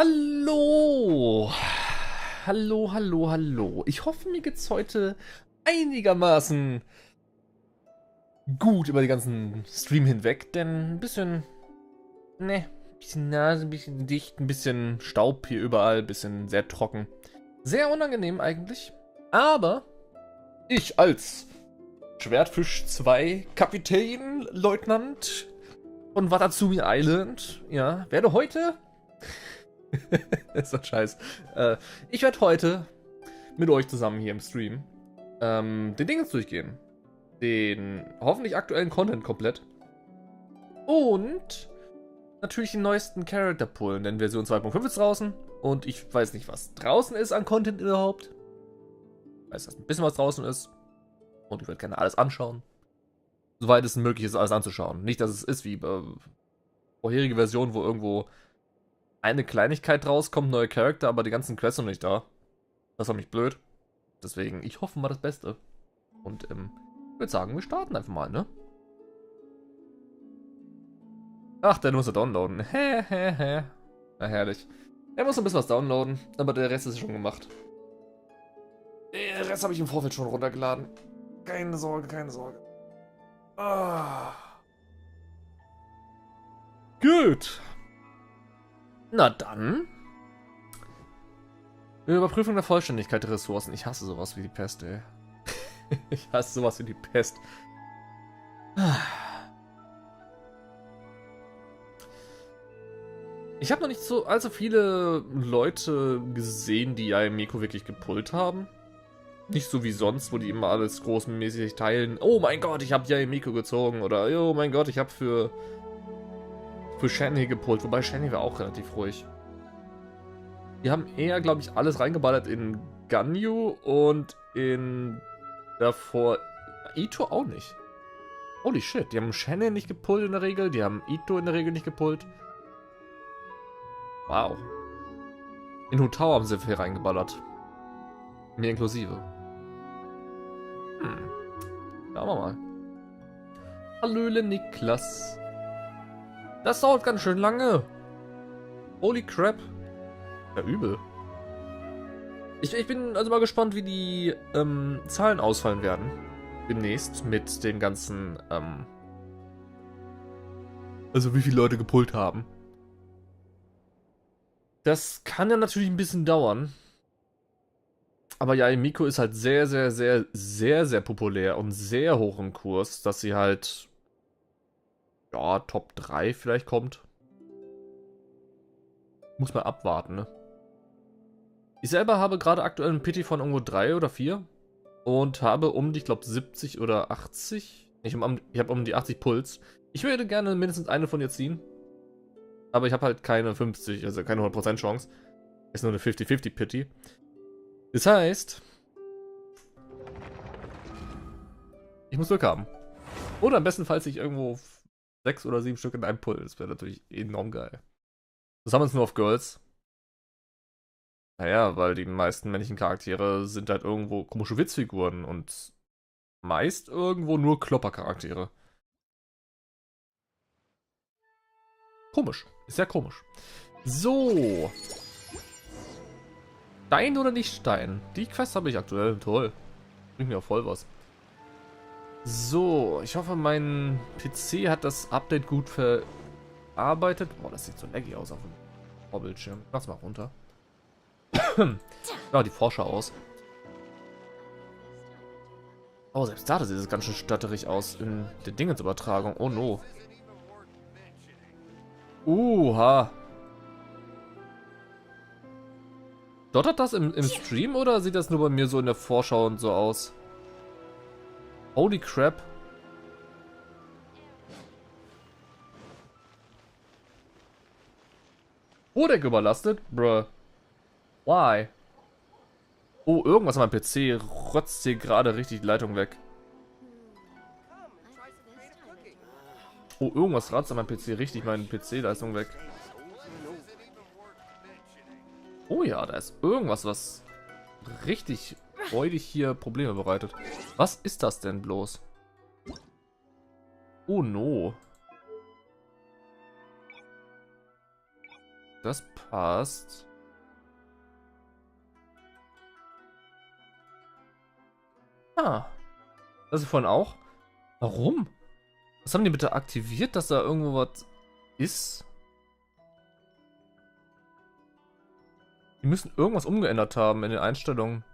Hallo! Hallo, hallo, hallo. Ich hoffe, mir geht's heute einigermaßen gut über den ganzen Stream hinweg, denn ein bisschen, ein bisschen Nase, ein bisschen dicht, ein bisschen Staub hier überall, ein bisschen sehr trocken. Sehr unangenehm eigentlich, aber ich als Schwertfisch 2 Kapitän, Leutnant von Watatsumi Island, ja, werde heute... ist doch scheiß. Ich werde heute mit euch zusammen hier im Stream den Dingens durchgehen. Den hoffentlich aktuellen Content komplett. Und natürlich den neuesten Charakter pullen, denn Version 2.5 ist draußen. Und ich weiß nicht, was draußen ist an Content überhaupt. Ich weiß, dass ein bisschen was draußen ist. Und ich werde gerne alles anschauen. Soweit es möglich ist, alles anzuschauen. Nicht, dass es ist wie vorherige Version, wo irgendwo eine Kleinigkeit rauskommt, neue Charakter, aber die ganzen Quests sind nicht da. Das war mich blöd. Deswegen, ich hoffe mal das Beste. Und ich würde sagen, wir starten einfach mal, ne? Ach, der muss er downloaden. Na herrlich. Er muss ein bisschen was downloaden, aber der Rest ist schon gemacht. Den Rest habe ich im Vorfeld schon runtergeladen. Keine Sorge, keine Sorge. Ah. Gut. Na dann. Überprüfung der Vollständigkeit der Ressourcen. Ich hasse sowas wie die Pest, ey. Ich hasse sowas wie die Pest. Ich habe noch nicht so allzu viele Leute gesehen, die YAE Miko wirklich gepullt haben. Nicht so wie sonst, wo die immer alles großmäßig teilen. Oh mein Gott, ich habe YAE Miko gezogen. Oder oh mein Gott, ich habe für Shanny gepullt. Wobei Shanny war auch relativ ruhig. Die haben eher, glaube ich, alles reingeballert in Ganyu und in davor Ito auch nicht. Holy shit, die haben Shannon nicht gepullt in der Regel, die haben Ito in der Regel nicht gepullt. Wow. In Hutao haben sie viel reingeballert. Mir inklusive. Schauen wir mal. Hallöle Niklas. Das dauert ganz schön lange. Holy crap. Ja, übel. Ich bin also mal gespannt, wie die Zahlen ausfallen werden. Demnächst mit den ganzen, also wie viele Leute gepullt haben. Das kann ja natürlich ein bisschen dauern. Aber ja, Miko ist halt sehr, sehr, sehr, sehr, sehr populär und sehr hoch im Kurs, dass sie halt, ja, Top 3 vielleicht kommt. Muss man abwarten, ne? Ich selber habe gerade aktuell einen Pity von irgendwo 3 oder 4 und habe um die, ich glaube, 70 oder 80. Ich habe um die 80 Puls. Ich würde gerne mindestens eine von ihr ziehen. Aber ich habe halt keine 50, also keine 100% Chance. Ist nur eine 50-50 Pity. Das heißt, ich muss Glück haben. Oder im besten Fall sich irgendwo 6 oder 7 Stück in einem Pull. Das wäre natürlich enorm geil. Das haben wir uns nur auf Girls. Naja, weil die meisten männlichen Charaktere sind halt irgendwo komische Witzfiguren und meist irgendwo nur Kloppercharaktere. Komisch. Ist sehr komisch. So. Stein oder nicht Stein? Die Quest habe ich aktuell. Toll. Bringt mir auch voll was. So. Ich hoffe, mein PC hat das Update gut verarbeitet. Boah, das sieht so laggy aus auf dem Vorbildschirm. Mach's mal runter. Ja, die Vorschau aus. Oh, selbst da sieht es ganz schön stotterig aus in der Dingensübertragung. Oh no. Ha. Dottert das im Stream oder sieht das nur bei mir so in der Vorschau und so aus? Holy crap. Codec überlastet? Bruh. Why? Oh, irgendwas an meinem PC rotzt hier gerade richtig die Leitung weg. Oh, irgendwas ratzt an meinem PC richtig meine PC-Leistung weg. Oh ja, da ist irgendwas, was richtig freudig hier Probleme bereitet. Was ist das denn bloß? Oh no. Das passt. Ah. Das ist vorhin auch. Warum? Was haben die bitte aktiviert, dass da irgendwo was ist? Die müssen irgendwas umgeändert haben in den Einstellungen.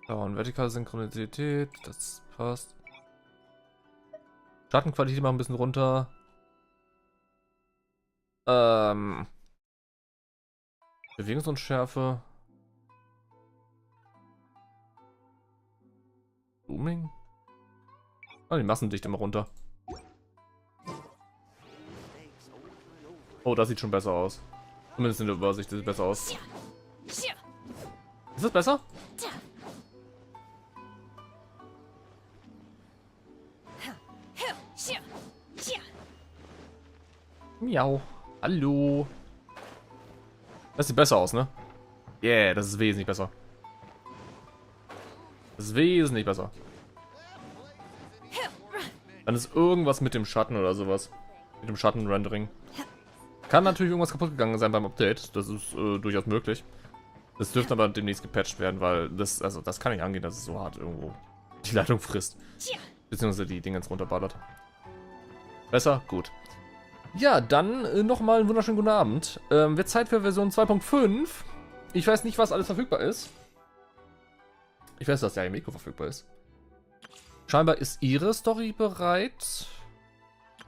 Ja, und vertikale Synchronizität, das passt. Schattenqualität mal ein bisschen runter. Bewegungsunschärfe. Zooming. Ah, die Massendichte mal runter. Oh, das sieht schon besser aus. Zumindest in der Übersicht sieht es besser aus. Ist das besser? Miau. Hallo. Das sieht besser aus, ne? Yeah, das ist wesentlich besser. Das ist wesentlich besser. Dann ist irgendwas mit dem Schatten oder sowas. Mit dem Schattenrendering. Kann natürlich irgendwas kaputt gegangen sein beim Update. Das ist durchaus möglich. Das dürfte aber demnächst gepatcht werden, weil das, also das kann nicht angehen, dass es so hart irgendwo die Leitung frisst. Beziehungsweise die Dinge jetzt runterballert. Besser? Gut. Ja, dann nochmal einen wunderschönen guten Abend. Wird Zeit für Version 2.5. Ich weiß nicht, was alles verfügbar ist. Ich weiß, dass ja Miko verfügbar ist. Scheinbar ist ihre Story bereit.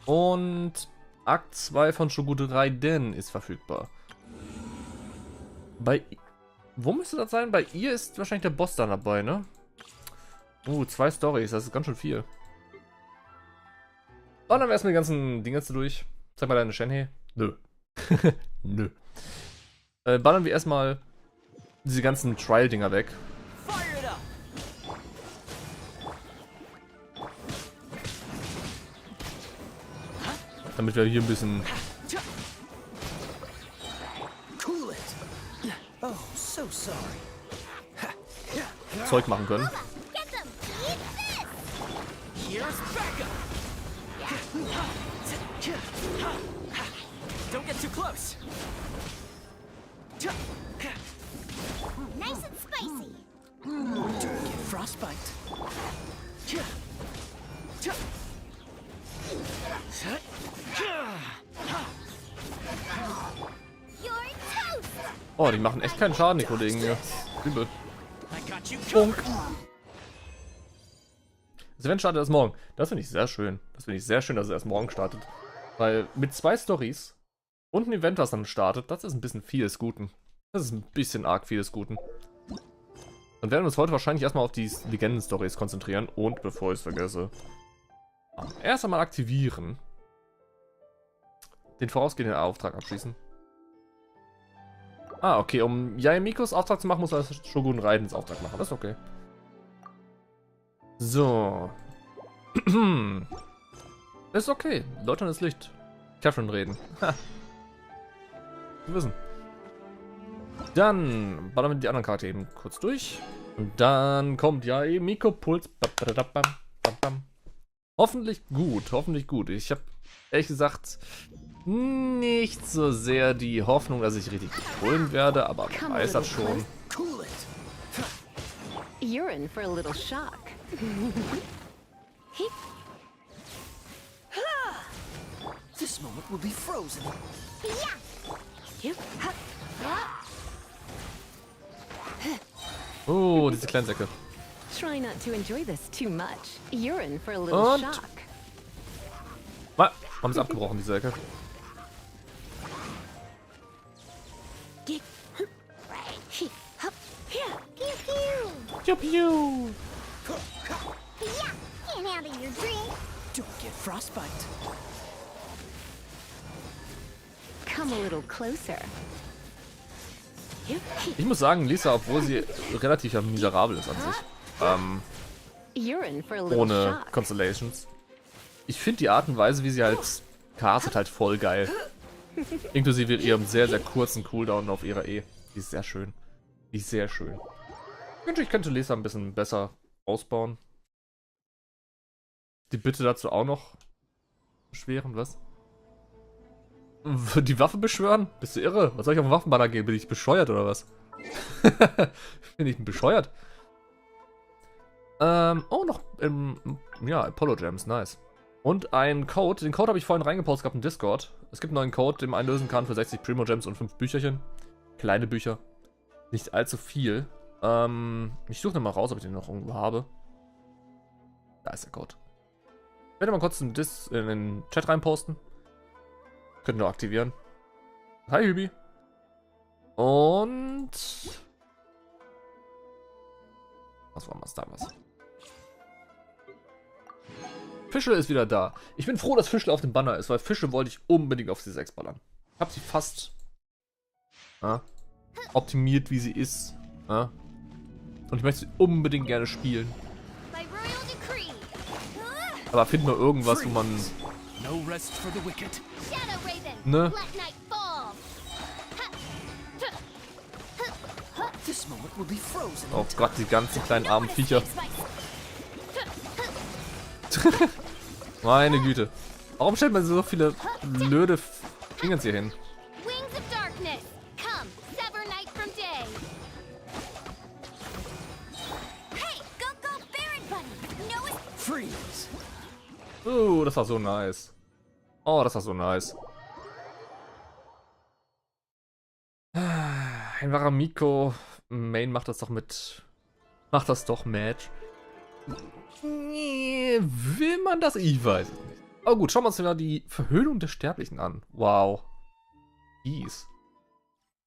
Und Akt 2 von Shogun Raiden ist verfügbar. Wo müsste das sein? Bei ihr ist wahrscheinlich der Boss dann dabei, ne? 2 Storys, das ist ganz schön viel. Und dann wir erstmal die ganzen Dinge jetzt durch. Zeig mal deine Shenhe. Nö. Nö. Ballern wir erstmal diese ganzen Trial-Dinger weg. Damit wir hier ein bisschen Zeug machen können. Don't get too close. Nice and spicy. Don't get frostbite. Oh, die machen echt keinen Schaden, die Kollegen hier. Übel. Funk. Das Event startet erst morgen. Das finde ich sehr schön. Das finde ich sehr schön, dass es erst morgen startet. Weil mit 2 Storys und ein Event, was dann startet, das ist ein bisschen viel des Guten. Das ist ein bisschen arg viel des Guten. Dann werden wir uns heute wahrscheinlich erstmal auf die Legenden-Stories konzentrieren. Und bevor ich es vergesse, erst einmal aktivieren. Den vorausgehenden Auftrag abschließen. Ah, okay. Um YAE Mikos Auftrag zu machen, muss man das Shogun Raidens Auftrag machen. Das ist okay. So. Ist okay. Leute an das Licht. Catherine reden. Ha. Wir wissen. Dann ballern wir die anderen Charaktere eben kurz durch. Und dann kommt YAE Miko Puls. Hoffentlich gut. Hoffentlich gut. Ich habe ehrlich gesagt nicht so sehr die Hoffnung, dass ich richtig holen werde, aber ich weiß das schon. You're in for a little shock. This moment will be frozen. Oh, diese kleinen Säcke. Try not to enjoy this too much. You're in for a little Und shock. was? Haben sie abgebrochen, diese Säcke. Piu, piu. Don't get frostbite. Come a little closer. Ich muss sagen, Lisa, obwohl sie relativ ja miserabel ist an sich, You're in for a little ohne shock. Constellations. Ich finde die Art und Weise, wie sie halt castet, halt voll geil. Inklusive ihrem sehr, sehr kurzen Cooldown auf ihrer E. Die ist sehr schön. Die ist sehr schön. Ich wünsche, ich könnte Lisa ein bisschen besser ausbauen. die Bitte dazu auch noch beschweren, was? Die Waffe beschwören? Bist du irre? Was soll ich auf den Waffenbanner gehen? Bin ich bescheuert oder was? Bin ich bescheuert? Oh, noch ja, Apollo Gems, nice. Und ein Code. Den Code habe ich vorhin reingepostet gehabt im Discord. Es gibt einen neuen Code, den man einlösen kann für 60 Primo Gems und 5 Bücherchen. Kleine Bücher. Nicht allzu viel. Ich suche mal raus, ob ich den noch irgendwo habe. Da ist der Code. Ich werde mal kurz in den Chat reinposten. Könnt ihr noch aktivieren. Hi, Hübi. Und... Was war das damals? Fischl ist wieder da. Ich bin froh, dass Fischl auf dem Banner ist, weil Fische wollte ich unbedingt auf die 6 ballern. Ich habe sie fast optimiert, wie sie ist. Und ich möchte sie unbedingt gerne spielen. Aber finden wir irgendwas, wo man... Ne? Oh Gott, die ganzen kleinen armen Viecher. Meine Güte. Warum stellt man so viele blöde Dingens hier hin? Oh, das war so nice. Oh, das war so nice. Ein wahrer Miko. Main macht das doch mit. Macht das doch Match. Nee, will man das? Ich weiß es nicht. Aber gut, schauen wir uns mal die Verhöhnung der Sterblichen an. Wow. Fies.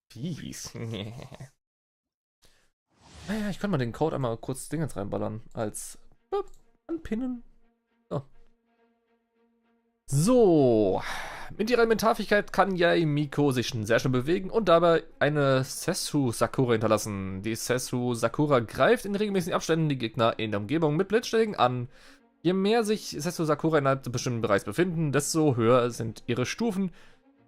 Fies. Naja, ich könnte mal den Code einmal kurz Dingens reinballern. Als anpinnen. So. Mit ihrer Elementarfähigkeit kann YAE Miko sich sehr schnell bewegen und dabei eine Sessu Sakura hinterlassen. Die Sessu Sakura greift in regelmäßigen Abständen die Gegner in der Umgebung mit Blitzschlägen an. Je mehr sich Sessu Sakura innerhalb des bestimmten Bereichs befinden, desto höher sind ihre Stufen,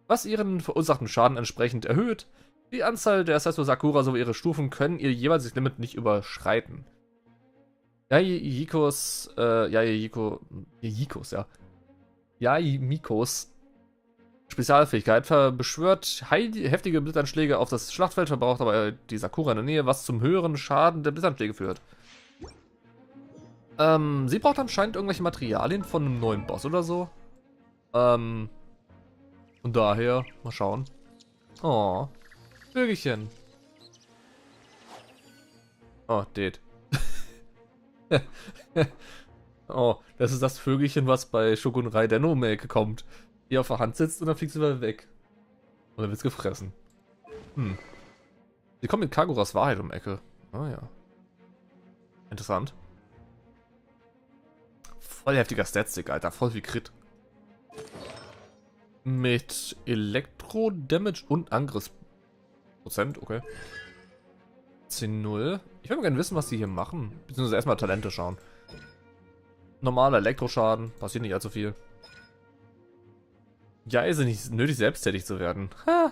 was ihren verursachten Schaden entsprechend erhöht. Die Anzahl der Sessu Sakura sowie ihre Stufen können ihr jeweiliges Limit nicht überschreiten. YAE Mikos Spezialfähigkeit beschwört heftige Blitzanschläge auf das Schlachtfeld, verbraucht aber die Sakura in der Nähe, was zum höheren Schaden der Blitzanschläge führt. Sie braucht anscheinend irgendwelche Materialien von einem neuen Boss oder so. Und daher, mal schauen. Oh, Vögelchen. Oh, Date. Oh, das ist das Vögelchen, was bei Shogun Raiden um die Ecke kommt. Die auf der Hand sitzt und dann fliegt sie wieder weg. Und dann wird's gefressen. Sie kommt mit Kaguras Wahrheit um die Ecke. Ah ja. Interessant. Voll heftiger Statsstick, Alter. Voll wie Crit. Mit Elektro-Damage und Angriffsprozent, okay. 10-0. Ich will mal gerne wissen, was die hier machen. Beziehungsweise erstmal Talente schauen. Normaler Elektroschaden, passiert nicht allzu viel. Ja, ist nicht nötig, selbsttätig zu werden. Ha.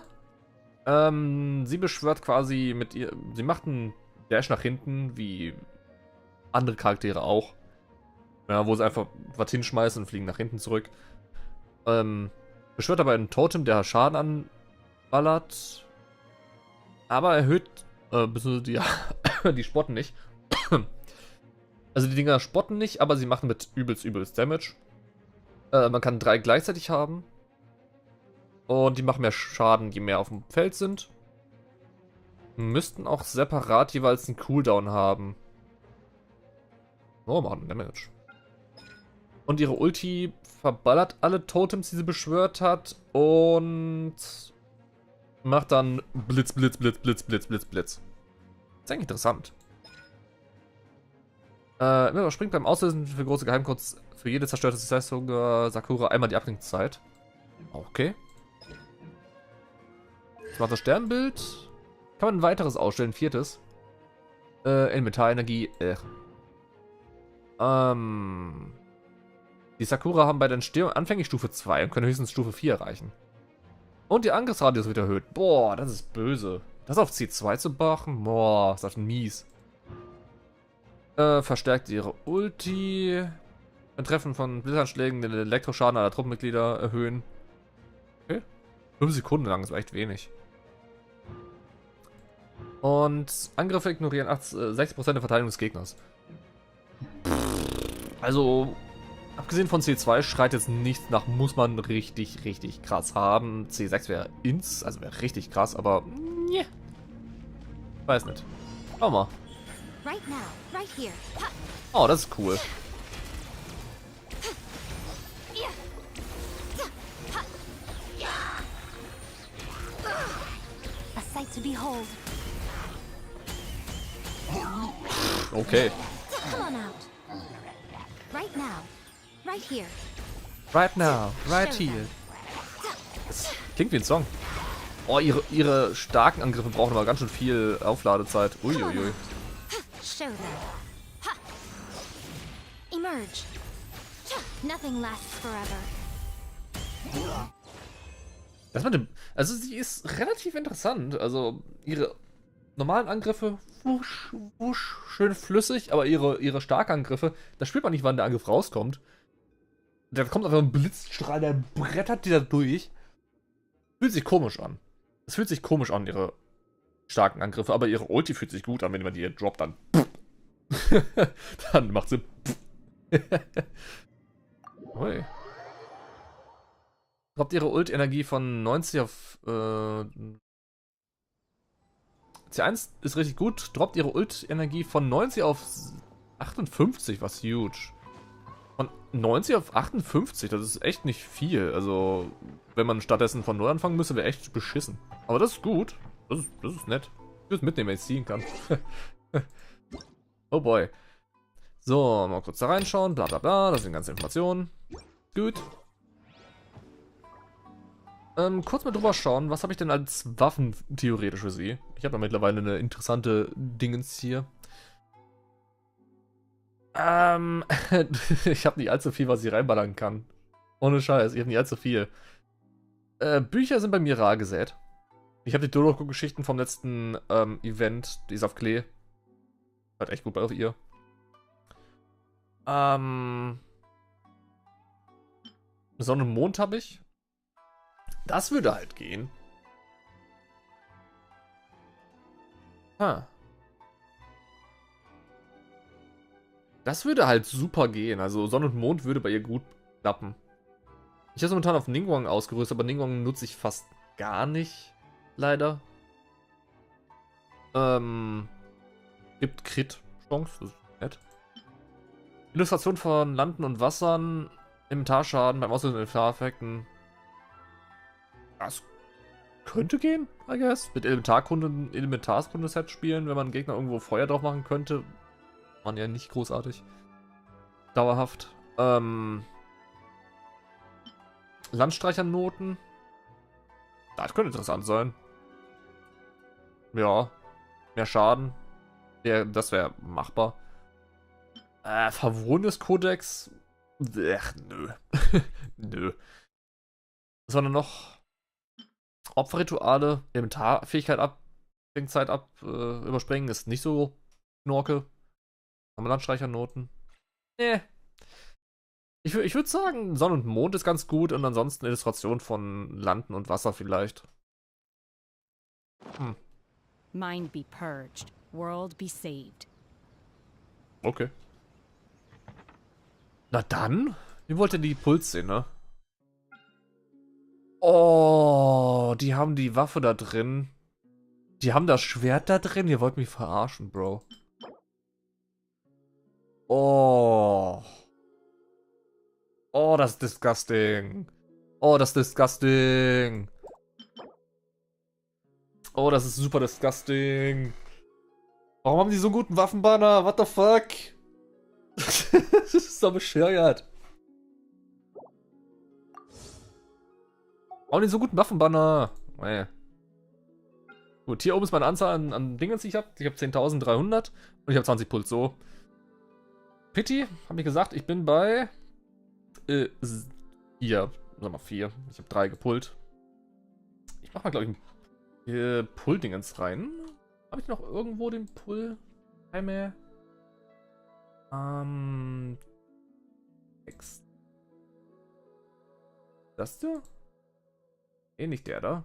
Sie beschwört quasi mit ihr. Sie macht einen Dash nach hinten, wie andere Charaktere auch. Ja, wo sie einfach was hinschmeißen und fliegen nach hinten zurück. Beschwört aber einen Totem, der Schaden anballert. Aber erhöht. Die spotten nicht. Also die Dinger spotten nicht, aber sie machen mit übelst Damage. Man kann 3 gleichzeitig haben. Und die machen mehr Schaden, je mehr auf dem Feld sind. Müssten auch separat jeweils einen Cooldown haben. Oh, machen Damage. Und ihre Ulti verballert alle Totems, die sie beschwört hat. Und macht dann Blitz. Ist eigentlich interessant. Springt beim Auslösen für große Geheimcodes für jede zerstörte Sakura einmal die Abklingzeit. Okay. Das macht das Sternbild. Kann man ein weiteres ausstellen, 4. Elementarenergie. Die Sakura haben bei der Entstehung anfänglich Stufe 2 und können höchstens Stufe 4 erreichen. Und die Angriffsradius wird erhöht. Boah, das ist böse. Das auf C2 zu machen? Boah, ist das mies. Verstärkt ihre Ulti. Ein Treffen von Blitzanschlägen den Elektroschaden aller Truppenmitglieder erhöhen. Okay. 5 Sekunden lang ist echt wenig. Und Angriffe ignorieren 60% der Verteidigung des Gegners. Also, abgesehen von C2 schreit jetzt nichts nach, muss man richtig, richtig krass haben. C6 wäre also wäre richtig krass, aber yeah. Weiß nicht. Schau mal. Right now, right here. Oh, das ist cool. A sight to behold. Okay. Come on out. Right now, right here. Right now, right here. Das klingt wie ein Song. Oh, ihre starken Angriffe brauchen aber ganz schön viel Aufladezeit. Uiuiui. Show them. Ha. Emerge. Nothing lasts forever. Das mit dem, also sie ist relativ interessant. Also ihre normalen Angriffe, wusch, wusch, schön flüssig, aber ihre Starkangriffe, da spürt man nicht, wann der Angriff rauskommt. Da kommt einfach ein Blitzstrahl, der brettert die da durch. Fühlt sich komisch an. Es fühlt sich komisch an, ihre starken Angriffe, aber ihre Ulti fühlt sich gut an, wenn man die droppt, dann dann macht sie Ui. Droppt ihre Ult-Energie von 90 auf C1 ist richtig gut. Droppt ihre Ult-Energie von 90 auf 58, was huge. Von 90 auf 58, das ist echt nicht viel. Also, wenn man stattdessen von 0 anfangen müsste, wäre echt beschissen. Aber das ist gut. Das ist nett. Ich würde es mitnehmen, wenn ich es ziehen kann. Oh boy. So, mal kurz da reinschauen. Bla bla bla. Das sind ganze Informationen. Gut. Kurz mal drüber schauen, was habe ich denn als Waffen theoretisch für sie? Ich habe ja mittlerweile eine interessante Dingens hier. Ich habe nicht allzu viel, was ich reinballern kann. Ohne Scheiß, ich habe nicht allzu viel. Bücher sind bei mir rar gesät. Ich habe die Doroku-Geschichten vom letzten Event, die ist auf Klee. Hat echt gut bei ihr. Sonne und Mond habe ich. Das würde halt gehen. Das würde halt super gehen. Also Sonne und Mond würde bei ihr gut klappen. Ich habe momentan auf Ningguang ausgerüstet, aber Ningguang nutze ich fast gar nicht. Leider. Gibt Crit-Chance, das ist nett. Illustration von Landen und Wassern. Inventarschaden beim Auslösen von Inventareffekten. Das könnte gehen, I guess. Mit Elementarkunde-Set spielen, wenn man einen Gegner irgendwo Feuer drauf machen könnte. Man ja nicht großartig. Dauerhaft. Landstreichernoten. Das könnte interessant sein. Ja. Mehr Schaden. Ja, das wäre machbar. Verwohnes Kodex. Ach, nö. Nö. Sondern noch Opferrituale, Elementarfähigkeit Zeit überspringen ist nicht so Knorke. Haben wir Landstreichernoten? Nee. Ich würde sagen, Sonne und Mond ist ganz gut und ansonsten Illustration von Landen und Wasser vielleicht. Mind be purged, world be saved. Okay. Na dann, wie wollt ihr die Puls sehen, ne? Oh, die haben die Waffe da drin. Die haben das Schwert da drin. Ihr wollt mich verarschen, Bro. Oh. Oh, das ist disgusting. Oh, das ist disgusting. Oh, das ist super disgusting. Warum haben die so einen guten Waffenbanner? What the fuck? Das ist doch bescheuert. Warum haben die so einen guten Waffenbanner? Nee. Gut, hier oben ist meine Anzahl an Dingen, die ich habe. Ich habe 10.300 und ich habe 20 Puls, so. Pity, habe ich gesagt, ich bin bei 4. Sag mal 4. Ich habe 3 gepullt. Ich mach mal, glaube ich, ein Pull-Dingens rein. Habe ich noch irgendwo den Pull? Einmal. Das du? Nee, nicht der da.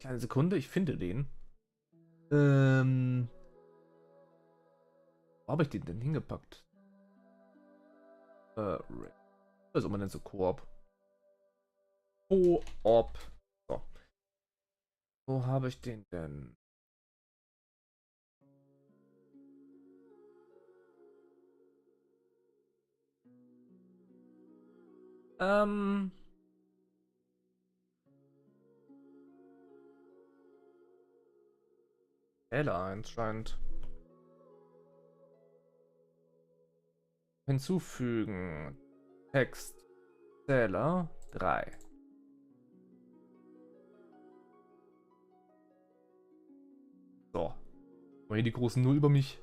Kleine Sekunde, ich finde den. Wo habe ich den denn hingepackt? Was ist man denn so Koop? Koop. So. Wo habe ich den denn? Zähler anscheinend. Hinzufügen. Text. Zähler 3. So. Mal hier die großen Null über mich.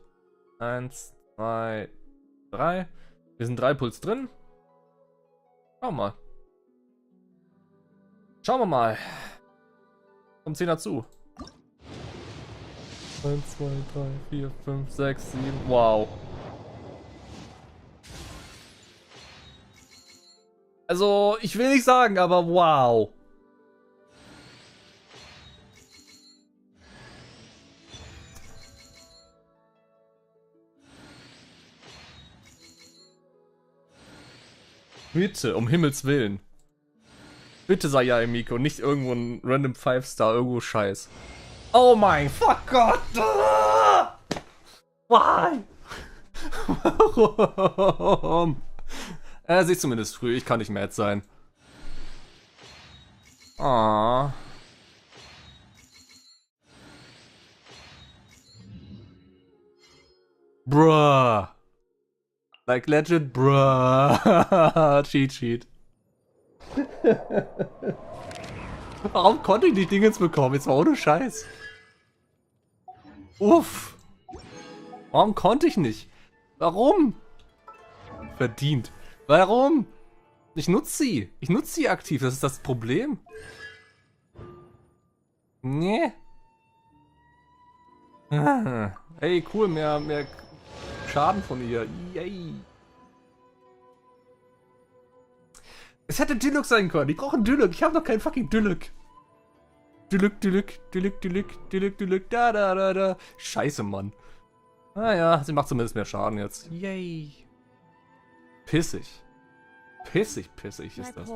1, 2, 3. Wir sind 3 Puls drin. Schauen wir mal. Schauen wir mal. Kommt 10 dazu. 1, 2, 3, 4, 5, 6, 7. Wow. Also, ich will nicht sagen, aber wow. Bitte, um Himmels Willen. Bitte sei YAE Miko, nicht irgendwo ein random 5-Star, irgendwo Scheiß. Oh mein fuck Gott! Why? Warum? Er sieht zumindest früh, ich kann nicht mad sein. Ah. Bruh. Like legit, bruh. Cheat. Warum konnte ich die Dinge jetzt bekommen? Jetzt mal ohne Scheiß. Uff. Warum konnte ich nicht? Warum? Verdient. Warum? Ich nutze sie. Ich nutze sie aktiv. Das ist das Problem. Nee. Ah. Hey, cool. Mehr Schaden von ihr. Yay. Es hätte Dyluk sein können. Ich brauche einen Dyluk. Ich habe noch keinen fucking Dyluk. Dyluk. Da. Scheiße, Mann. Naja, sie macht zumindest mehr Schaden jetzt. Yay. Pissig ist das.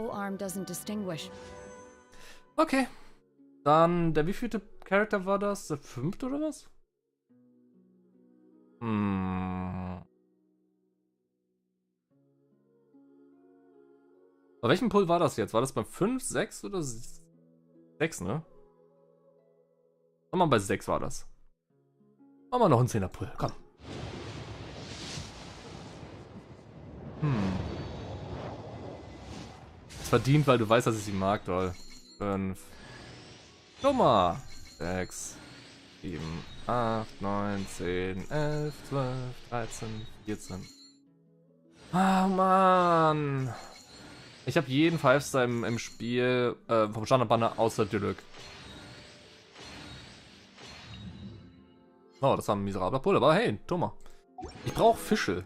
Okay. Dann, der wievielte Charakter war das? Der 5. oder was? Bei welchem Pull war das jetzt? War das beim 5, 6 oder 6, ne? Mal bei 6 war das. Machen wir noch einen 10er Pull, komm. Ist verdient, weil du weißt, dass ich sie mag, doll. 5. Nummer 6, 7, 8, 9, 10, 11, 12, 13, 14. Ah, Mann. Ich habe jeden 5-Star im Spiel vom Standardbanner außer Dyluk. Oh, das war ein miserabler Pull, aber hey, Thomas. Ich brauche Fische.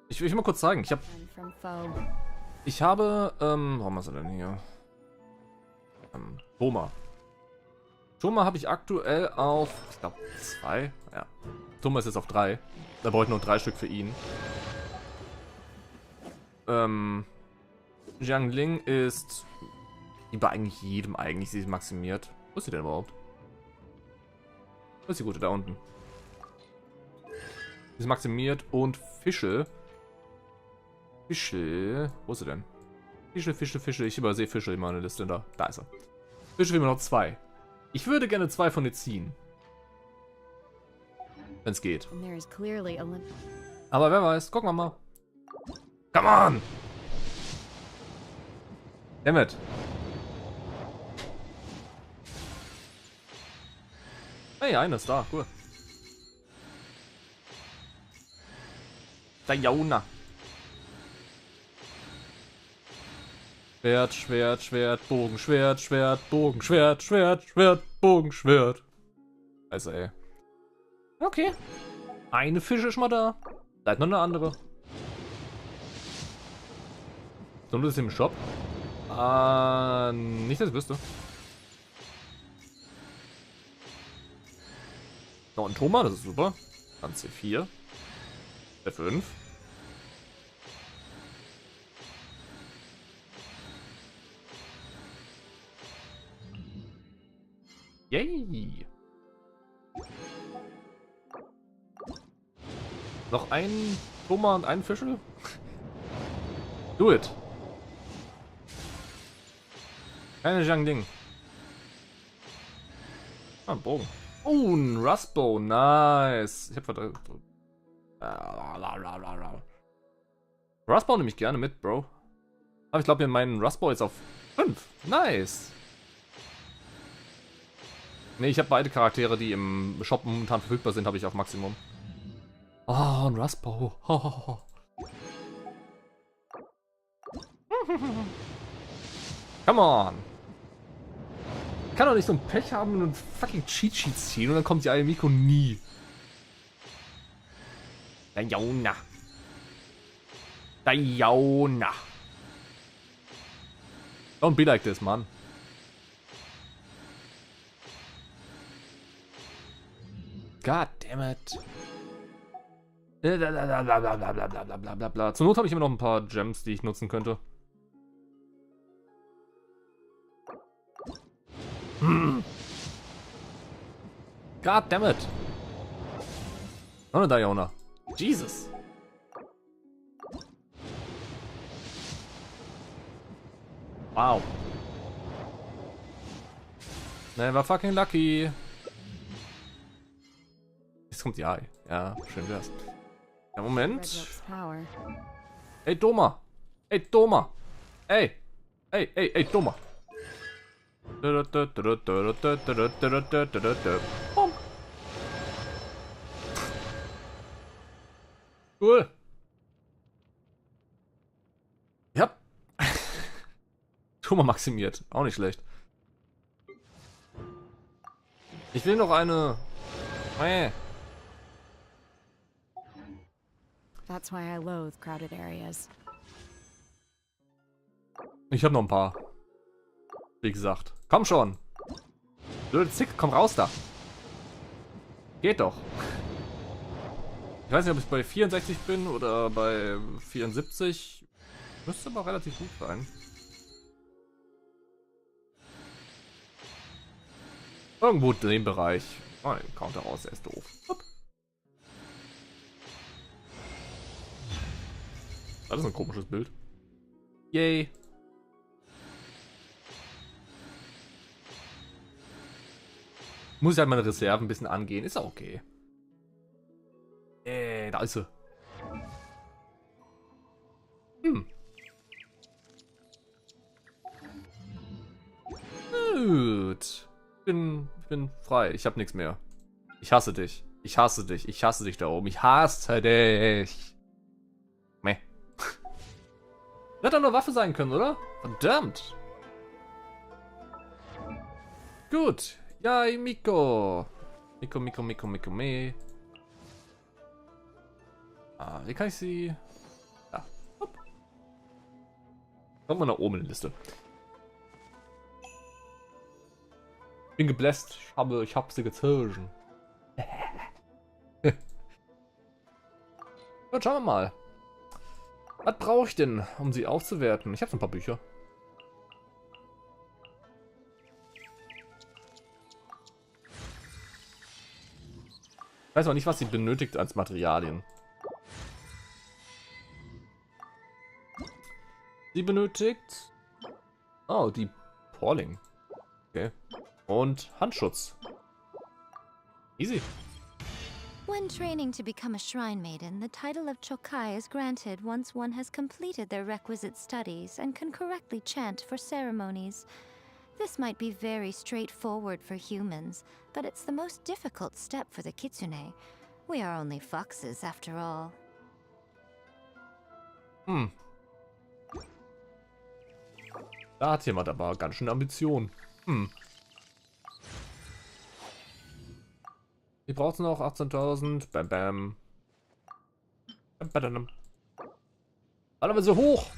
Ich will mal kurz zeigen. Ich habe, warum ist er denn hier? Thomas. Thomas habe ich aktuell auf, ich glaube, 2. Ja. Thomas ist jetzt auf 3. Da brauche ich nur 3 Stück für ihn. Jiangling ist wie bei eigentlich jedem sie ist maximiert. Wo ist sie denn überhaupt? Wo ist die gute? Da unten. Sie ist maximiert und Fische. Wo ist sie denn? Fische. Ich übersehe Fische in meiner Liste. Da ist er. Fische will mir noch 2. Ich würde gerne 2 von dir ziehen. Wenn es geht. Aber wer weiß. Gucken wir mal. Come on! Dammit. Hey, einer ist da. Cool. Da Jauna. Schwert, Bogen, Schwert. Also, ey. Okay. Eine Fische ist mal da. Bleibt noch eine andere. So, nur das im Shop. Nicht, dass ich wüsste. Noch ein Thomas, das ist super. Dann C4. F5. Yay! Noch ein Thomas und ein Fischl? Do it! Keine Zhang Ding. Ah, ein Bogen. Oh, ein Rustbow. Nice. Ich hab verdrückt. Rustbow nehme ich gerne mit, Bro. Aber ich glaube, mein Rustbow ist auf 5. Nice. Ne, ich habe beide Charaktere, die im Shop momentan verfügbar sind, habe ich auf Maximum. Oh, ein Rustbow. Come on. Ich kann doch nicht so ein Pech haben und fucking Cheat Sheets ziehen und dann kommt die YAE Miko nie. Diona. Diona. Don't be like this, man. God damn it. Blablabla. Zur Not habe ich immer noch ein paar Gems, die ich nutzen könnte. God damn it. Noch eine Diona. Jesus. Wow. Never fucking lucky. Jetzt kommt die YAE. Ja, schön wär's. Ja, Moment. Ey, Doma. Ey, Doma. Ey. Ey, ey, ey, Doma. Cool. Ja. Doma maximiert. Auch nicht schlecht. Ich will noch eine. That's why I loathe crowded areas. Ich habe noch ein paar. Wie gesagt. Komm schon. Blöde Zick, komm raus da. Geht doch. Ich weiß nicht, ob ich bei 64 bin oder bei 74. Müsste aber relativ gut sein. Irgendwo in dem Bereich. Oh, den Counter raus, der ist doof. Hopp. Das ist ein komisches Bild. Yay. Muss ich halt meine Reserven ein bisschen angehen. Ist auch okay. Da ist sie. Gut. Ich bin frei. Ich habe nichts mehr. Ich hasse dich. Ich hasse dich. Ich hasse dich da oben. Ich hasse dich. Meh. Wird doch nur Waffe sein können, oder? Verdammt. Gut. Ja, Miko. Miko, me. Ah, wie kann ich sie... Da. Hopp. Kommt mal nach oben in die Liste. Bin gebläst. Ich hab sie gezogen. Ja, schauen wir mal. Was brauche ich denn, um sie aufzuwerten? Ich habe so ein paar Bücher. Ich weiß auch nicht, was sie benötigt als Materialien. Sie benötigt... Oh, die Porling. Okay. Und Handschutz. Easy. When training to become a shrine maiden, the title of Chokai is granted once one has completed their requisite studies and can correctly chant for ceremonies. This might be very straightforward for humans, but it's the most difficult step for the Kitsune. We are only foxes, after all. Da hat jemand aber ganz schön Ambition. Die braucht noch 18.000. Bam, bam. Alle so hoch.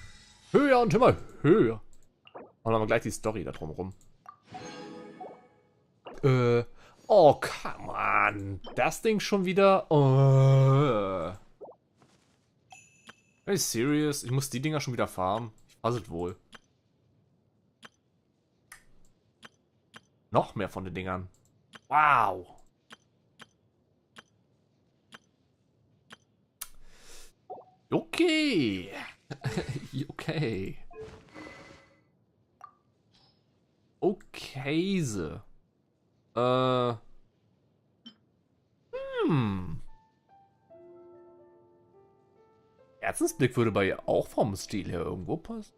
Höher und immer höher. Und dann haben wir gleich die Story da drumherum. Oh, come on. Das Ding schon wieder. Oh. Are you serious? Ich muss die Dinger schon wieder farmen. Ich fasse wohl. Noch mehr von den Dingern. Wow. Okay. Okay. Okayse. Herzensblick würde bei ihr auch vom Stil her irgendwo passen.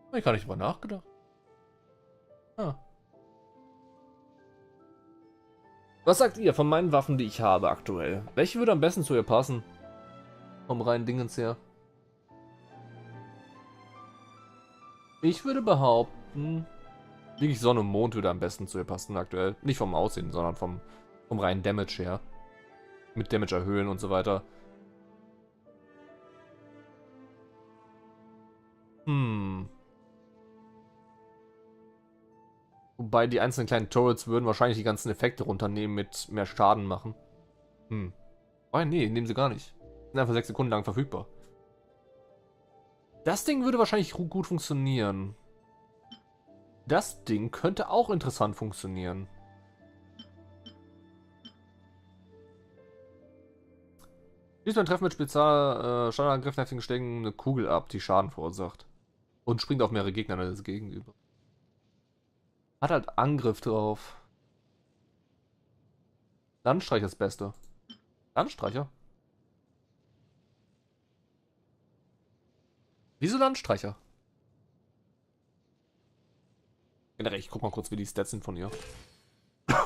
Hab ich gar nicht drüber nachgedacht. Ah. Was sagt ihr von meinen Waffen, die ich habe aktuell? Welche würde am besten zu ihr passen? Vom reinen Dingens her. Ich würde behaupten, wirklich Sonne und Mond würde am besten zu ihr passen aktuell. Nicht vom Aussehen, sondern vom reinen Damage her. Mit Damage erhöhen und so weiter. Wobei die einzelnen kleinen Turrets würden wahrscheinlich die ganzen Effekte runternehmen mit mehr Schaden machen. Oh nee, nehmen sie gar nicht. Sind einfach 6 Sekunden lang verfügbar. Das Ding würde wahrscheinlich gut funktionieren. Das Ding könnte auch interessant funktionieren. Schließt beim Treffen mit Standardangriffen heftigen Schlägen eine Kugel ab, die Schaden verursacht. Und springt auf mehrere Gegner des Gegenüber. Hat halt Angriff drauf. Landstreicher ist das Beste. Landstreicher? Wieso Landstreicher? Generell, ich guck mal kurz, wie die Stats sind von ihr.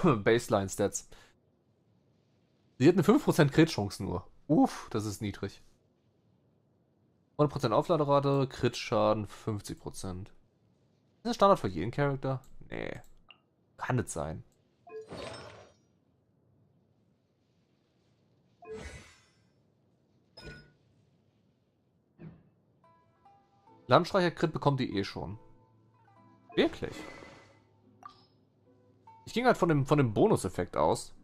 Baseline-Stats. Sie hat eine 5% Crit-Chance nur. Uff, das ist niedrig. 100% Aufladerate, Crit-Schaden 50%. Ist das Standard für jeden Charakter? Nee. Kann nicht sein. Landstreicher-Crit bekommt die eh schon. Wirklich? Ich ging halt von dem Bonuseffekt aus.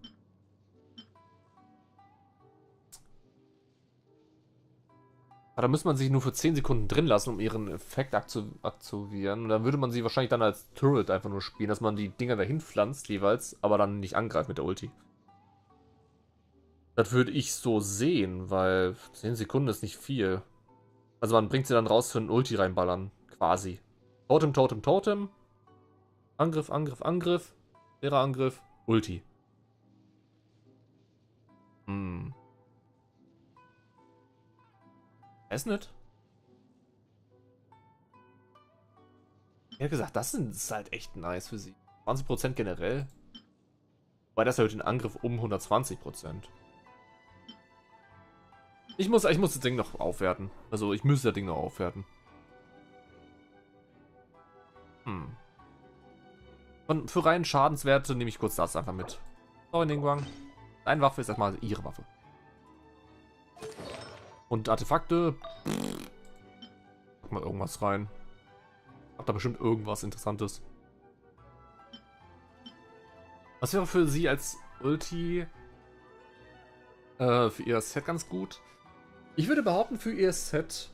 Aber da müsste man sich nur für 10 Sekunden drin lassen, um ihren Effekt aktivieren. Und dann würde man sie wahrscheinlich dann als Turret einfach nur spielen, dass man die Dinger dahin pflanzt jeweils, aber dann nicht angreift mit der Ulti. Das würde ich so sehen, weil 10 Sekunden ist nicht viel. Also man bringt sie dann raus für einen Ulti reinballern, quasi. Totem, Totem, Totem. Angriff, Angriff, Angriff. Leerer Angriff. Ulti. Ist nicht. Ich hätte gesagt, das ist halt echt nice für sie. 20% generell. Weil das erhöht den Angriff um 120%. Ich muss das Ding noch aufwerten. Also ich müsste das Ding noch aufwerten. Und für reinen Schadenswerte nehme ich kurz das einfach mit. Sorry, Ningguang. Deine Waffe ist erstmal ihre Waffe. Und Artefakte. Pack mal irgendwas rein. Hab da bestimmt irgendwas Interessantes. Was wäre für sie als Ulti für ihr Set ganz gut? Ich würde behaupten, für ihr Set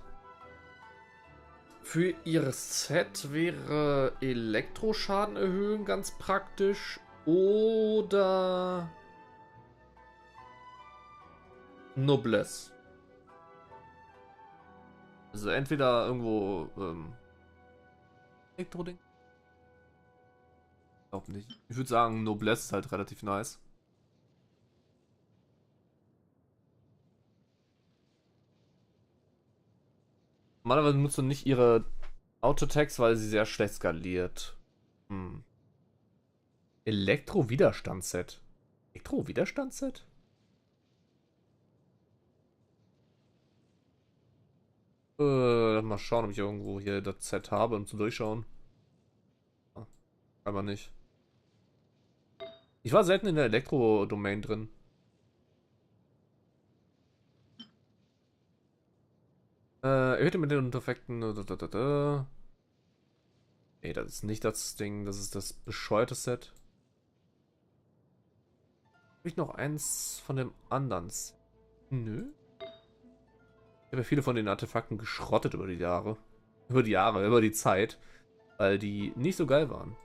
wäre Elektroschaden erhöhen ganz praktisch. Oder Noblesse. Also entweder irgendwo Elektro-Ding. Ich glaube nicht. Ich würde sagen, Noblesse ist halt relativ nice. Normalerweise nutzt du nicht ihre Autotext, weil sie sehr schlecht skaliert. Elektro-Widerstandsset. Elektro-Widerstandsset? Mal schauen, ob ich irgendwo hier das Set habe, um zu durchschauen. Aber nicht. Ich war selten in der Elektro-Domain drin. Erhöhte mit den Effekten. Nee, das ist nicht das Ding. Das ist das bescheuerte Set. Habe ich noch eins von dem anderen? Nö. Ich habe ja viele von den Artefakten geschrottet über die Jahre. Über die Zeit. Weil die nicht so geil waren.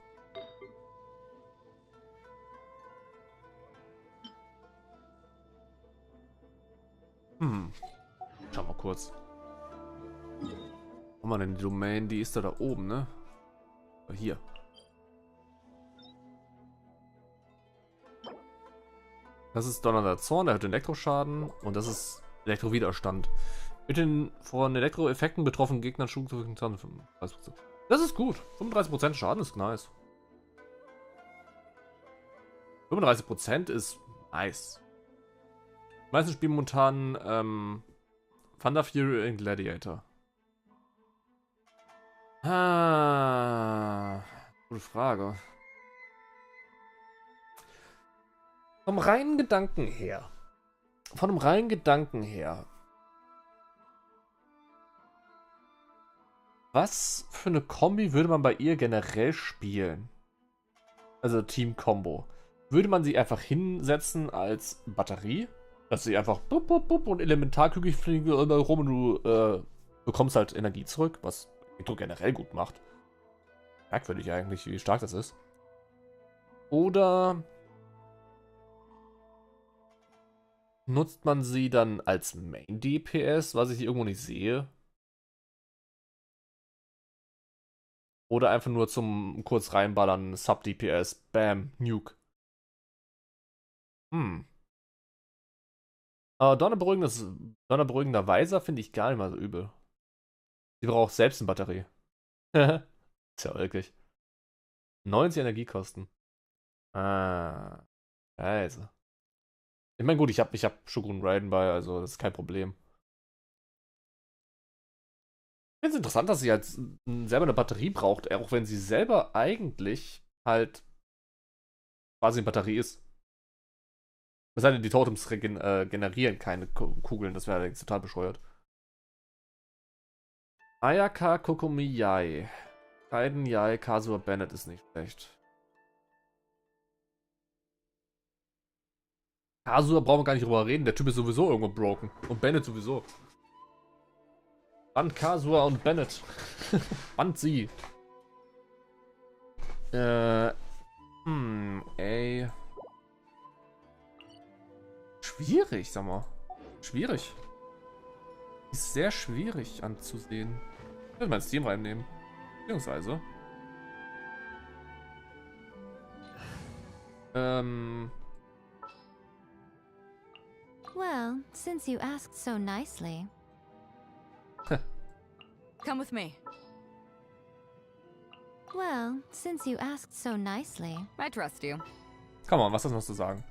Schau mal kurz. Wo haben wir denn die Domain? Die ist da oben, ne? Hier. Das ist donnernder Zorn, der hat Elektroschaden. Und das ist Elektrowiderstand. Mit den von Elektroeffekten betroffenen Gegnern Schub 35%. Das ist gut. 35% Schaden ist nice. 35% ist nice. Die meisten spielen momentan Thunder Fury und Gladiator. Gute Frage. Vom reinen Gedanken her. Von einem reinen Gedanken her. Was für eine Kombi würde man bei ihr generell spielen? Also Team-Kombo. Würde man sie einfach hinsetzen als Batterie? Dass sie einfach bup, bup, bup und Elementarkügel fliegen rum und du bekommst halt Energie zurück, was Elektro generell gut macht. Merkwürdig eigentlich, wie stark das ist. Oder nutzt man sie dann als Main-DPS, was ich irgendwo nicht sehe? Oder einfach nur zum kurz reinballern, Sub-DPS, Bam, Nuke. Aber donnerberuhigender Weiser finde ich gar nicht mal so übel. Die braucht selbst eine Batterie. Ist ja wirklich. 90 Energiekosten. Ah. Also. Ich meine, gut, ich hab Shogun Raiden bei, also das ist kein Problem. Ich finde es interessant, dass sie halt selber eine Batterie braucht, auch wenn sie selber eigentlich halt quasi eine Batterie ist. Es sei denn, die Totems generieren keine Kugeln, das wäre allerdings total bescheuert. Ayaka Kokomi YAE. Raiden YAE Kasua Bennett ist nicht schlecht. Kasua brauchen wir gar nicht drüber reden, der Typ ist sowieso irgendwo broken. Und Bennett sowieso. Band Kasua und Bennett. Band sie. Ey. Schwierig, sag mal. Schwierig. Ist sehr schwierig anzusehen. Ich will mein Steam reinnehmen. Beziehungsweise. Well, since you asked so nicely. Come with me. Well, since you asked so nicely. I trust you. Komm on, was hast du noch zu sagen?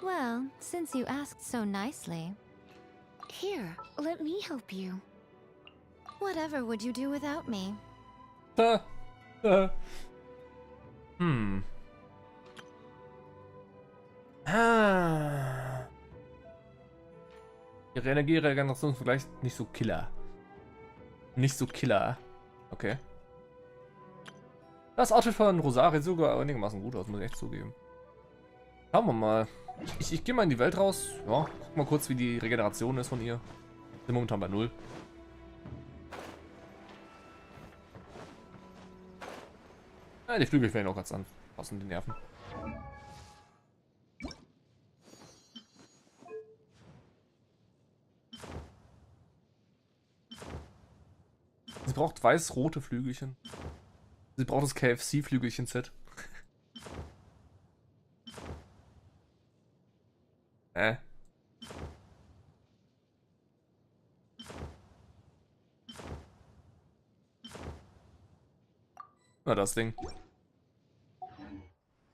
Well, since you asked so nicely. Here, let me help you. Whatever would you do without me? Ihre Energieregeneration ist vielleicht nicht so killer. Nicht so killer. Okay. Das Outfit von Rosario sieht sogar einigermaßen gut aus, muss ich echt zugeben. Schauen wir mal. Ich gehe mal in die Welt raus. Ja, guck mal kurz, wie die Regeneration ist von ihr. Sind momentan bei 0. Ja, die Flügel fehlen auch ganz an. Passen die Nerven. Sie braucht weiß-rote Flügelchen. Sie braucht das KFC-Flügelchen-Set. Na, das Ding.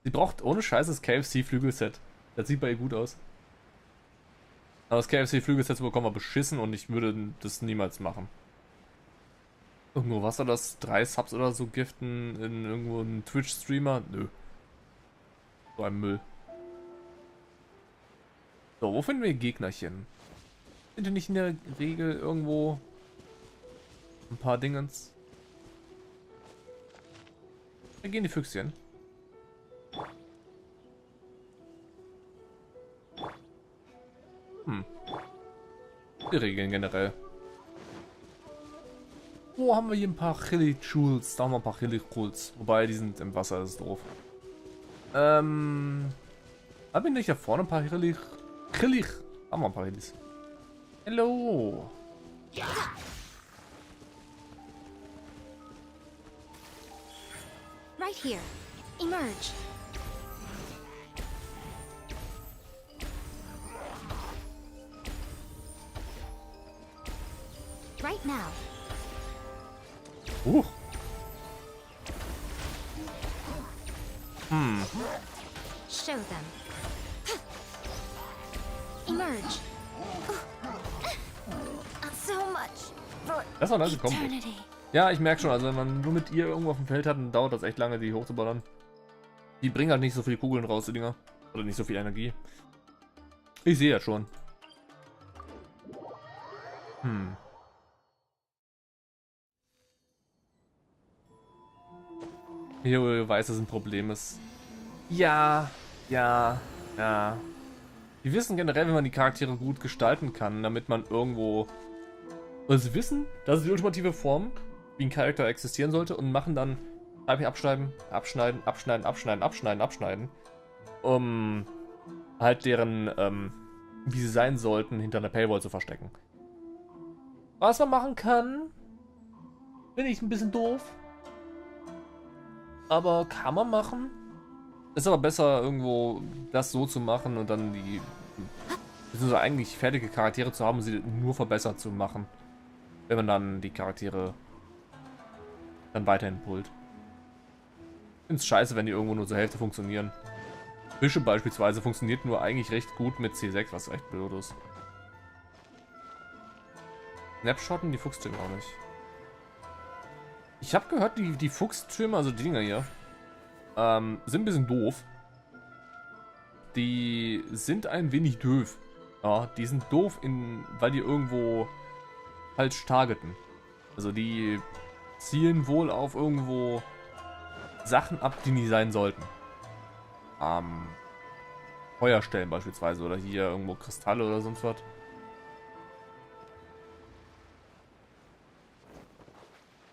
Sie braucht ohne Scheiß das KFC-Flügelset. Das sieht bei ihr gut aus. Aber das KFC-Flügelset zu bekommen war beschissen und ich würde das niemals machen. Irgendwo, was war das? 3 Subs oder so giften in irgendwo einen Twitch-Streamer? Nö. So ein Müll. So, wo finden wir Gegnerchen? Sind die nicht in der Regel irgendwo ein paar Dingens. Da gehen die Füchschen. Die Regeln generell. Wo haben wir hier ein paar Chili-Jules? Da haben wir ein paar Chili-Jules. Wobei, die sind im Wasser, das ist doof. Haben wir nicht da vorne ein paar Chili? Haben wir ein paar Chilis. Hello. Right here. Emerge. Right now. Show them. Emerge. So much for Das war nice Kombo. eternity. Ja, ich merke schon, also wenn man nur mit ihr irgendwo auf dem Feld hat, dann dauert das echt lange, die hochzuballern. Die bringen halt nicht so viele Kugeln raus, die Dinger. Oder nicht so viel Energie. Ich sehe ja schon. Hier weiß, dass ein Problem ist. Ja. Die wissen generell, wenn man die Charaktere gut gestalten kann, damit man irgendwo... Also sie wissen, das ist die ultimative Form, wie ein Charakter existieren sollte, und machen dann abschneiden, um halt deren, wie sie sein sollten, hinter einer Paywall zu verstecken. Was man machen kann, finde ich ein bisschen doof. Aber kann man machen. Ist aber besser, irgendwo das so zu machen und dann die... beziehungsweise eigentlich fertige Charaktere zu haben, sie nur verbessert zu machen. Wenn man dann die Charaktere dann weiterhin pullt. Ich finde es scheiße, wenn die irgendwo nur zur Hälfte funktionieren. Fische beispielsweise funktioniert nur eigentlich recht gut mit C6, was echt blöd ist. Snapshotten, die Fuchstürme auch nicht. Ich habe gehört, die Fuchstürme, also die Dinger hier, sind ein bisschen doof. Die sind ein wenig doof. Ja, die sind doof, weil die irgendwo falsch targeten. Also die zielen wohl auf irgendwo Sachen ab, die nie sein sollten. Feuerstellen beispielsweise oder hier irgendwo Kristalle oder sonst was.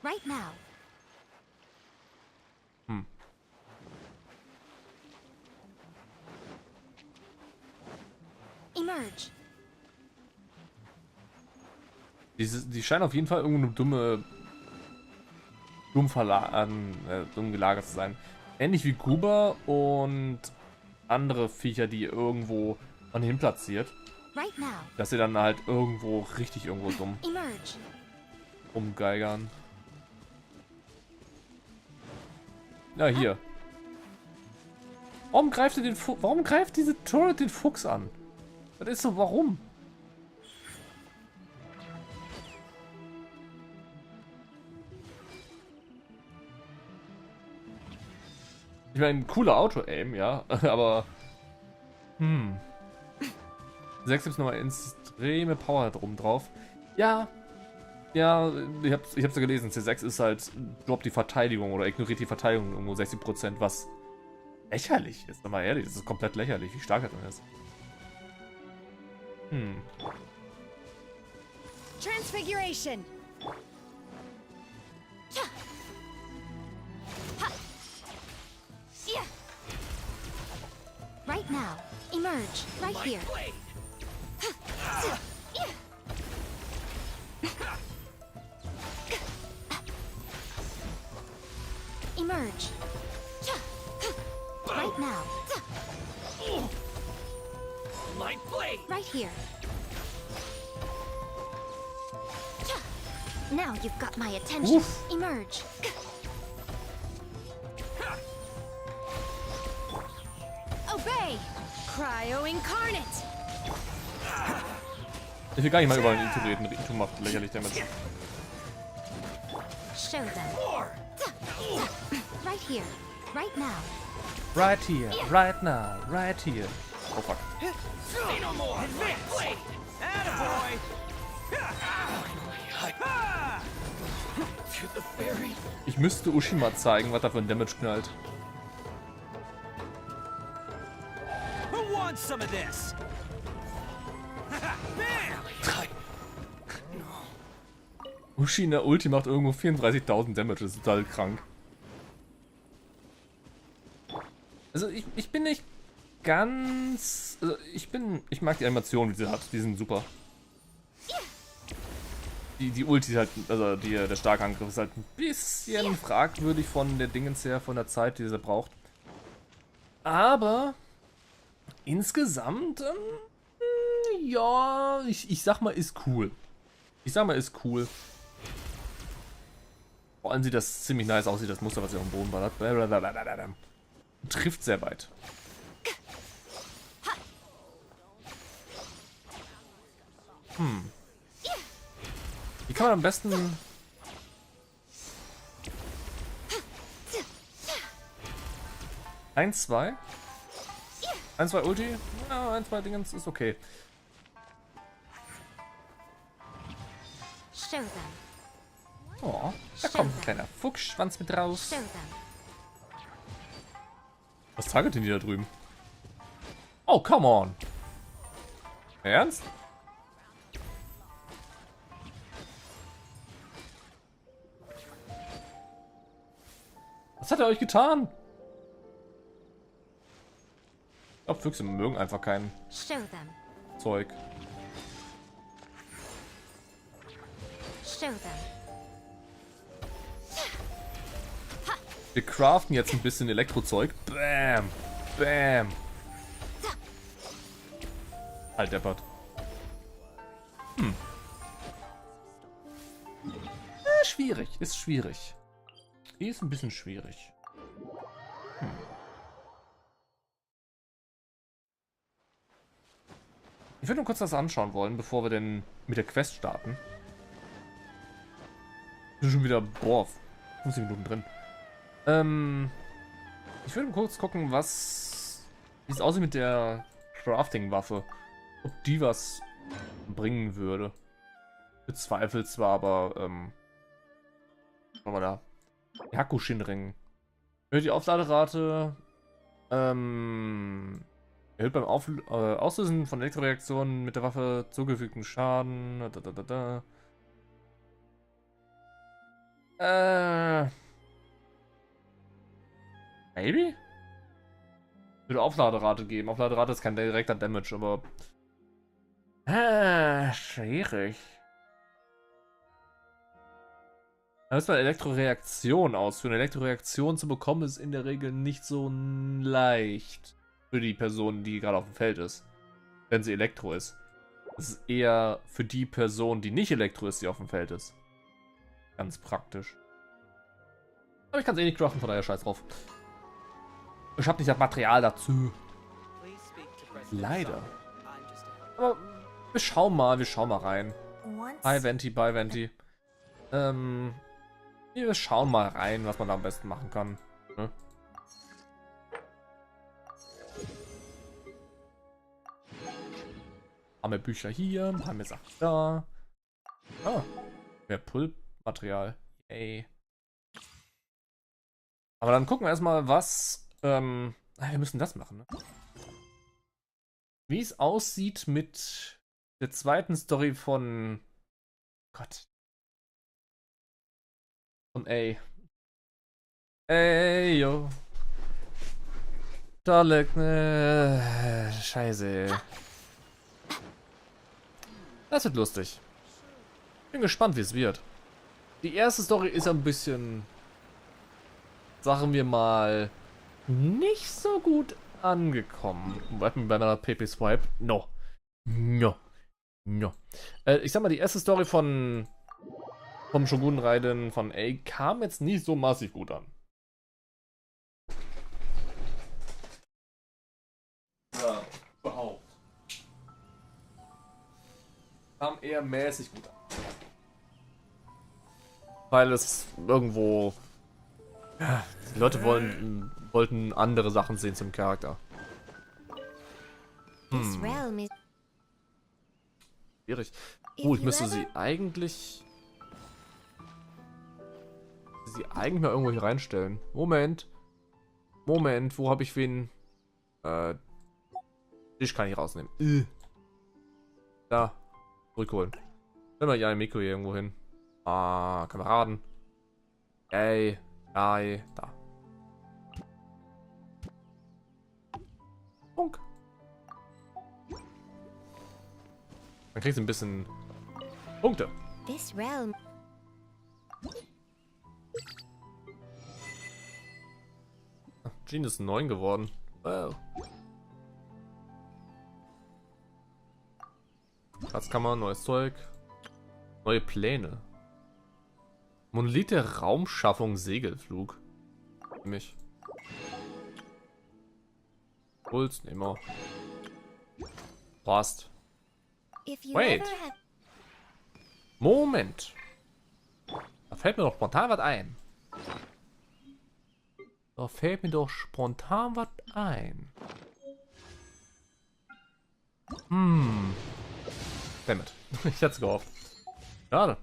Right now. Emerge. Die scheinen auf jeden Fall irgendeine dumm gelagert zu sein. Ähnlich wie Gruber und andere Viecher, die irgendwo man hin platziert. Right now. Dass sie dann halt irgendwo dumm Emerge. rumgeigern. Ja, hier. Warum greift diese Turret den Fuchs an? Das ist so, warum? Ich meine, cooler Auto-Aim, ja, aber... 6 gibt's nochmal extreme Power drum drauf. Ja, ich hab's ja gelesen, C6 ist halt, droppt die Verteidigung oder ignoriert die Verteidigung irgendwo 60%, was lächerlich ist, sag mal ehrlich, das ist komplett lächerlich, wie stark er dann ist. Transfiguration. Right now. Emerge. Right here. Emerge. Right now. Light blade. Right here. Now you've got my attention. Oof. Emerge. Obey. Cryo incarnate. Ich will gar nicht mal über ihn zu reden. Ritu macht lächerlich damit. Show them. Right here. Right now. Right here, right now, right here. Oh fuck. Say no more. Advance. Blade. Attaboy. müsste Uschi mal zeigen, was da für ein Damage knallt. Who wants some of this? Bam! 3. Uschi in der Ulti macht irgendwo 34.000 Damage. Das ist total krank. Also ich bin nicht ganz... Also ich mag die Animationen, die sie hat. Die sind super. Die Ulti ist halt... Also der starke Angriff ist halt ein bisschen fragwürdig von der Dingens her, von der Zeit, die sie braucht. Aber... Insgesamt... ja... Ich sag mal, ist cool. Ist cool. Vor allem sieht das ziemlich nice aus, das Muster, was sie auf dem Boden ballert. Trifft sehr weit. Wie kann man am besten... Eins, zwei Ulti? Ja, 1, 2 Dingens ist okay. Show them. Oh, da kommt ein kleiner Fuchsschwanz mit raus. Show them. Was target denn die da drüben? Oh, come on. Ernst? Was hat er euch getan? Ich glaube, Füchse mögen einfach kein Show them. Zeug. Show them. Wir craften jetzt ein bisschen Elektrozeug. Bam! Bam! Halt deppert. Schwierig. Ist schwierig. Ist ein bisschen schwierig. Ich würde nur kurz das anschauen wollen, bevor wir denn mit der Quest starten. Ich bin schon wieder, boah, 15 Minuten drin. Ich würde kurz gucken, wie es aussieht mit der Crafting-Waffe. Ob die was bringen würde. Bezweifelt zwar, aber, was war da? Hakushin-Ring. Erhöht die Aufladerate. Erhöht beim Auslösen von Elektroreaktionen mit der Waffe zugefügten Schaden. Maybe? Würde Aufladerate geben. Aufladerate ist kein direkter Damage, aber... schwierig. Da müssen wir Elektroreaktion ausführen. Elektroreaktion zu bekommen ist in der Regel nicht so leicht für die Person, die gerade auf dem Feld ist. Wenn sie Elektro ist. Das ist eher für die Person, die nicht Elektro ist, die auf dem Feld ist. Ganz praktisch. Aber ich kann es eh nicht craften, von daher scheiß drauf. Ich habe nicht das Material dazu. Leider. Aber wir schauen mal rein. Hi Venti, bye Venti. Wir schauen mal rein, was man da am besten machen kann. Ne? Haben wir Bücher hier, haben wir Sachen da. Ah, mehr Pulpmaterial. Yay. Aber dann gucken wir erstmal, was... wir müssen das machen, ne? Wie es aussieht mit der zweiten Story von... Gott. Von A. Ey, yo. Dalek, ne. Scheiße. Das wird lustig. Bin gespannt, wie es wird. Die erste Story ist ein bisschen... Sagen wir mal... nicht so gut angekommen. Bei meiner PP Swipe. No. Ich sag mal, die erste Story vom Shogun-Raiden von A kam jetzt nicht so massiv gut an. Ja, überhaupt. Kam eher mäßig gut an. Weil es irgendwo... Ja, die Leute wollten andere Sachen sehen zum Charakter. Schwierig. Ich müsste sie eigentlich... sie eigentlich mal irgendwo hier reinstellen. Moment. Moment, wo habe ich wen? Dich kann ich rausnehmen. Da. Zurückholen. Stellen wir ja Miko hier irgendwo hin. Ah, Kameraden. Ey. Ey. Da. Punk. Dann kriegst du ein bisschen Punkte. This realm. Jean ist 9 geworden. Wow. Schatzkammer, neues Zeug. Neue Pläne. Monolith der Raumschaffung Segelflug. Für mich. Puls, nehmen wir. Passt. Wait. Moment. Da fällt mir doch spontan was ein. Damit. Ich hätte es gehofft. Schade.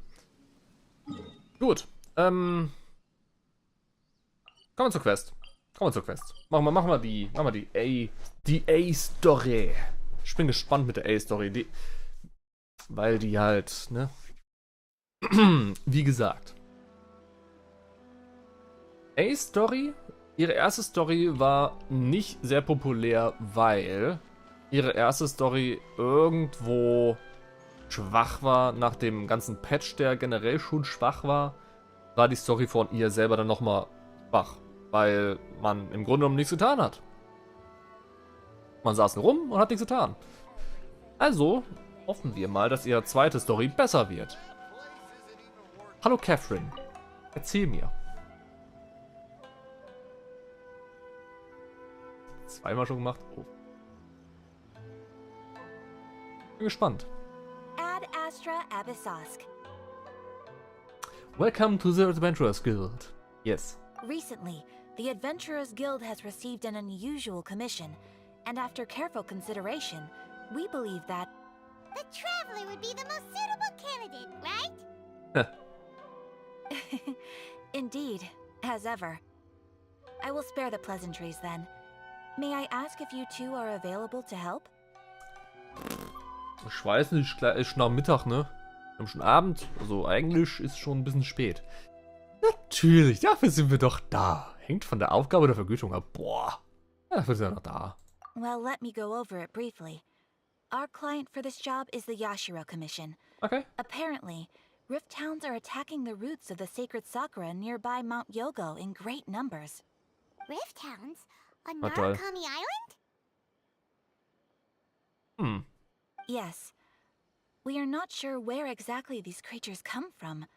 Gut. Kommen wir zur Quest. Machen wir die A-Story. Ich bin gespannt mit der A-Story. Weil die halt, ne? Wie gesagt. A-Story, ihre erste Story war nicht sehr populär, weil ihre erste Story irgendwo schwach war. Nach dem ganzen Patch, der generell schon schwach war die Story von ihr selber dann nochmal schwach. Weil man im Grunde genommen nichts getan hat. Man saß nur rum und hat nichts getan. Also hoffen wir mal, dass ihre zweite Story besser wird. Hallo Catherine, erzähl mir. Zweimal schon gemacht. Oh. Bin gespannt. Ad Astra Abyssosk. Welcome to the Adventurers Guild. Yes. Recently, the Adventurers Guild has received an unusual commission, and after careful consideration, we believe that The traveler would be the most suitable candidate, right? indeed, as ever. I will spare the pleasantries then. May I ask if you two are available to help? Ich weiß nicht, ist schon am Mittag, ne? Wir haben schon Abend, also eigentlich ist schon ein bisschen spät. Natürlich, dafür sind wir doch da. Hängt von der Aufgabe der Vergütung ab. Boah, dafür sind wir noch da. Well, let me go over it briefly. Our client for this job is the Yashiro Commission. Okay. Apparently, Rift Hounds are attacking the roots of the sacred Sakura nearby Mount Yogo in great numbers. Rift Hounds? On Na toll. Narukami Island? Yes. We are not sure where exactly these creatures come from.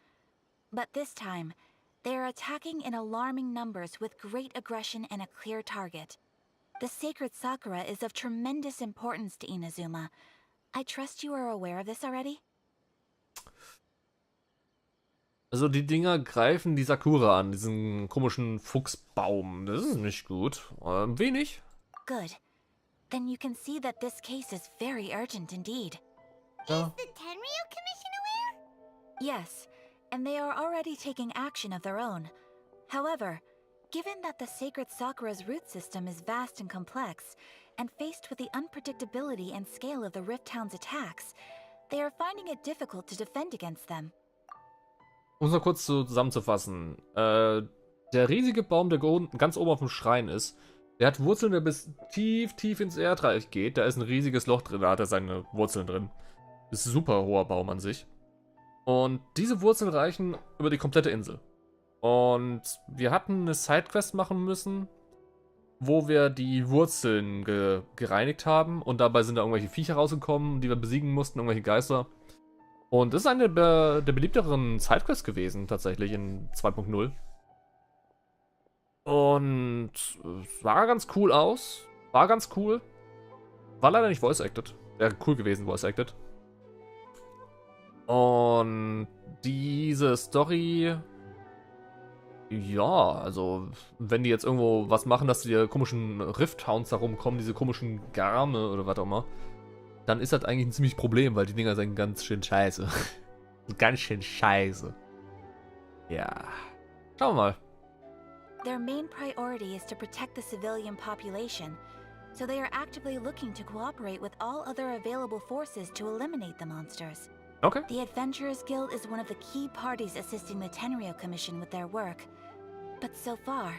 But this time, they are attacking in alarming numbers with great aggression and a clear target. The sacred Sakura is of tremendous importance to Inazuma. I trust you are aware of this already? Also die Dinger greifen die Sakura an, diesen komischen Fuchsbaum. Das ist nicht gut. Wenig. Good. Then you can see that this case is very urgent indeed. Ja. Is the Tenryu Commission aware? Yes, and they are already taking action of their own. However, given that the sacred Sakura's root system is vast and complex, and faced with the unpredictability and scale of the Rift Hound's attacks, they are finding it difficult to defend against them. Um es mal kurz zusammenzufassen. Der riesige Baum, der ganz oben auf dem Schrein ist, der hat Wurzeln, der bis tief, tief ins Erdreich geht. Da ist ein riesiges Loch drin, da hat er seine Wurzeln drin. Das ist ein super hoher Baum an sich. Und diese Wurzeln reichen über die komplette Insel. Und wir hatten eine Sidequest machen müssen, wo wir die Wurzeln gereinigt haben. Und dabei sind da irgendwelche Viecher rausgekommen, die wir besiegen mussten, irgendwelche Geister. Und das ist eine der beliebteren Sidequests gewesen, tatsächlich in 2.0. Und es sah ganz cool aus. War ganz cool. War leider nicht voice-acted. Wäre cool gewesen, voice-acted. Und diese Story... Ja, also wenn die jetzt irgendwo was machen, dass die komischen Rift-Hounds da rumkommen, diese komischen Garme oder was auch immer, dann ist das eigentlich ein ziemlich Problem, weil die Dinger sind ganz schön scheiße. Ganz schön scheiße. Ja. Schauen wir mal. Their main priority is to protect the civilian population, so they are actively looking to cooperate with all other available forces to eliminate the monsters. Okay. The Adventurers Guild is one of the key parties assisting the Tenryou Commission with their work. But so far,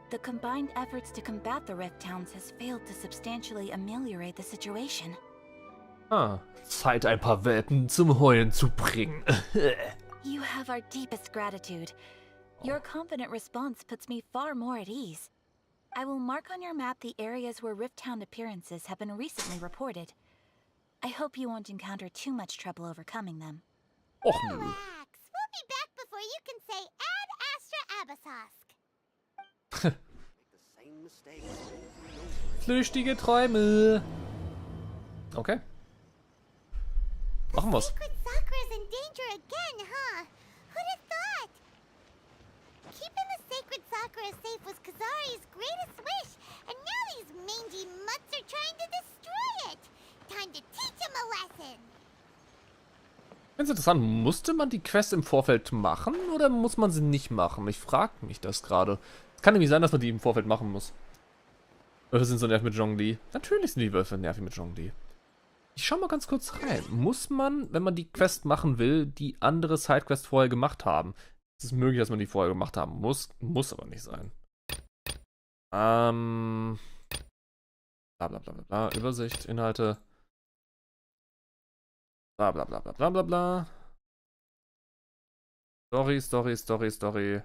the combined efforts to combat the Rift Towns has failed to substantially ameliorate the situation. Ah, Zeit, ein paar Welpen zum Heulen zu bringen. You have our deepest gratitude. Your confident response puts me far more at ease. I will mark on your map the areas where Rift Town appearances have been recently reported. I hope you won't encounter too much trouble overcoming them. Och nö. Relax. We'll be back before you can say Ad Astra Abasosk. Flüchtige Träume. Okay. Machen wir's. Sacred Sakura's in danger again, huh? Who'd have thought? Keeping the sacred Sakura safe was Kazari's greatest wish, and now these mangy mutts are trying to destroy it. Time to teach him a lesson. Ganz interessant, musste man die Quest im Vorfeld machen oder muss man sie nicht machen? Ich frage mich das gerade. Es kann nämlich sein, dass man die im Vorfeld machen muss. Wölfe sind so nervig mit Zhongli. Natürlich sind die Wölfe nervig mit Zhongli. Ich schau mal ganz kurz rein. Muss man, wenn man die Quest machen will, die andere Sidequest vorher gemacht haben? Es ist möglich, dass man die vorher gemacht haben muss. Muss aber nicht sein. Bla bla bla bla bla. Übersicht, Inhalte. Bla bla bla bla bla bla bla. Story.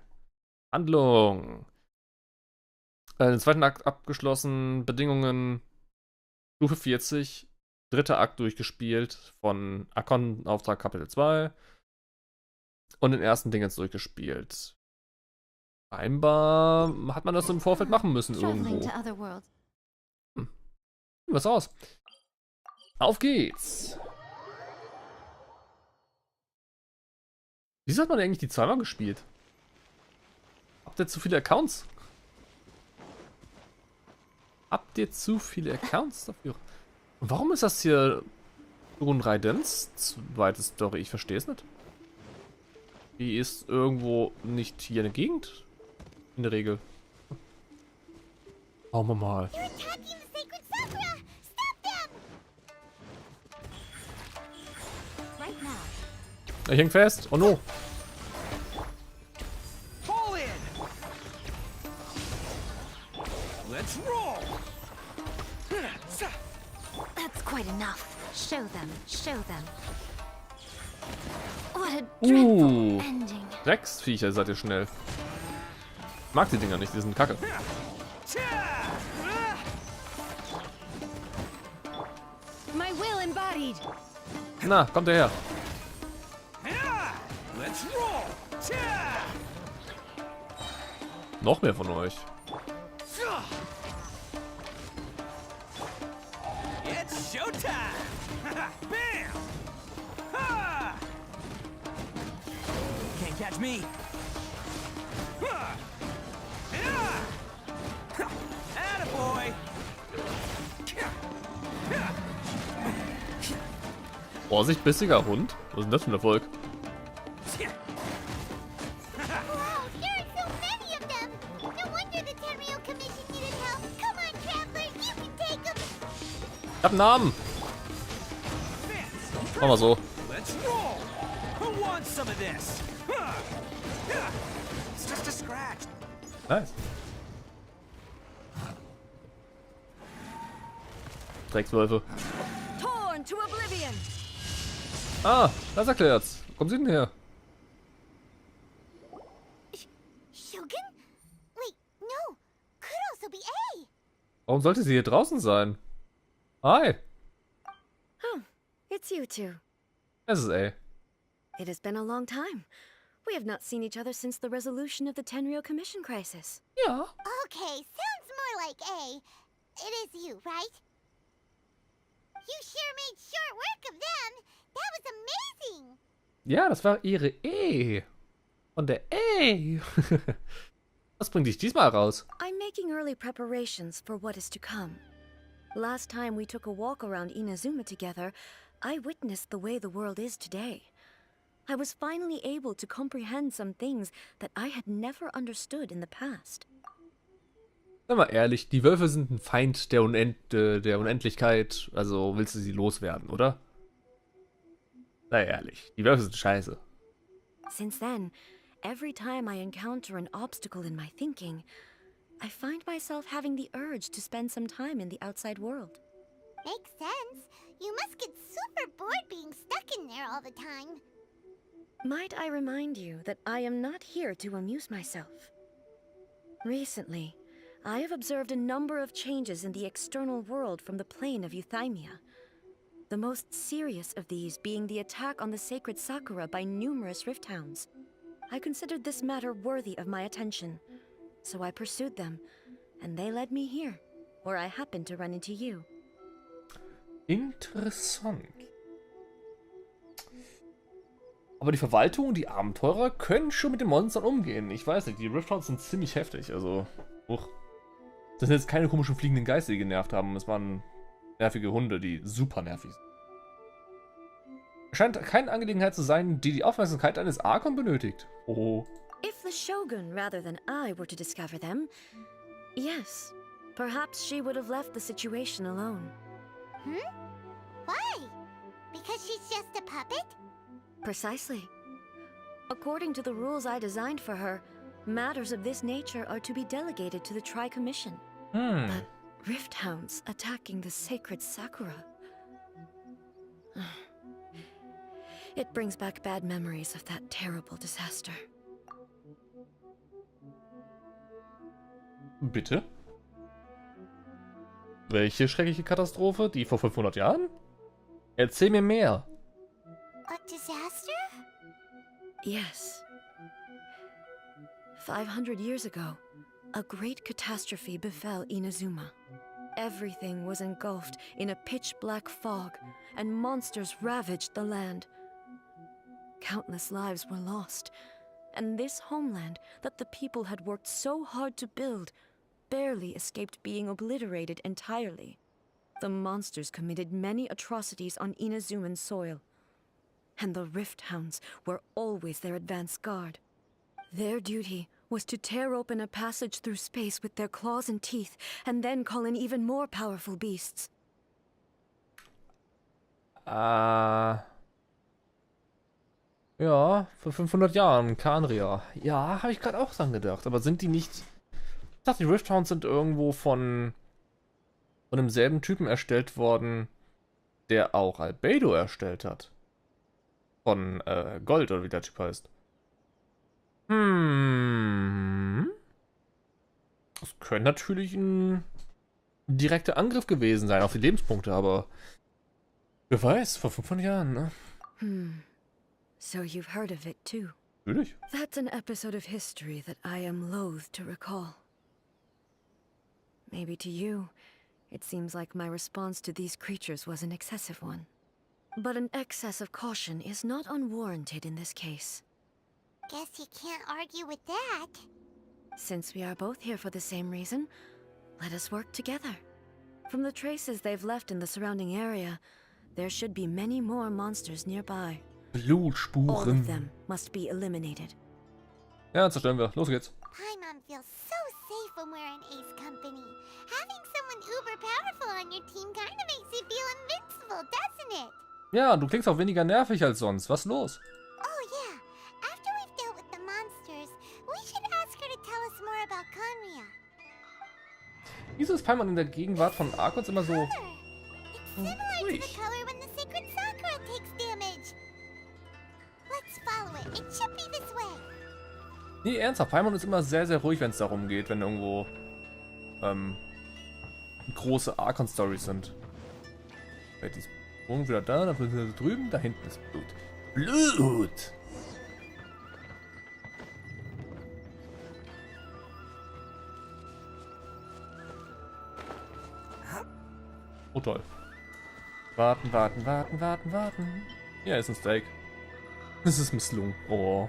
Handlung. Den zweiten Akt abgeschlossen. Bedingungen. Stufe 40. Dritter Akt durchgespielt. Von Akon-Auftrag Kapitel 2. Und den ersten Ding jetzt durchgespielt. Scheinbar hat man das im Vorfeld machen müssen irgendwo. Traveling to other worlds. Was aus? Auf geht's! Wieso hat man eigentlich die zweimal gespielt? Habt ihr zu viele Accounts? Habt ihr zu viele Accounts dafür? Und warum ist das hier Raidens zweite Story? Ich verstehe es nicht. Die ist irgendwo nicht hier in der Gegend? In der Regel. Schauen wir mal. They're attacking the sacred Sakura. Stop them! Right now. Ich häng fest. Oh no. Fall in. Let's roll. That's quite enough. Show them. What a dreadful ending. Drecksviecher, seid ihr schnell. Ich mag die Dinger nicht, die sind kacke. My will embodied. Na, kommt her. Let's roll. Noch mehr von euch. It's showtime. Bam. Ha. Can't catch me. Attaboy. Vorsicht, bissiger Hund. Was ist denn das für ein Erfolg? Wow, there are so many of them. No wonder the Tenryou Commission needed help. Come on, traveler, you can take them. Ich hab einen Namen. Mach mal so. Let's roll. Who wants some of this? It's just a scratch. Nice. Dreckswölfe. Torn to oblivion. Ah, das erklärt's. Wo kommen sie denn her? Shogun? Wait, no. Could also be A. Warum sollte sie hier draußen sein? Hi. Oh, it's you two. Es ist A. It has been a long time. We have not seen each other since the resolution of the Tenryou Commission crisis. Ja. Okay, sounds more like A. It is you, right? You sure made short work of them. That was amazing. Ja, das war ihre E. Und der E. Was bringt dich diesmal raus? I'm making early preparations for what is to come. Last time we took a walk around Inazuma together, I witnessed the way the world is today. I was finally able to comprehend some things that I had never understood in the past. Sei mal ehrlich, die Wölfe sind ein Feind der Unendlichkeit, also willst du sie loswerden, oder? Sei ehrlich, die Wölfe sind scheiße. Since then, every time I encounter an obstacle in my thinking, I find myself having the urge to spend some time in the outside world. Makes sense. You must get super bored being stuck in there all the time. Might I remind you that I am not here to amuse myself? Recently, I have observed a number of changes in the external world from the plane of Euthymia. The most serious of these being the attack on the sacred Sakura by numerous rift hounds. I considered this matter worthy of my attention, so I pursued them, and they led me here, where I happened to run into you. Interessant. Aber die Verwaltung und die Abenteurer können schon mit den Monstern umgehen. Ich weiß nicht, die Rifthounds sind ziemlich heftig, also... Das sind jetzt keine komischen fliegenden Geister, die genervt haben. Es waren nervige Hunde, die super nervig sind. Scheint keine Angelegenheit zu sein, die die Aufmerksamkeit eines Archon benötigt. Oh. If the Shogun rather than I were to discover them, yes, perhaps she would have left the situation alone. Why? Because she's just a puppet? Precisely. According to the rules I designed for her, matters of this nature are to be delegated to the Tri-Commission. But rift hounds attacking the sacred Sakura... It brings back bad memories of that terrible disaster. Bitte? Welche schreckliche Katastrophe? Die vor 500 Jahren? Erzähl mir mehr. A disaster? Yes. 500 years ago, a great catastrophe befell Inazuma. Everything was engulfed in a pitch-black fog, and monsters ravaged the land. Countless lives were lost, and this homeland that the people had worked so hard to build barely escaped being obliterated entirely. The monsters committed many atrocities on Inazuman soil, and the Rift Hounds were always their advance guard. Their duty was to tear open a passage through space with their claws and teeth, and then call in even more powerful beasts. Ja, vor 500 Jahren, Kanria. Ja, habe ich gerade auch dran gedacht. Aber sind die nicht... Ich dachte, die Rift Hounds sind irgendwo von demselben Typen erstellt worden, der auch Albedo erstellt hat. Von Gold, oder wie der Typ heißt. Das könnte natürlich ein direkter Angriff gewesen sein auf die Lebenspunkte, aber wer weiß, vor 500 Jahren, ne? So you've heard of it too? Natürlich. That's an episode of history that I am loath to recall. Maybe to you, it seems like my response to these creatures was an excessive one. But an excess of caution is not unwarranted in this case. Guess you can't argue with that. Since we are both here for the same reason, let us work together. From the traces they've left in the surrounding area, there should be many more monsters nearby. All Blutspuren. of them must be eliminated. Ja, zerstören wir. Los geht's. Paimon feels so safe when we're in Ace Company. Having someone uber powerful on your team kinda makes you feel invincible, doesn't it? Ja, du klingst auch weniger nervig als sonst. Was ist los? Oh yeah, after we've dealt with the monsters, we should ask her to tell us more about Conria. Wieso ist Paimon in der Gegenwart von Archons immer so... It's similar to ruhig? the color when the sacred Sakura takes damage. Let's follow it. It should be this way. Nee, ernsthaft, Paimon ist immer sehr, sehr ruhig, wenn es darum geht, wenn irgendwo große Archon-Stories sind. Die ist wieder da, dann sind wir drüben, da hinten ist Blut. Blut! Oh toll. Warten, warten, warten, warten, warten. Ja, ist ein Steak. Das ist misslungen. Oh.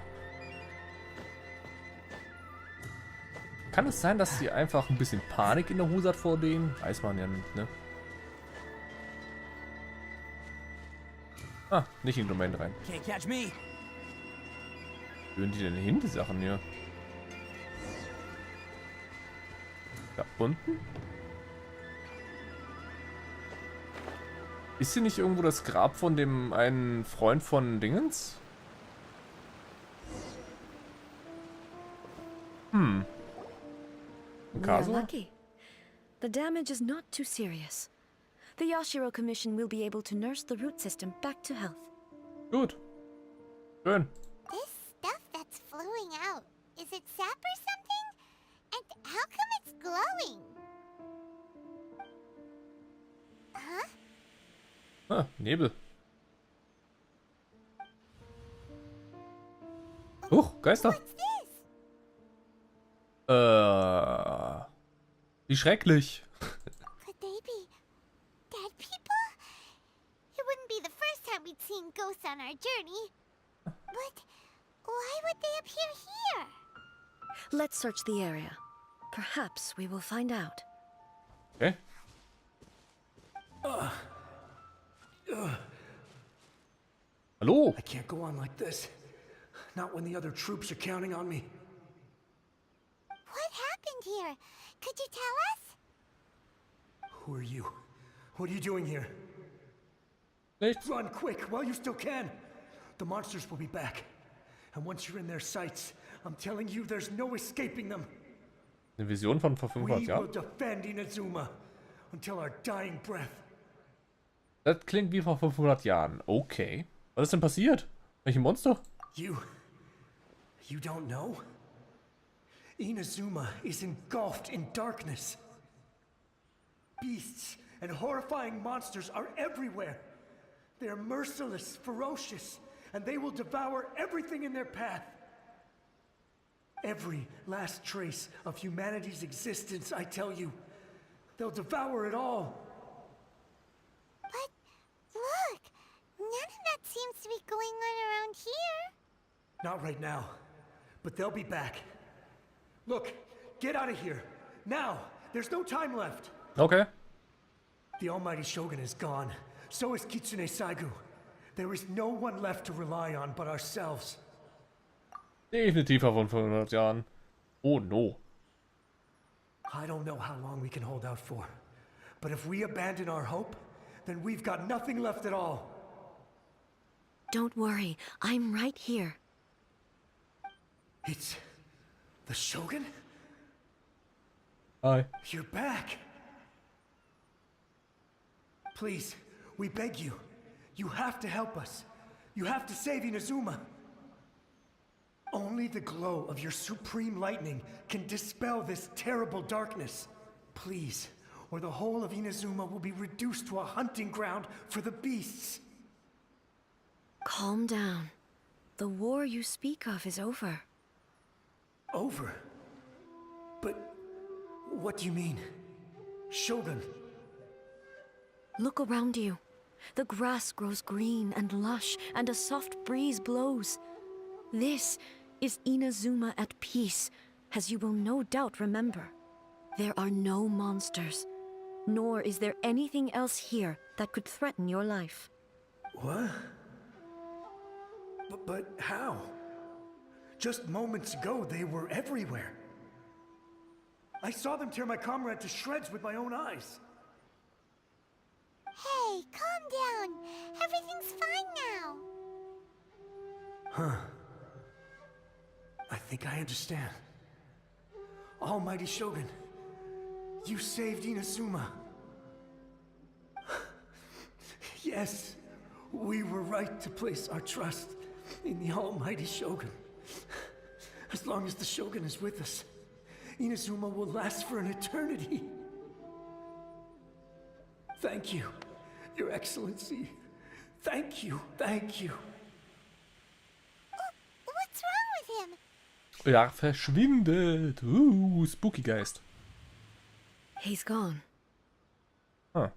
Kann es sein, dass sie einfach ein bisschen Panik in der Hose hat vor denen? Weiß man ja nicht, ne? Ah, nicht in die Domain rein. Can't catch me. Führen die denn hin, die Sachen hier? Da unten? Ist hier nicht irgendwo das Grab von dem einen Freund von Dingens? We are Kaso? lucky. The damage is not too serious. The Yashiro Commission will be able to nurse the root system back to health. Gut. Schön. This stuff that's flowing out, is it sap or something? And how come it's glowing? Huh? Ah, Nebel. Huch, Geister. What's this? Wie schrecklich. Could they be dead people? It wouldn't be the first time we'd seen ghosts on our journey. But why would they appear here? Let's search the area. Perhaps we will find out. Okay. Hallo? I can't go on like this. Not when the other troops are counting on me. What happened here? Could you tell us? Who are you? What are you doing here? Nichts. Run quick while you still can. The monsters will be back. And once you're in their sights, I'm telling you there's no escaping them. Eine Vision von vor We 500 will Jahren. defend Inazuma until our dying breath. Das klingt wie vor 500 Jahren. Okay. Was ist denn passiert? Welche Monster? You don't know? Inazuma is engulfed in darkness. Beasts and horrifying monsters are everywhere. They're merciless, ferocious, and they will devour everything in their path. Every last trace of humanity's existence, I tell you. They'll devour it all. But look, none of that seems to be going on around here. Not right now, but they'll be back. Look, get out of here. Now, there's no time left. Okay. The almighty Shogun is gone. So is Kitsune Saigu. There is no one left to rely on but ourselves. Definitiv vor 500 Jahren. Oh no. I don't know how long we can hold out for. But if we abandon our hope, then we've got nothing left at all. Don't worry, I'm right here. It's the Shogun? Hi. You're back. Please, we beg you. You have to help us. You have to save Inazuma. Only the glow of your supreme lightning can dispel this terrible darkness. Please, or the whole of Inazuma will be reduced to a hunting ground for the beasts. Calm down. The war you speak of is over. Over? But what do you mean? Shogun? Look around you. The grass grows green and lush, and a soft breeze blows. This is Inazuma at peace, as you will no doubt remember. There are no monsters, nor is there anything else here that could threaten your life. What? But how? Just moments ago, they were everywhere. I saw them tear my comrade to shreds with my own eyes. Hey, calm down. Everything's fine now. Huh. I think I understand. Almighty Shogun, you saved Inazuma. Yes, we were right to place our trust in the Almighty Shogun. As long as the Shogun is with us, Inazuma will last for an eternity. Thank you, Your Excellency. Thank you, thank you. What's wrong with him? Ja, verschwindet. Spooky Geist. He's gone. Huh.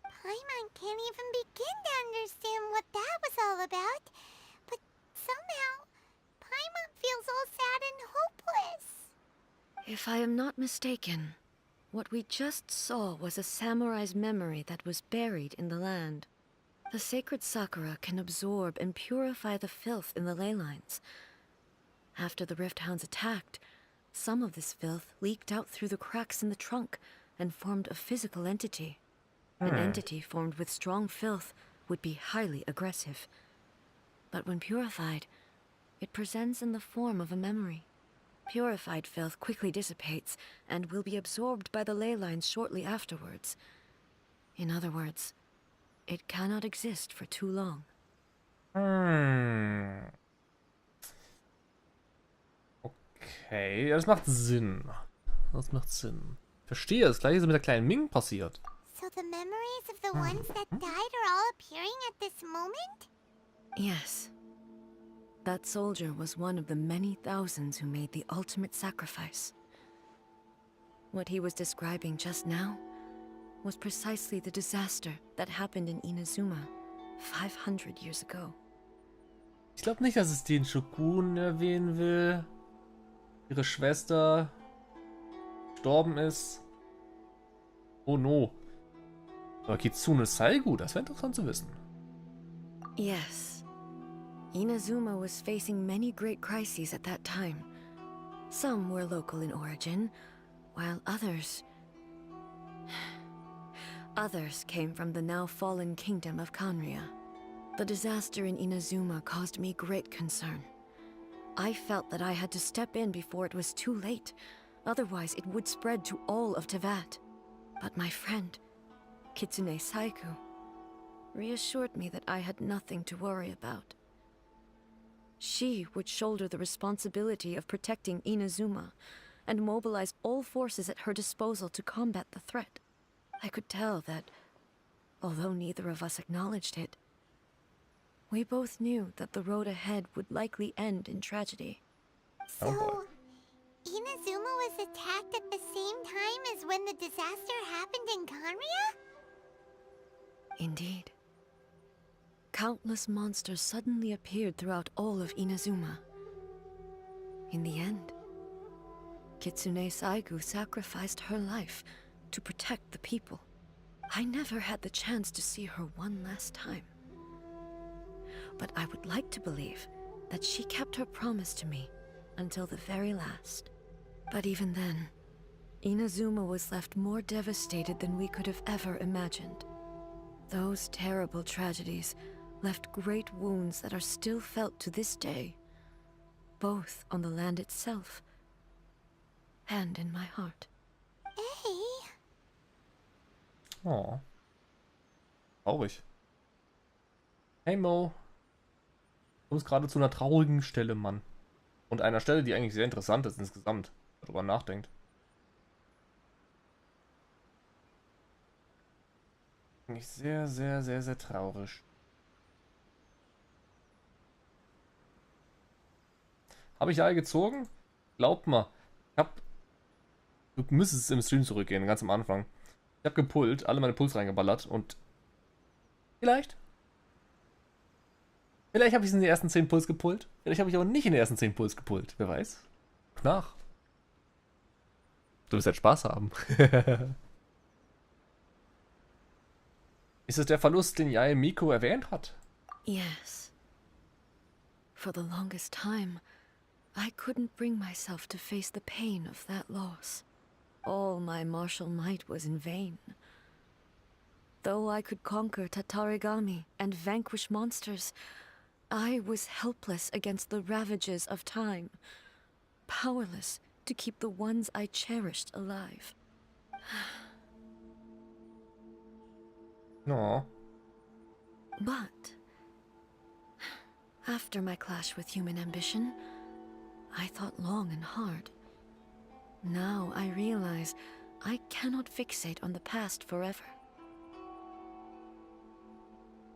Paimon can't even begin to understand what that was all about. But somehow, Paimon feels all sad and hopeless. If I am not mistaken, what we just saw was a samurai's memory that was buried in the land. The sacred Sakura can absorb and purify the filth in the ley lines. After the Rift Hounds attacked, some of this filth leaked out through the cracks in the trunk and formed a physical entity. An entity formed with strong filth would be highly aggressive. But when purified, it presents in the form of a memory. Purified filth quickly dissipates and will be absorbed by the ley lines shortly afterwards. In other words, it cannot exist for too long. Okay, ja, das macht Sinn. Das macht Sinn. Verstehe, das gleiche ist mit der kleinen Ming passiert. So the memories of the ones that died are all appearing at this moment? Yes. That soldier was one of the many thousands who made the ultimate sacrifice. What he was describing just now was precisely the disaster that happened in Inazuma 500 years ago. Ich glaube nicht, dass es den Shogun erwähnen will. Ihre Schwester gestorben ist. Oh no. Aber Kitsune Saigu, das wäre interessant zu wissen. Yes. Inazuma was facing many great crises at that time. Some were local in origin, while others came from the now fallen kingdom of Kanria. The disaster in Inazuma caused me great concern. I felt that I had to step in before it was too late, otherwise it would spread to all of Teyvat. But my friend, Kitsune Saigu, reassured me that I had nothing to worry about. She would shoulder the responsibility of protecting Inazuma and mobilize all forces at her disposal to combat the threat. I could tell that, although neither of us acknowledged it, we both knew that the road ahead would likely end in tragedy. So, Inazuma was attacked at the same time as when the disaster happened in Kanria? Indeed. Countless monsters suddenly appeared throughout all of Inazuma. In the end, Kitsune Saigu sacrificed her life to protect the people. I never had the chance to see her one last time. But I would like to believe that she kept her promise to me until the very last. But even then, Inazuma was left more devastated than we could have ever imagined. Those terrible tragedies left great wounds that are still felt to this day, both on the land itself and in my heart. Hey. Oh. Traurig. Hey Mo. Du kommst gerade zu einer traurigen Stelle, Mann. Und einer Stelle, die eigentlich sehr interessant ist insgesamt, wenn man darüber nachdenkt. Eigentlich sehr, sehr, sehr, sehr traurig. Habe ich YAE gezogen? Glaubt mal. Du müsstest im Stream zurückgehen, ganz am Anfang. Ich habe gepullt, alle meine Puls reingeballert und vielleicht habe ich es in den ersten 10 Puls gepullt. Vielleicht habe ich aber nicht in den ersten 10 Puls gepullt. Wer weiß? Nach. Du wirst halt Spaß haben. Ist es der Verlust, den YAE Miko erwähnt hat? Yes. For the longest time, I couldn't bring myself to face the pain of that loss. All my martial might was in vain. Though I could conquer Tatarigami and vanquish monsters, I was helpless against the ravages of time, powerless to keep the ones I cherished alive. No. But after my clash with human ambition, I thought long and hard. Now I realize I cannot fixate on the past forever.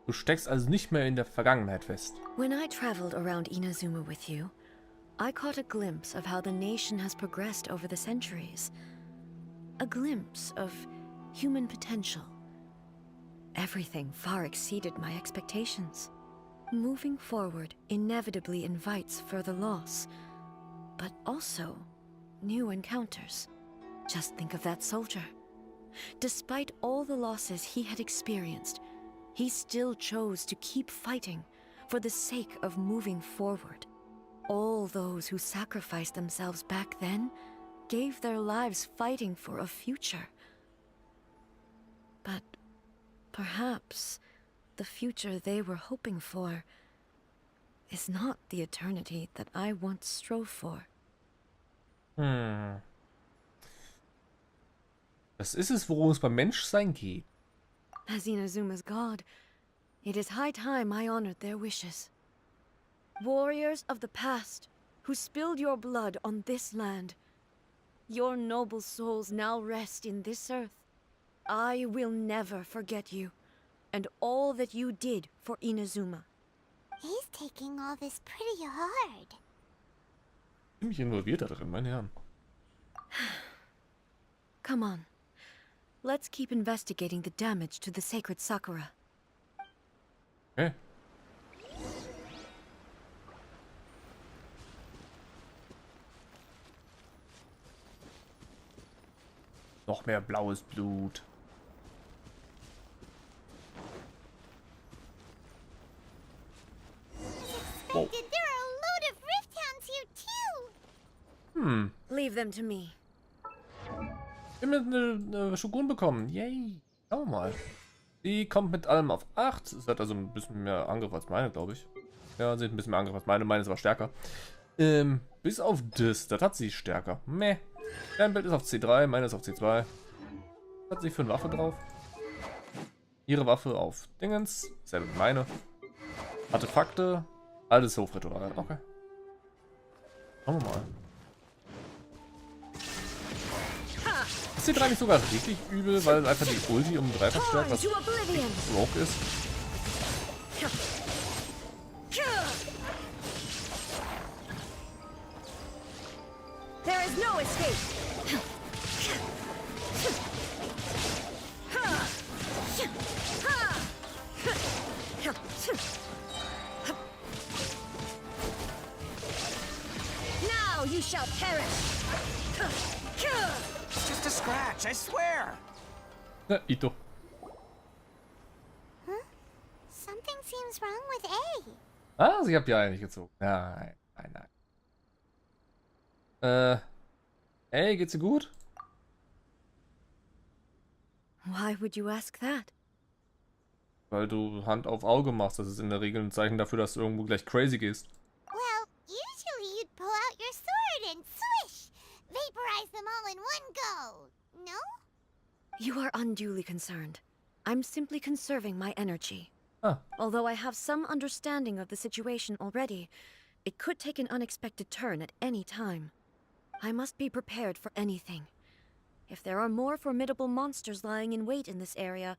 Du steckst also nicht mehr in der Vergangenheit fest. When I traveled around Inazuma with you, I caught a glimpse of how the nation has progressed over the centuries. A glimpse of human potential. Everything far exceeded my expectations. Moving forward inevitably invites further loss, but also new encounters. Just think of that soldier. Despite all the losses he had experienced, he still chose to keep fighting for the sake of moving forward. All those who sacrificed themselves back then gave their lives fighting for a future. But perhaps the future they were hoping for is not the eternity that I once strove for. Das ist es, worum es beim Menschsein geht. As Inazuma's god, it is high time I honored their wishes. Warriors of the past, who spilled your blood on this land, your noble souls now rest in this earth. I will never forget you, and all that you did for Inazuma. He's taking all this pretty hard. Ziemlich involviert da drin, meine Herren. Come on. Let's keep investigating the damage to the sacred Sakura. Okay. Noch mehr blaues Blut. Oh. There are a load of rift hounds here too. Leave them to me. Wir haben eine Shogun bekommen. Yay. Schauen wir mal. Die kommt mit allem auf 8. Es hat also ein bisschen mehr Angriff als meine, glaube ich. Ja, sie hat ein bisschen mehr Angriff als meine. Meine ist aber stärker. Bis auf das hat sie stärker. Meh. Dein Bild ist auf C3, meine ist auf C2. Was hat sie für eine Waffe drauf? Ihre Waffe auf Dingens. Selbe wie meine. Artefakte. Alles Hofritual. Okay. Schauen wir mal. Ist C3 nicht sogar richtig übel, weil einfach die Ulti um 3 verstärkt, was Rogue ist? There is no escape. Now you shall perish. It's just a scratch, I swear. Ito. Something seems wrong with A. Ah, sie hat ja eigentlich gezogen. Nein, nein, nein. Hey, geht's dir gut? Why would you ask that? Weil du Hand auf Auge machst. Das ist in der Regel ein Zeichen dafür, dass du irgendwo gleich crazy gehst. Well, usually you'd pull out your sword and swish! Vaporize them all in one go, no? You are unduly concerned. I'm simply conserving my energy. Ah, Although I have some understanding of the situation already, it could take an unexpected turn at any time. I must be prepared for anything. If there are more formidable monsters lying in wait in this area,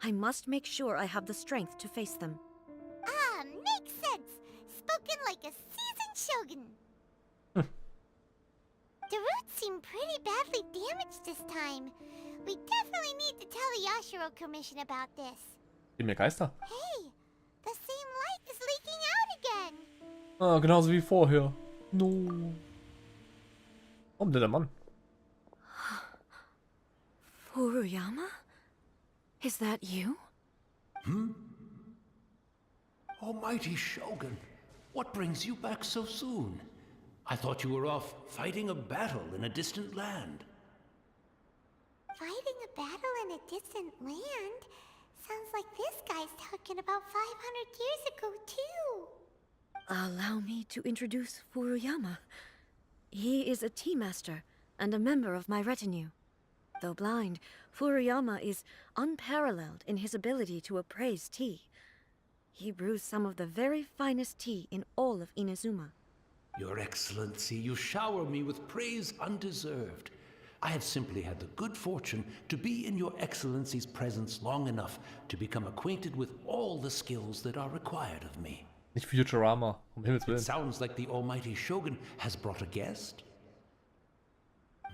I must make sure I have the strength to face them. Ah, makes sense. Spoken like a seasoned shogun. The roots seem pretty badly damaged this time. We definitely need to tell the Yashiro Commission about this. gehen mir Geister. Hey, the same light is leaking out again. Ah, genauso wie vorher. No. Warum denn der Mann? Furuyama? Is that you? Almighty Shogun, what brings you back so soon? I thought you were off fighting a battle in a distant land. Fighting a battle in a distant land? Sounds like this guy's talking about 500 years ago, too. Allow me to introduce Furuyama. He is a tea master and a member of my retinue. Though blind, Furuyama is unparalleled in his ability to appraise tea. He brews some of the very finest tea in all of Inazuma. Your Excellency, you shower me with praise undeserved. I have simply had the good fortune to be in Your Excellency's presence long enough to become acquainted with all the skills that are required of me. Nicht Futurama, um Himmels It Willen. sounds like the Almighty Shogun has brought a guest.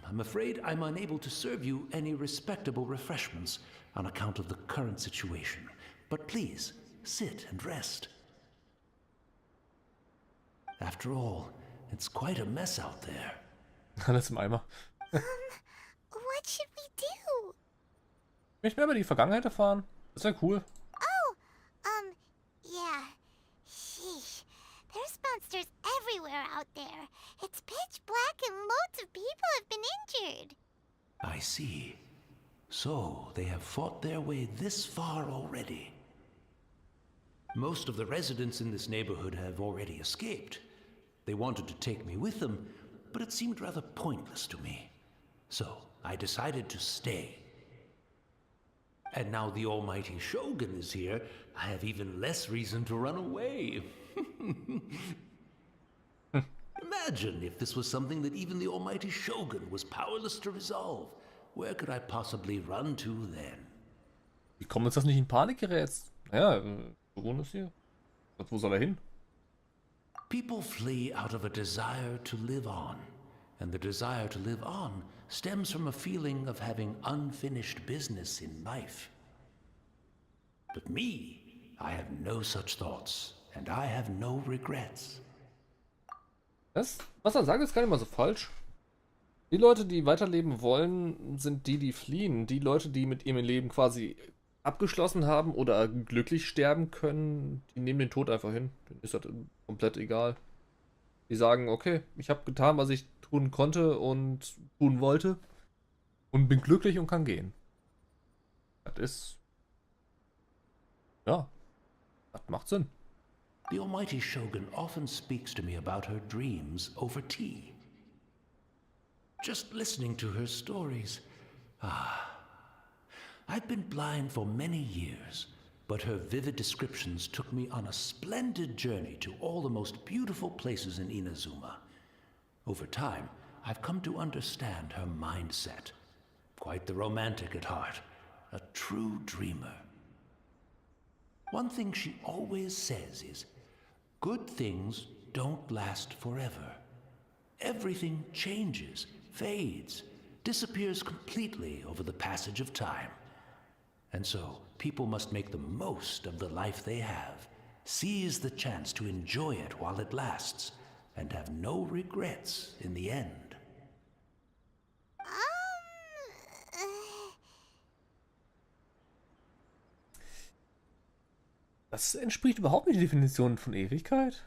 I'm afraid I'm unable to serve you any respectable refreshments on account of the current situation. But please, sit and rest. After all, it's quite a mess out there. Alles im Eimer. What should we do? Ich möchte mehr über die Vergangenheit erfahren. Das wäre cool. Oh, yeah. Sheesh. There's monsters everywhere out there. It's pitch black and loads of people have been injured. I see. So, they have fought their way this far already. Most of the residents in this neighborhood have already escaped. They wanted to take me with them, but it seemed rather pointless to me. So, I decided to stay. And now the almighty Shogun is here, I have even less reason to run away. Imagine if this was something that even the almighty Shogun was powerless to resolve. Where could I possibly run to then? Wie kommt uns das nicht in Panik gerätst? Naja, Shogun ist hier. Wo soll er hin? People flee out of a desire to live on. And the desire to live on stems from a feeling of having unfinished business in life. But me, I have no such thoughts, and I have no regrets. Das, was er sagt, ist gar nicht mal so falsch. Die Leute, die weiterleben wollen, sind die, die fliehen. Die Leute, die mit ihrem Leben quasi abgeschlossen haben oder glücklich sterben können, die nehmen den Tod einfach hin. Denen ist das komplett egal. Die sagen, okay, ich habe getan, was ich tun konnte und tun wollte und bin glücklich und kann gehen. Das ist... Ja, das macht Sinn. The almighty Shogun often speaks to me about her dreams over tea. Just listening to her stories. I've been blind for many years, but her vivid descriptions took me on a splendid journey to all the most beautiful places in Inazuma. Over time, I've come to understand her mindset. Quite the romantic at heart, a true dreamer. One thing she always says is, good things don't last forever. Everything changes, fades, disappears completely over the passage of time. And so, people must make the most of the life they have, seize the chance to enjoy it while it lasts, and have no regrets in the end. Das entspricht überhaupt nicht der Definition von Ewigkeit.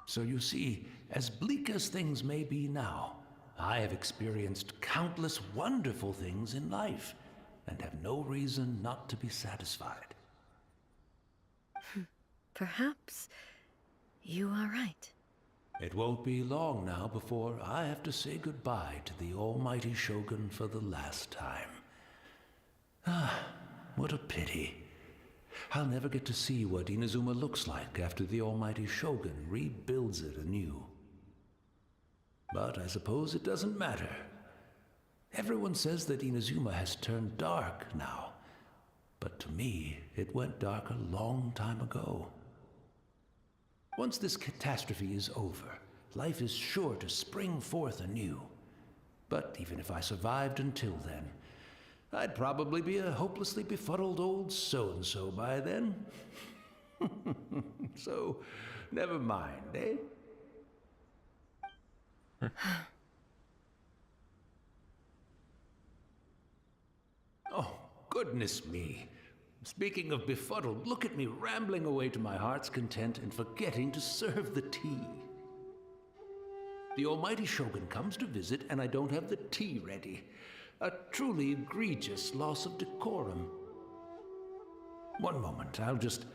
So you see, as bleak as things may be now, I have experienced countless wonderful things in life, and have no reason not to be satisfied. Perhaps you are right. It won't be long now before I have to say goodbye to the almighty Shogun for the last time. What a pity. I'll never get to see what Inazuma looks like after the almighty Shogun rebuilds it anew. But I suppose it doesn't matter. Everyone says that Inazuma has turned dark now, but to me, it went dark a long time ago. Once this catastrophe is over, life is sure to spring forth anew. But even if I survived until then, I'd probably be a hopelessly befuddled old so-and-so by then. So, never mind, eh? Oh, goodness me. Speaking of befuddled, look at me rambling away to my heart's content and forgetting to serve the tea. The almighty Shogun comes to visit and I don't have the tea ready. A truly egregious loss of decorum. One moment, I'll just...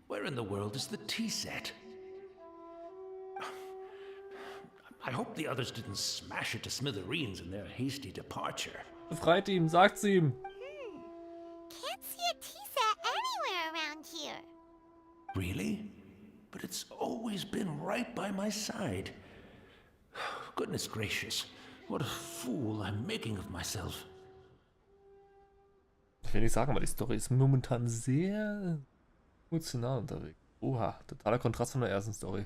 Where in the world is the tea set? I hope the others didn't smash it to smithereens in their hasty departure. Befreit ihn, sagt's ihm. Can't see a tea set anywhere around here. Really? But it's always been right by my side. Goodness gracious, what a fool I'm making of myself. Ich will nicht sagen, aber die Story ist momentan sehr emotional unterwegs. Oha, totaler Kontrast von der ersten Story.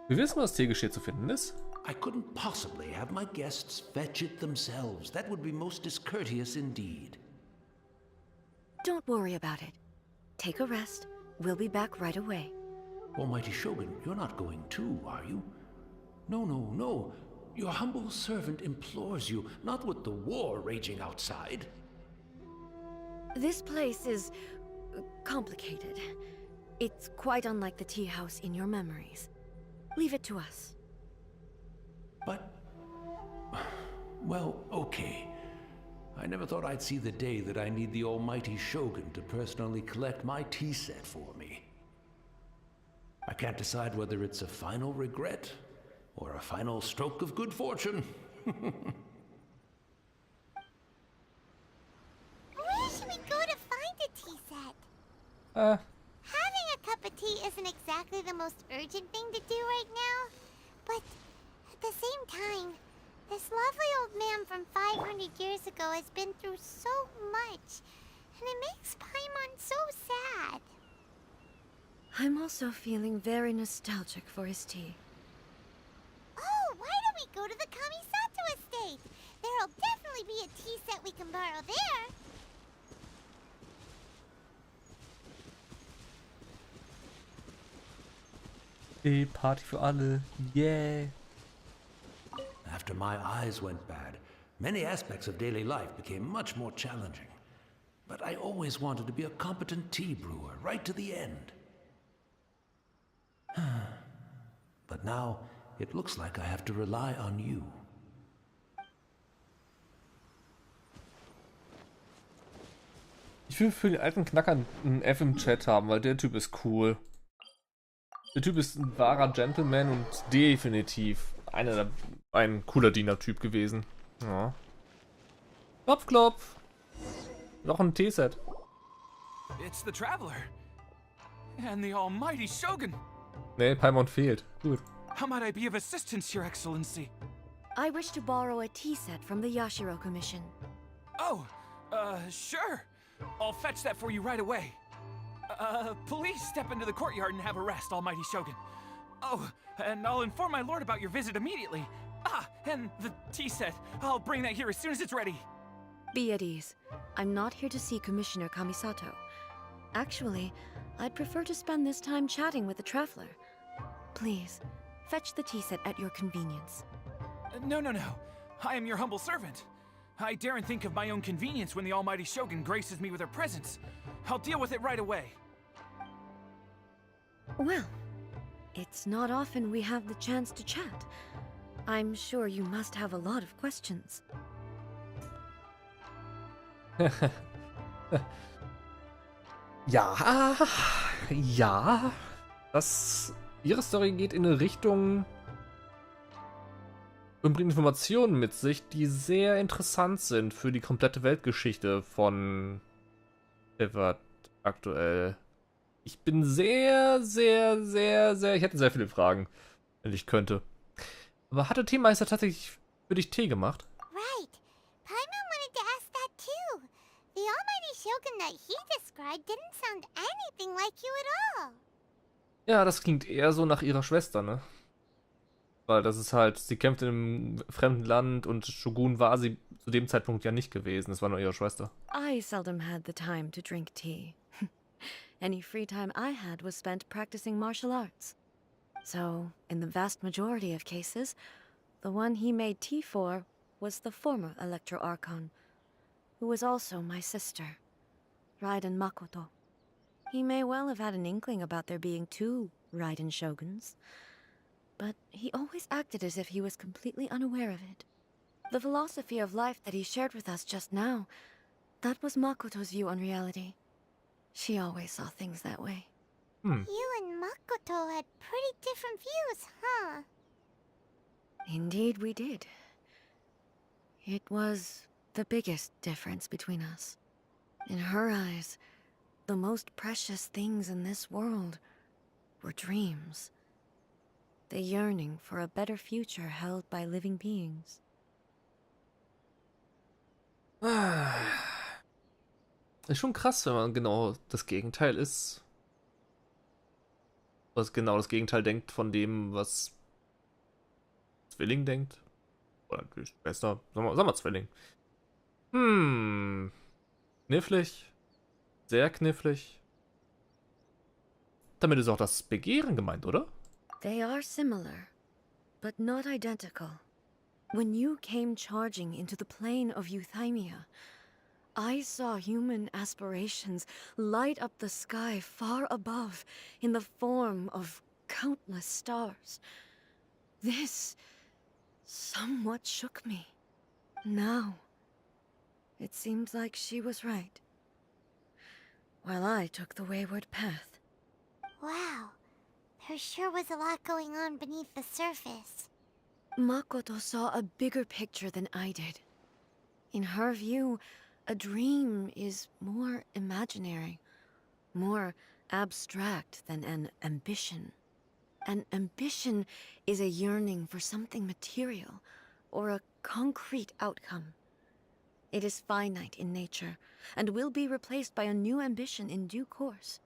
Wir wissen, was Teegeschirr zu finden ist. I couldn't possibly have my guests fetch it themselves. That would be most discourteous indeed. Don't worry about it. Take a rest. We'll be back right away. Almighty Shogun, you're not going too, are you? No, no, no. Your humble servant implores you, not with the war raging outside. This place is complicated. It's quite unlike the tea house in your memories. Leave it to us. But, well, okay. I never thought I'd see the day that I need the almighty Shogun to personally collect my tea set for me. I can't decide whether it's a final regret or a final stroke of good fortune. Where should we go to find a tea set? Having a cup of tea isn't exactly the most urgent thing to do right now, but at the same time, this lovely old man from 500 years ago has been through so much, and it makes Paimon so sad. I'm also feeling very nostalgic for his tea. Oh, why don't we go to the Kamisato estate? There'll definitely be a tea set we can borrow there. Party für alle. Yeah. After my eyes went bad, many aspects of daily life became much more challenging. But I always wanted to be a competent tea brewer, right to the end. But now, it looks like I have to rely on you. Ich will für den alten Knacker einen F im Chat haben, weil der Typ ist cool. Der Typ ist ein wahrer Gentleman und definitiv ein cooler Diener-Typ gewesen. Ja. Klopf, klopf. Noch ein Teeset. It's the Traveler. And the almighty Shogun. Nee, Paimon fehlt. Gut. How might I be of assistance, Your Excellency? I wish to borrow a tea set from the Yashiro Commission. Oh, sure. I'll fetch that for you right away. Please step into the courtyard and have a rest, almighty Shogun. Oh, and I'll inform my lord about your visit immediately. Ah, and the tea set. I'll bring that here as soon as it's ready. Be at ease. I'm not here to see Commissioner Kamisato. Actually, I'd prefer to spend this time chatting with the Traveler. Please, fetch the tea set at your convenience. No. I am your humble servant. I daren't think of my own convenience when the almighty Shogun graces me with her presence. I'll deal with it right away. Well, it's not often we have the chance to chat. I'm sure you must have a lot of questions. Ja. Ihre Story geht in eine Richtung und bringt Informationen mit sich, die sehr interessant sind für die komplette Weltgeschichte von Während aktuell. Ich bin sehr, ich hätte sehr viele Fragen, wenn ich könnte. Aber hat der Teemeister tatsächlich für dich Tee gemacht? Right. Paimon wanted to ask that too. The almighty Shogun that he described didn't sound anything like you at all. Ja, das klingt eher so nach ihrer Schwester, ne? Weil das ist halt, sie kämpft in einem fremden Land und Shogun war sie zu dem Zeitpunkt ja nicht gewesen. Es war nur ihre Schwester. I seldom had the time to drink tea. Any free time I had was spent practicing martial arts. So, in the vast majority of cases, the one he made tea for was the former Electro Archon, who was also my sister, Raiden Makoto. He may well have had an inkling about there being two Raiden Shoguns, but he always acted as if he was completely unaware of it. The philosophy of life that he shared with us just now, that was Makoto's view on reality. She always saw things that way. You and Makoto had pretty different views, huh? Indeed we did. It was the biggest difference between us. In her eyes, the most precious things in this world were dreams. The yearning for a better future held by living beings. Ist schon krass, wenn man genau das Gegenteil ist. Was genau das Gegenteil denkt von dem, was Zwilling denkt. Oder die Schwester. Sag mal Zwilling. Knifflig. Sehr knifflig. Damit ist auch das Begehren gemeint, oder? They are similar, but not identical. When you came charging into the plane of Euthymia, I saw human aspirations light up the sky far above in the form of countless stars. This somewhat shook me. Now, it seems like she was right, while I took the wayward path. Wow. There sure was a lot going on beneath the surface. Makoto saw a bigger picture than I did. In her view, a dream is more imaginary, more abstract than an ambition. An ambition is a yearning for something material, or a concrete outcome. It is finite in nature, and will be replaced by a new ambition in due course.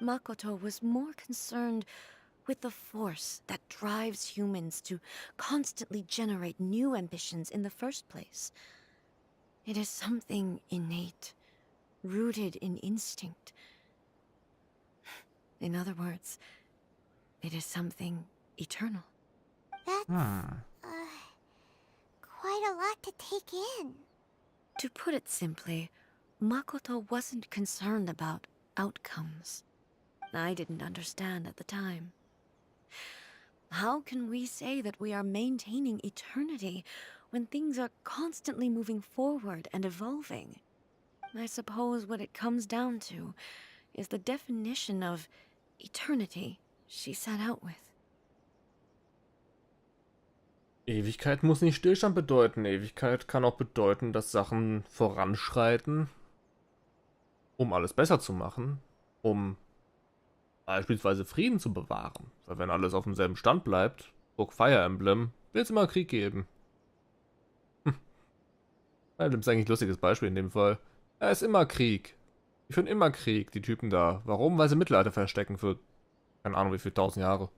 Makoto was more concerned with the force that drives humans to constantly generate new ambitions in the first place. It is something innate, rooted in instinct. In other words, it is something eternal. That's, quite a lot to take in. To put it simply, Makoto wasn't concerned about outcomes. I didn't understand at the time. How can we say that we are maintaining eternity when things are constantly moving forward and evolving? I suppose what it comes down to is the definition of eternity she set out with. Ewigkeit muss nicht Stillstand bedeuten. Ewigkeit kann auch bedeuten, dass Sachen voranschreiten, um alles besser zu machen, um beispielsweise Frieden zu bewahren. Weil wenn alles auf demselben Stand bleibt, guck Fire Emblem, wird es immer Krieg geben. Fire Emblem ist eigentlich ein lustiges Beispiel in dem Fall. Ja, ist immer Krieg. Die führen immer Krieg, die Typen da. Warum? Weil sie Mittelalter verstecken für, keine Ahnung wie viel, 1000 Jahre.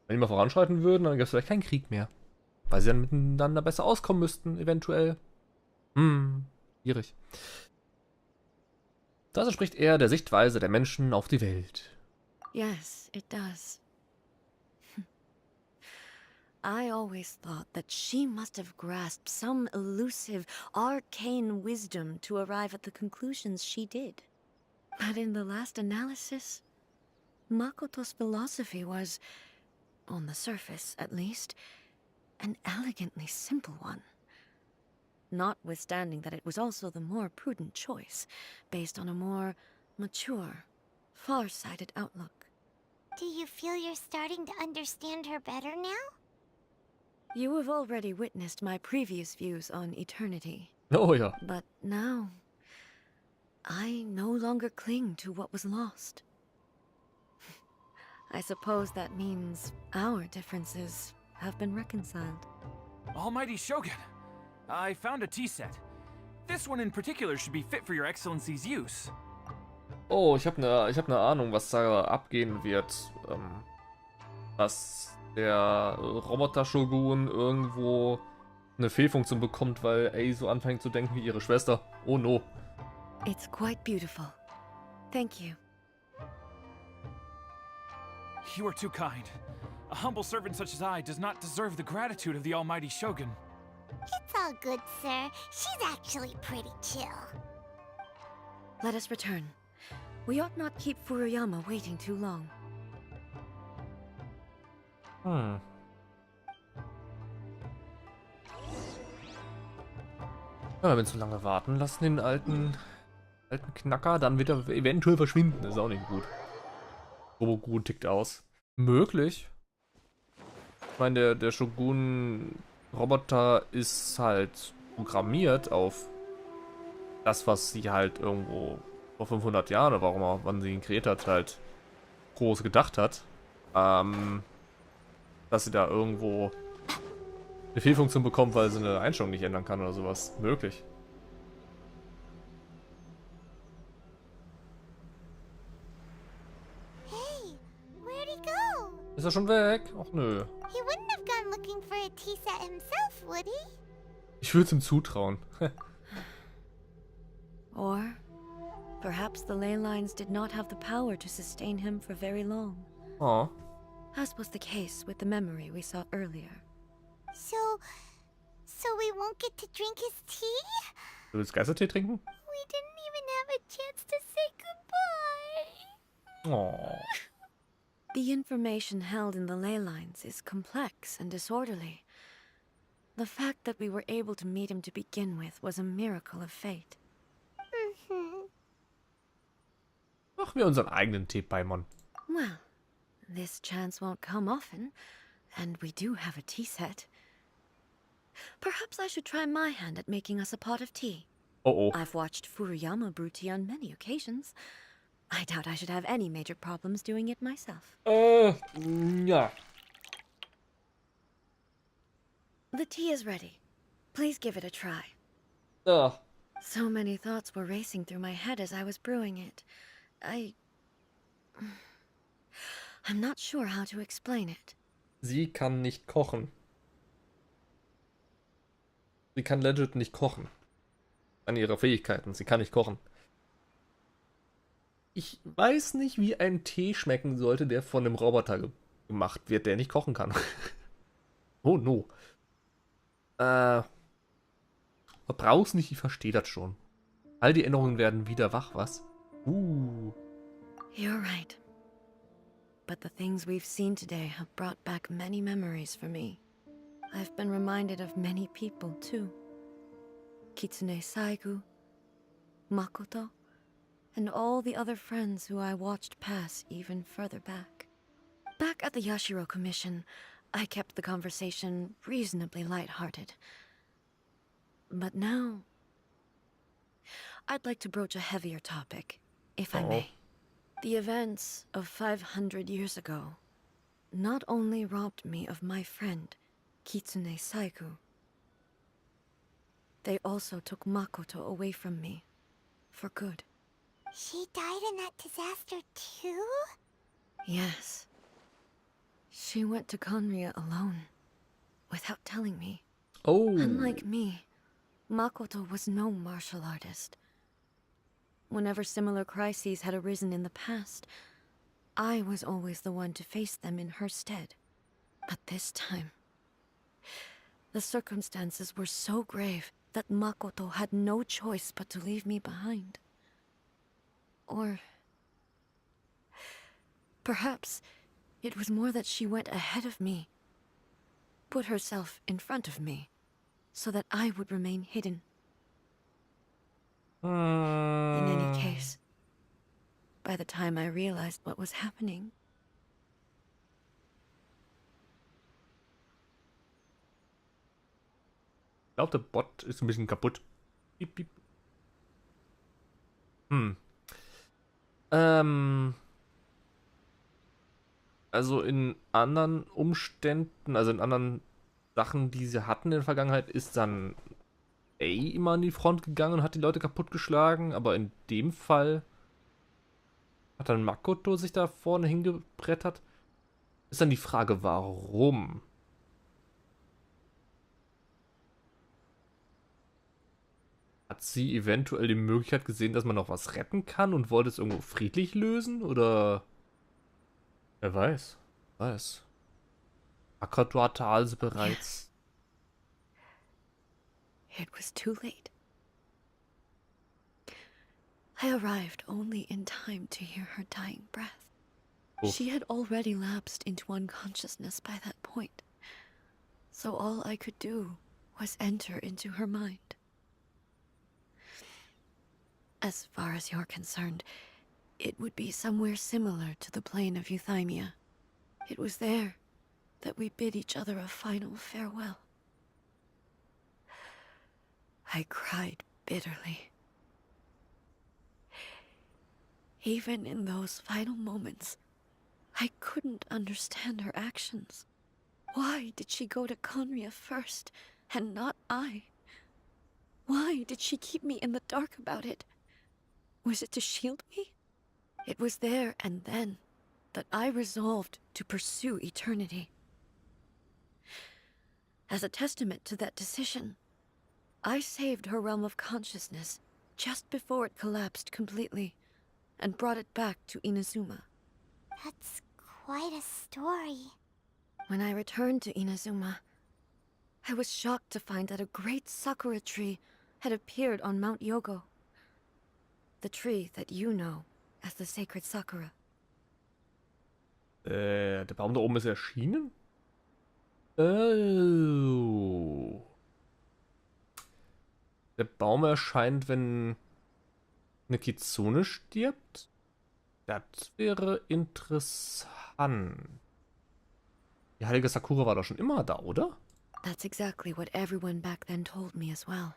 Wenn die mal voranschreiten würden, dann gäbe es vielleicht keinen Krieg mehr. Weil sie dann miteinander besser auskommen müssten, eventuell. Schwierig. Das entspricht eher der Sichtweise der Menschen auf die Welt. Yes, it does. I always thought that she must have grasped some elusive, arcane wisdom to arrive at the conclusions she did. But in the last analysis, Makoto's philosophy was, on the surface at least, an elegantly simple one. Notwithstanding that it was also the more prudent choice, based on a more mature, far-sighted outlook. Do you feel you're starting to understand her better now? You have already witnessed my previous views on eternity. Oh ja. But now, I no longer cling to what was lost. I suppose that means our differences have been reconciled. Almighty Shogun, I found a tea set. This one in particular should be fit for your Excellency's use. Oh, ich hab ne Ahnung, was da abgehen wird. Dass der Roboter-Shogun irgendwo eine Fehlfunktion bekommt, weil A so anfängt zu denken wie ihre Schwester. Oh no. It's quite beautiful. Thank you. You are too kind. A humble servant such as I does not deserve the gratitude of the Almighty Shogun. It's all good, sir. She's actually pretty chill. Let us return. We ought not keep Furuyama waiting too long. Ja, wenn wir zu lange warten lassen, den alten Knacker, dann wird er eventuell verschwinden. Das ist auch nicht gut. Robogun tickt aus. Möglich. Ich meine, der Shogun-Roboter ist halt programmiert auf das, was sie halt irgendwo vor 500 Jahren, oder warum auch, wann sie ihn kreiert hat, halt groß gedacht hat. Dass sie da irgendwo eine Fehlfunktion bekommt, weil sie eine Einstellung nicht ändern kann oder sowas. Möglich. Hey, where'd he go? Ist er schon weg? Ach nö. He wouldn't have gone looking for a tea set himself, would he? Ich würde es ihm zutrauen. Or perhaps the ley lines did not have the power to sustain him for very long. Oh. As was the case with the memory we saw earlier. So we won't get to drink his tea? Du willst Geistertee trinken? We didn't even have a chance to say goodbye. Oh. The information held in the ley lines is complex and disorderly. The fact that we were able to meet him to begin with was a miracle of fate. Machen wir unseren eigenen Tee, Paimon. Well, this chance won't come often, and we do have a tea set. Perhaps I should try my hand at making us a pot of tea. Oh, oh. I've watched Furuyama brew tea on many occasions. I doubt I should have any major problems doing it myself. Ja. The tea is ready. Please give it a try. Ah. So many thoughts were racing through my head as I was brewing it. I'm not sure how to explain it. Sie kann nicht kochen. Sie kann legit nicht kochen. An ihre Fähigkeiten. Sie kann nicht kochen. Ich weiß nicht, wie ein Tee schmecken sollte, der von einem Roboter gemacht wird, der nicht kochen kann. Oh no. Brauchst nicht, ich verstehe das schon. All die Erinnerungen werden wieder wach, was? You're right. But the things we've seen today have brought back many memories for me. I've been reminded of many people, too. Kitsune Saigu, Makoto, and all the other friends who I watched pass even further back. Back at the Yashiro Commission, I kept the conversation reasonably lighthearted. But now, I'd like to broach a heavier topic, if I may. The events of 500 years ago not only robbed me of my friend, Kitsune Saigu, they also took Makoto away from me, for good. She died in that disaster too? Yes. She went to Conria alone, without telling me. Oh. Unlike me, Makoto was no martial artist. Whenever similar crises had arisen in the past, I was always the one to face them in her stead. But this time, the circumstances were so grave that Makoto had no choice but to leave me behind. Or perhaps it was more that she went ahead of me, put herself in front of me, so that I would remain hidden. In any case, by the time I realized what was happening, Ich glaube, der Bot ist ein bisschen kaputt. Piep, piep. Also in anderen Umständen, also in anderen Sachen, die sie hatten in der Vergangenheit, ist dann immer an die Front gegangen und hat die Leute kaputtgeschlagen, aber in dem Fall hat dann Makoto sich da vorne hingebrettert. Ist dann die Frage, warum? Hat sie eventuell die Möglichkeit gesehen, dass man noch was retten kann und wollte es irgendwo friedlich lösen? Oder wer weiß? Makoto hatte also bereits... it was too late. I arrived only in time to hear her dying breath. She had already lapsed into unconsciousness by that point, so all I could do was enter into her mind. As far as you're concerned, it would be somewhere similar to the plane of Euthymia. It was there that we bid each other a final farewell. I cried bitterly. Even in those final moments, I couldn't understand her actions. Why did she go to Conria first, and not I? Why did she keep me in the dark about it? Was it to shield me? It was there and then that I resolved to pursue eternity. As a testament to that decision, I saved her realm of consciousness just before it collapsed completely, and brought it back to Inazuma. That's quite a story. When I returned to Inazuma, I was shocked to find that a great sakura tree had appeared on Mount Yogo, the tree that you know as the sacred Sakura. Der Baum da oben ist erschienen? Oh. Der Baum erscheint, wenn eine Kitsune stirbt? Das wäre interessant. Die heilige Sakura war doch schon immer da, oder? That's exactly what everyone back then told me as well.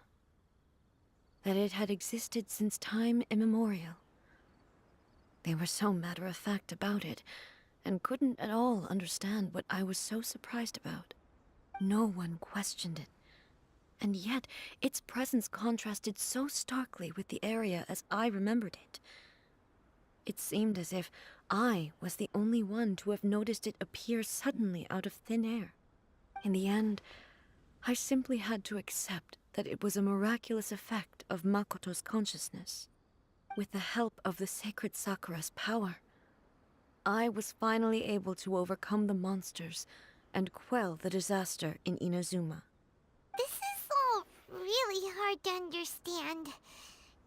That it had existed since time immemorial. They were so matter-of-fact about it, and couldn't at all understand what I was so surprised about. No one questioned it. And yet, its presence contrasted so starkly with the area as I remembered it. It seemed as if I was the only one to have noticed it appear suddenly out of thin air. In the end, I simply had to accept that it was a miraculous effect of Makoto's consciousness. With the help of the sacred Sakura's power, I was finally able to overcome the monsters and quell the disaster in Inazuma. This is all really hard to understand.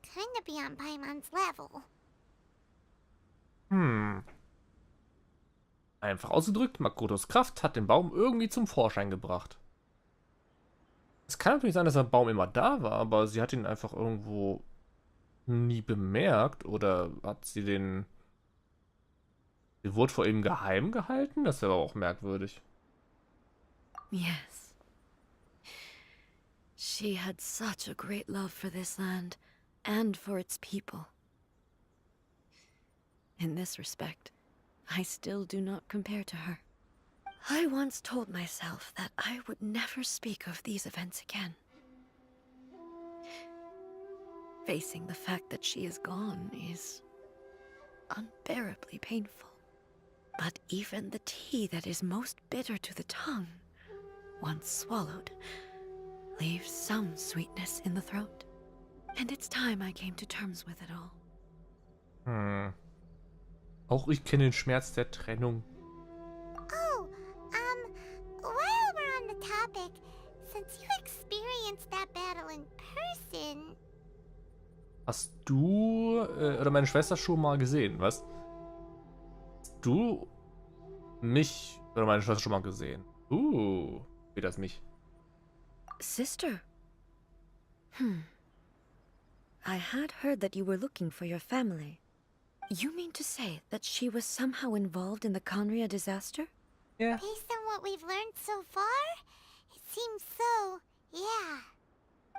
Kinda beyond Paimon's level. Einfach ausgedrückt, Makotos Kraft hat den Baum irgendwie zum Vorschein gebracht. Es kann natürlich sein, dass der Baum immer da war, aber sie hat ihn einfach irgendwo nie bemerkt, oder hat sie den... Sie wurde vor ihm geheim gehalten? Das wäre auch merkwürdig. Yes. She had such a great love for this land and for its people. In this respect, I still do not compare to her. I once told myself that I would never speak of these events again. Facing the fact that she is gone is unbearably painful. But even the tea that is most bitter to the tongue, once swallowed, leaves some sweetness in the throat. And it's time I came to terms with it all. Auch ich kenne den Schmerz der Trennung. Oh, while we're on the topic, since you experienced that battle in person... Hast du oder meine Schwester schon mal gesehen, was? Hast du mich oder meine Schwester schon mal gesehen? Wie das mich? Sister? I had heard that you were looking for your family. You mean to say that she was somehow involved in the Conria disaster? Ja. Based on what we've learned so far, it seems so, yeah.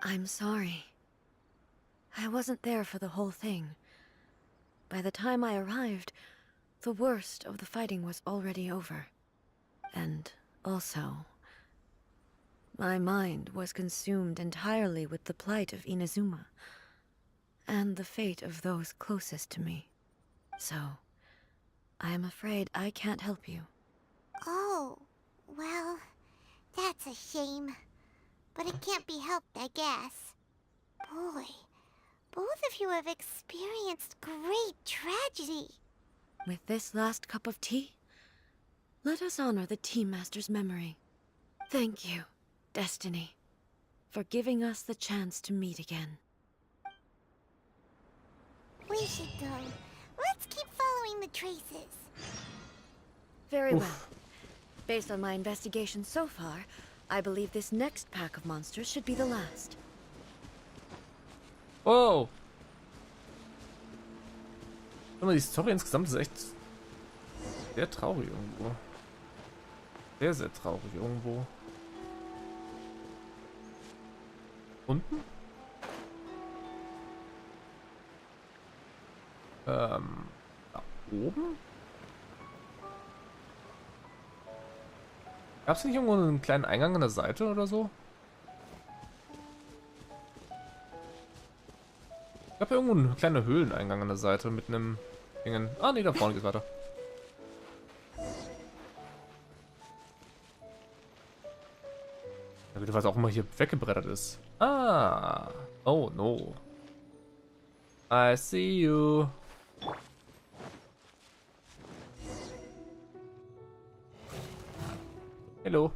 I'm sorry. I wasn't there for the whole thing. By the time I arrived, the worst of the fighting was already over. And also, my mind was consumed entirely with the plight of Inazuma and the fate of those closest to me. So, I am afraid I can't help you. Oh, well, that's a shame. But it can't be helped, I guess. Boy, both of you have experienced great tragedy. With this last cup of tea, let us honor the Tea Master's memory. Thank you, Destiny, for giving us the chance to meet again. We should go. Let's keep following the traces. Very well. Based on my investigation so far, I believe this next pack of monsters should be the last. Oh! Die Story insgesamt ist echt sehr traurig irgendwo. Sehr, sehr traurig irgendwo. Unten? Da oben? Gab es nicht irgendwo einen kleinen Eingang an der Seite oder so? Ich gab ja irgendwo einen kleinen Höhleneingang an der Seite mit einem Dingen. Ah, nee, da vorne geht's weiter. Ja, bitte, was auch immer hier weggebrettert ist. Ah! Oh, no. I see you. Hello.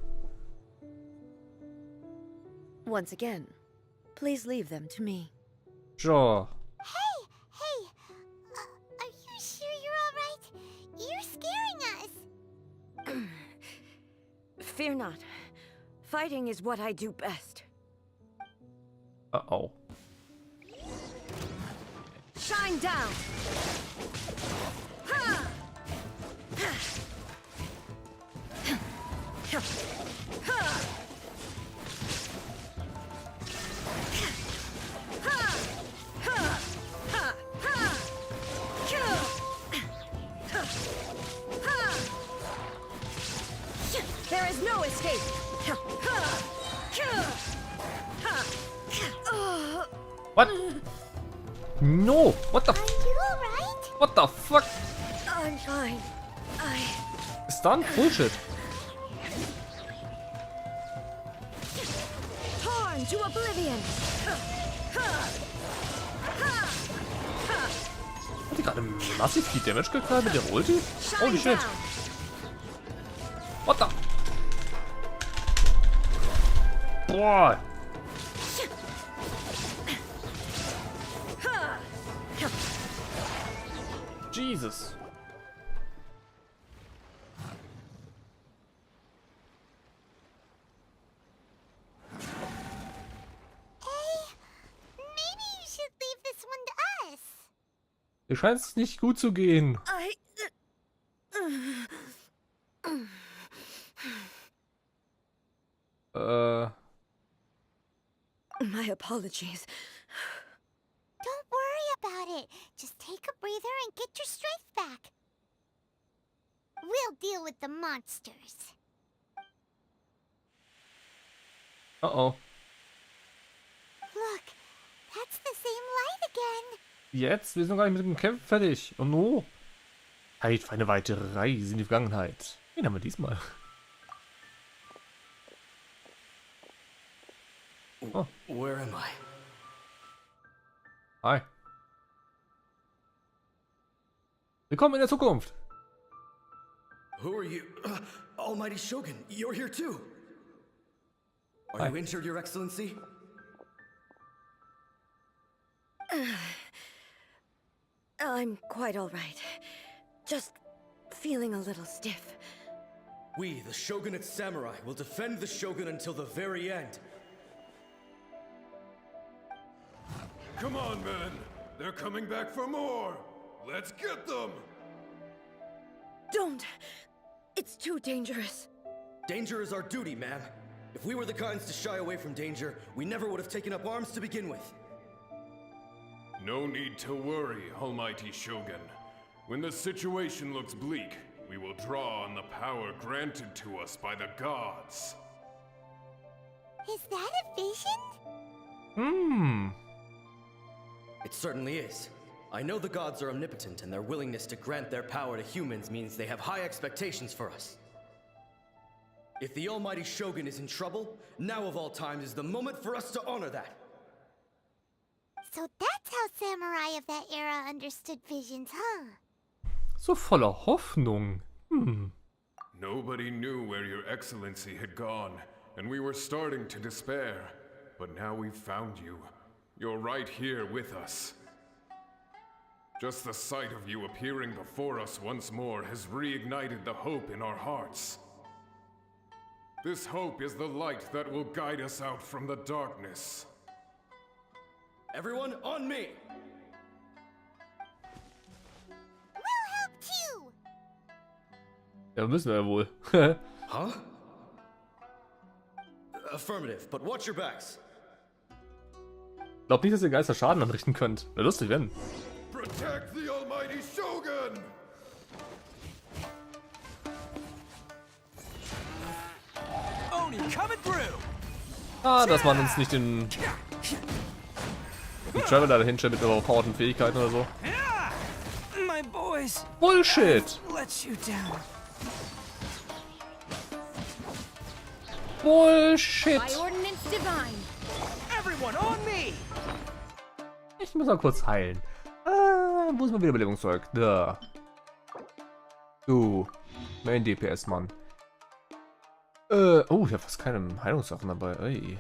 Once again, Please leave them to me. Sure. Hey, are you sure you're all right? You're scaring us. Fear not. Fighting is what I do best. Uh-oh. Shine down! Ha! Ha! Ha! Ha! There is no escape! What? No! What the Are you all right? What the fuck? I'm fine. Stunt? Bullshit. Torn to oblivion! Hat die gerade massiv viel Damage geknallt mit der Ulti? Holy shit. What the? Boah. Jesus. Maybe you should leave this one to us. Dir scheint es nicht gut zu gehen. My apologies. Don't worry about it. Just take a breather and get your strength back. We'll deal with the monsters. Uh-oh. Look, that's the same light again. Jetzt? Wir sind noch gar nicht mit dem Kämpfen fertig. Oh no. Zeit für eine weitere Reise in die Vergangenheit. Wen haben wir diesmal? Oh. Where am I? Hi. Willkommen in der Zukunft. Who are you? Almighty Shogun, you're here too. Are Hi. you injured, Your Excellency? I'm quite all right. Just feeling a little stiff. We, the Shogunate Samurai, will defend the Shogun until the very end. Come on, men. They're coming back for more. Let's get them. Don't! It's too dangerous. Danger is our duty, ma'am. If we were the kinds to shy away from danger, we never would have taken up arms to begin with. No need to worry, Almighty Shogun. When the situation looks bleak, we will draw on the power granted to us by the gods. Is that a vision? It certainly is. I know the gods are omnipotent, and their willingness to grant their power to humans means they have high expectations for us. If the Almighty Shogun is in trouble, now of all times is the moment for us to honor that. So that's how samurai of that era understood visions, huh? So voller Hoffnung. Nobody knew where your excellency had gone, and we were starting to despair. But now we've found you. You're right here with us. Just the sight of you appearing before us once more has reignited the hope in our hearts. This hope is the light that will guide us out from the darkness. Everyone, on me! We'll help too! Ja, müssen wir ja wohl. Huh? Affirmative, but watch your backs. Glaub nicht, dass ihr Geister Schaden anrichten könnt. Wäre lustig, wenn. Protect the Almighty Shogun! Oni coming through! Ah, dass man uns nicht den Traveler dahinstellt mit überpowerten Fähigkeiten oder so. My boys Bullshit! let you down. Bullshit! By ordinance divine. Everyone on me! Ich muss mal kurz heilen. Wo ist mal wieder Belebungszeug? Da. Du. Main DPS, Mann. Oh, ich habe fast keine Heilungssachen dabei. Ey.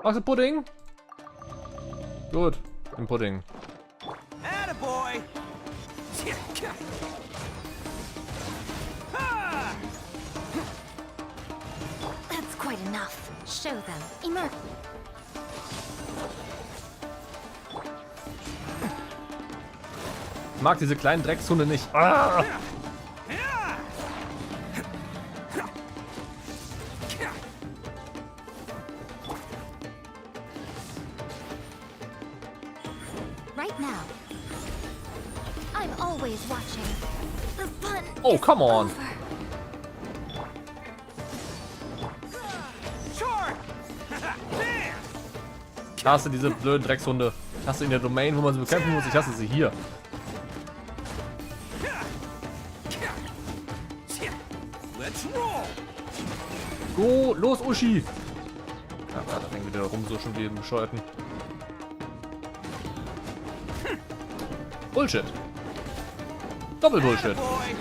Magst du Pudding? Gut, ein Pudding. Attaboy! That's quite enough. Show them. Emerge. Ich mag diese kleinen Dreckshunde nicht. Ah! Right now. I'm always watching. The fun. Oh, is come on. over. Sure! Ich hasse diese blöden Dreckshunde. Ich hasse in der Domain, wo man sie bekämpfen muss. Ich hasse sie hier. Let's roll! Go, los, Uschi! Ja, da hängen wieder rum, so schon wie im Bescheuerten. Bullshit. Doppel-Bullshit. Attaboy!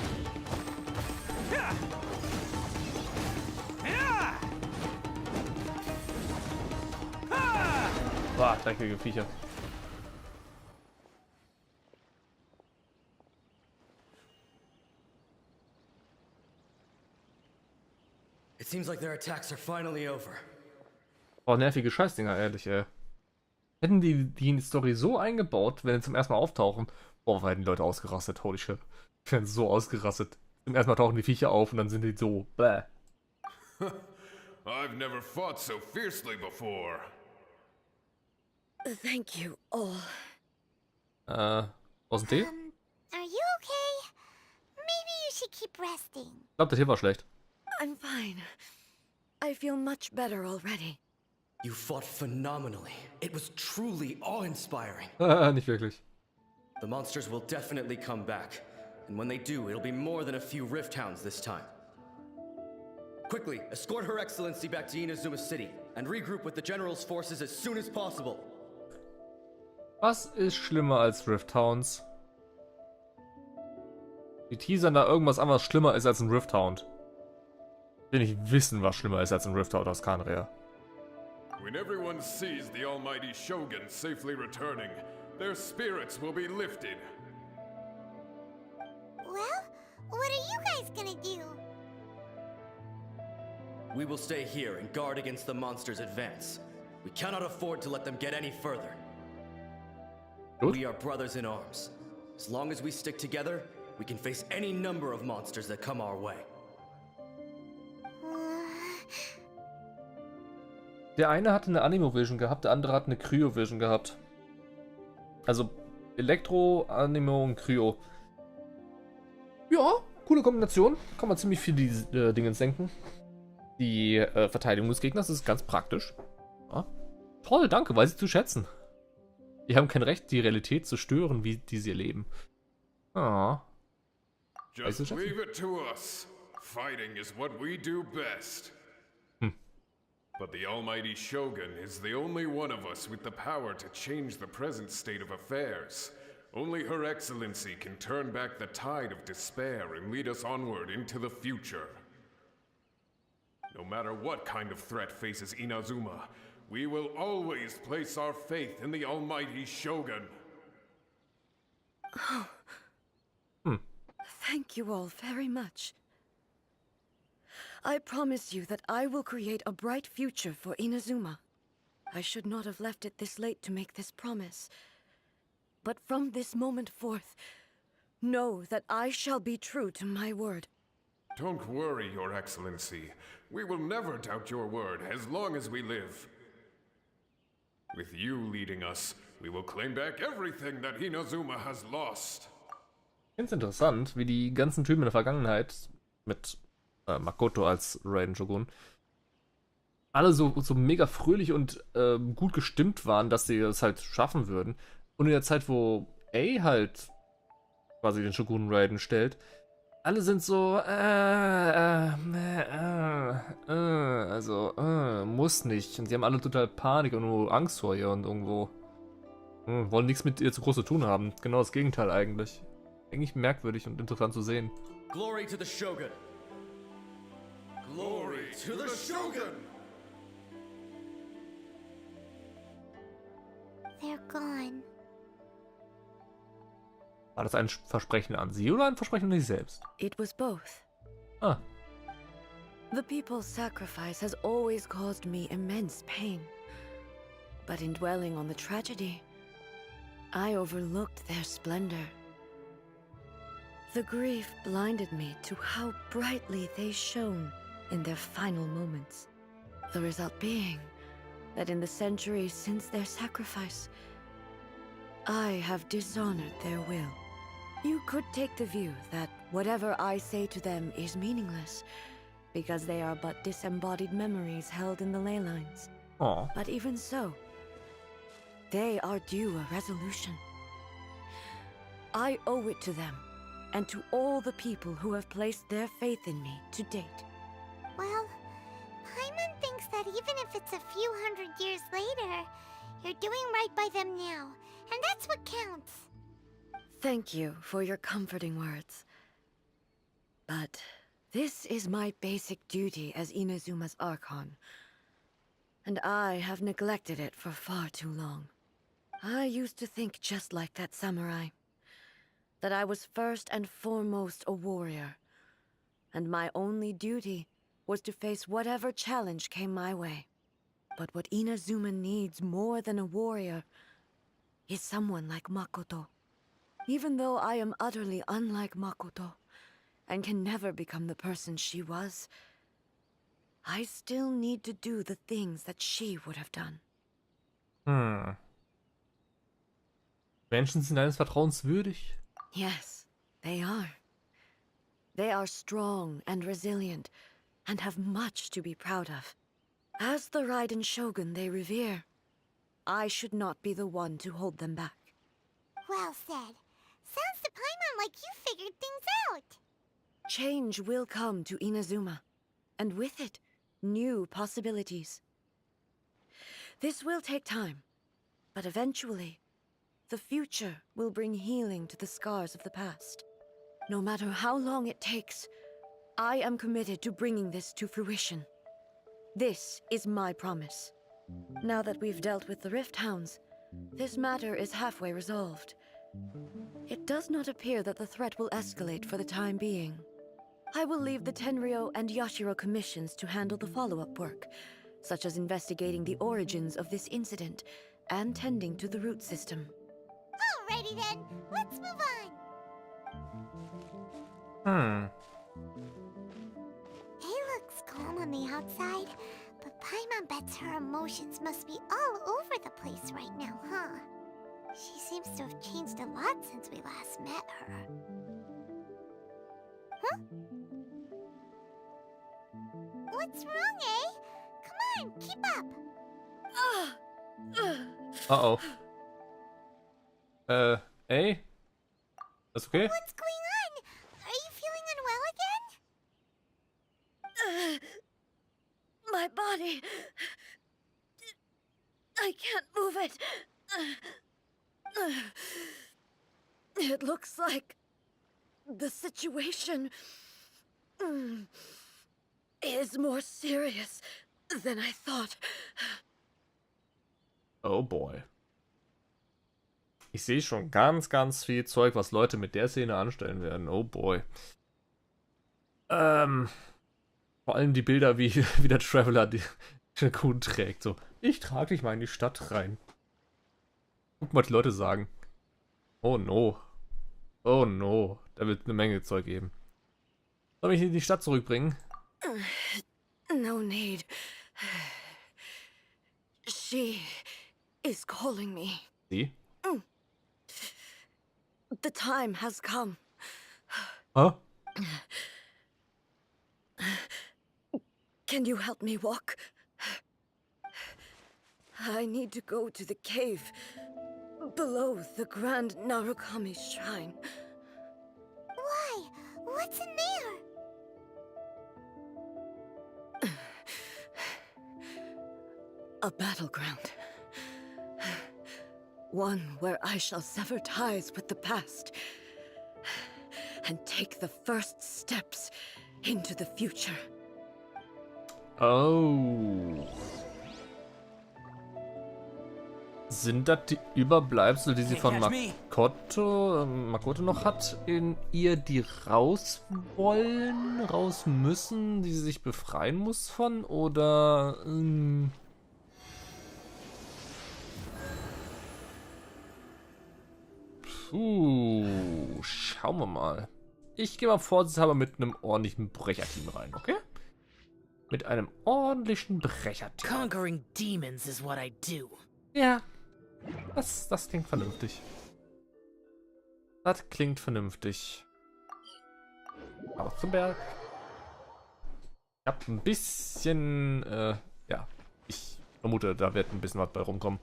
Boah, dreckige Viecher. It seems like their attacks are finally over. Oh, nervige Scheißdinger, ehrlich, ey. Hätten die in die Story so eingebaut, wenn sie zum ersten Mal auftauchen, boah, hätten die Leute ausgerastet, holy shit. Die werden so ausgerastet. Zum ersten Mal tauchen die Viecher auf und dann sind die so, bäh. I've never fought so fiercely before. Thank you all. Was ist ein Tee? Are you okay? Maybe you should keep resting. Ich glaube, der Tee war schlecht. I'm fine. I feel much better already. You fought phenomenally. It was truly awe-inspiring. Nicht wirklich. The monsters will definitely come back. And when they do, it'll be more than a few Rift Hounds this time. Quickly, escort Her Excellency back to Inazuma City and regroup with the General's forces as soon as possible. Was ist schlimmer als Rift Hounds? Die teasern da irgendwas an, was schlimmer ist als ein Rift Hound. Ich will nicht wissen, was schlimmer ist als ein Rift Hound aus Kanrea. When everyone sees the almighty Shogun safely returning, their spirits will be lifted. Well, what are you guys gonna do? We will stay here and guard against the monsters' advance. We cannot afford to let them get any further. Gut. We are brothers in arms. As long as we stick together, we can face any number of monsters that come our way. Der eine hatte eine Animo-Vision gehabt, der andere hat eine Kryo-Vision gehabt. Also Elektro, Animo und Kryo. Ja, coole Kombination. Kann man ziemlich viel die Dinge senken. Die Verteidigung des Gegners ist ganz praktisch. Ja. Toll, danke, weiß ich zu schätzen. Die haben kein Recht, die Realität zu stören, wie die sie erleben. Ah. Just leave it to us. Fighting is what we do best. But the almighty Shogun is the only one of us with the power to change the present state of affairs. Only Her Excellency can turn back the tide of despair and lead us onward into the future. No matter what kind of threat faces Inazuma, we will always place our faith in the almighty Shogun. Thank you all very much. I promise you that I will create a bright future for Inazuma. I should not have left it this late to make this promise. But from this moment forth, know that I shall be true to my word. Don't worry, Your Excellency. We will never doubt your word as long as we live. With you leading us, we will claim back everything that Inazuma has lost. Ich finde es interessant, wie die ganzen Typen in der Vergangenheit mit Makoto als Raiden Shogun alle so mega fröhlich und gut gestimmt waren, dass sie es halt schaffen würden. Und in der Zeit, wo A halt quasi den Shogun Raiden stellt, alle sind so muss nicht. Und sie haben alle total Panik und nur Angst vor ihr und irgendwo wollen nichts mit ihr zu groß zu tun haben. Genau das Gegenteil eigentlich. Eigentlich merkwürdig und interessant zu sehen. Glory to the Shogun! Glory to the Shogun! they're gone. War das ein Versprechen an sie oder ein Versprechen an sich selbst? It was both. Ah. The people's sacrifice has always caused me immense pain. But in dwelling on the tragedy, I overlooked their splendor. The grief blinded me to how brightly they shone in their final moments. The result being that in the centuries since their sacrifice, I have dishonored their will. You could take the view that whatever I say to them is meaningless, because they are but disembodied memories held in the ley lines. Oh. But even so, they are due a resolution. I owe it to them, and to all the people who have placed their faith in me to date. Well, Paimon thinks that even if it's a few hundred years later, you're doing right by them now, and that's what counts. Thank you for your comforting words. But this is my basic duty as Inazuma's Archon, and I have neglected it for far too long. I used to think just like that samurai, that I was first and foremost a warrior, and my only duty was to face whatever challenge came my way. But what Inazuma needs more than a warrior is someone like Makoto. Even though I am utterly unlike Makoto, and can never become the person she was, I still need to do the things that she would have done. Menschen sind deines Vertrauens würdig? Yes, they are. They are strong and resilient, and have much to be proud of. As the Raiden Shogun they revere, I should not be the one to hold them back. Well said. Sounds to Paimon like you figured things out. Change will come to Inazuma, and with it, new possibilities. This will take time, but eventually, the future will bring healing to the scars of the past. No matter how long it takes, I am committed to bringing this to fruition. This is my promise. Now that we've dealt with the Rift Hounds, this matter is halfway resolved. It does not appear that the threat will escalate for the time being. I will leave the Tenryo and Yashiro commissions to handle the follow-up work, such as investigating the origins of this incident and tending to the root system. Alrighty then, let's move on. He looks calm on the outside, but Paimon bets her emotions must be all over the place right now, huh? She seems to have changed a lot since we last met her. Huh? What's wrong, eh? Come on, keep up. Uh-oh. Hey? That's okay? What's going on? Are you feeling unwell again? My body... I can't move it. It looks like the situation is more serious than I thought. Oh boy. Ich sehe schon ganz, ganz viel Zeug, was Leute mit der Szene anstellen werden. Oh boy. Vor allem die Bilder, wie der Traveler die Kuh trägt. So, ich trage dich mal in die Stadt rein. Guck mal, was die Leute sagen. Oh no. Oh no. Da wird eine Menge Zeug geben. Soll ich in die Stadt zurückbringen? No need. She is calling me. Sie? The time has come. Huh? Can you help me walk? I need to go to the cave below the Grand Narukami Shrine. Why? What's in there? A battleground. One where I shall sever ties with the past and take the first steps into the future. Oh. Sind das die Überbleibsel, die sie von Can't catch me. Makoto noch hat, in ihr, die raus wollen, raus müssen, die sie sich befreien muss von? Oder... schauen wir mal. Ich gehe mal vorsichtshalber mit einem ordentlichen Brecherteam rein, okay? Mit einem ordentlichen Brecherteam. Conquering demons is what I do. Ja, das klingt vernünftig. Das klingt vernünftig. Aber zum Berg. Ich habe ein bisschen, ja, ich vermute, da wird ein bisschen was bei rumkommen.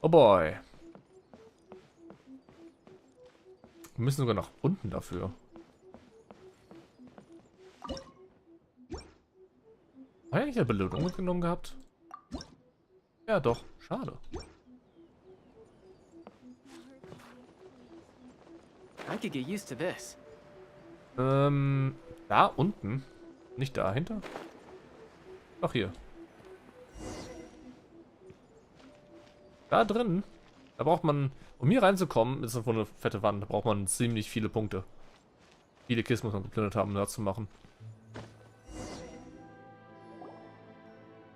Oh boy. Wir müssen sogar nach unten dafür. Habe ich eigentlich eine Belohnung mitgenommen gehabt? Ja, doch. Schade. I could get used to this. Da unten. Nicht dahinter. Ach, hier. Da drin. Da braucht man, um hier reinzukommen, ist so eine fette Wand. Da braucht man ziemlich viele Punkte. Viele Kisten muss man geplündert haben, um das zu machen.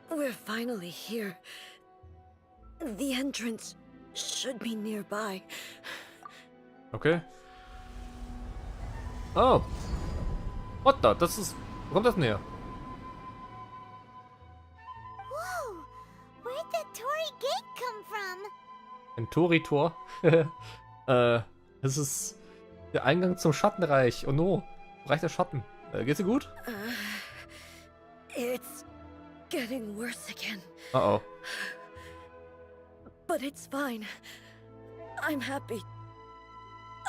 We're finally here. The entrance should be nearby. Okay. Oh. What the? Das ist... Wo kommt das näher? Whoa! Where'd that Torii gate come from? Ein Tori-Tor. Das ist der Eingang zum Schattenreich. Oh no. Reich der Schatten. Geht's dir gut? It's getting worse again. Oh. But it's fine. I'm happy.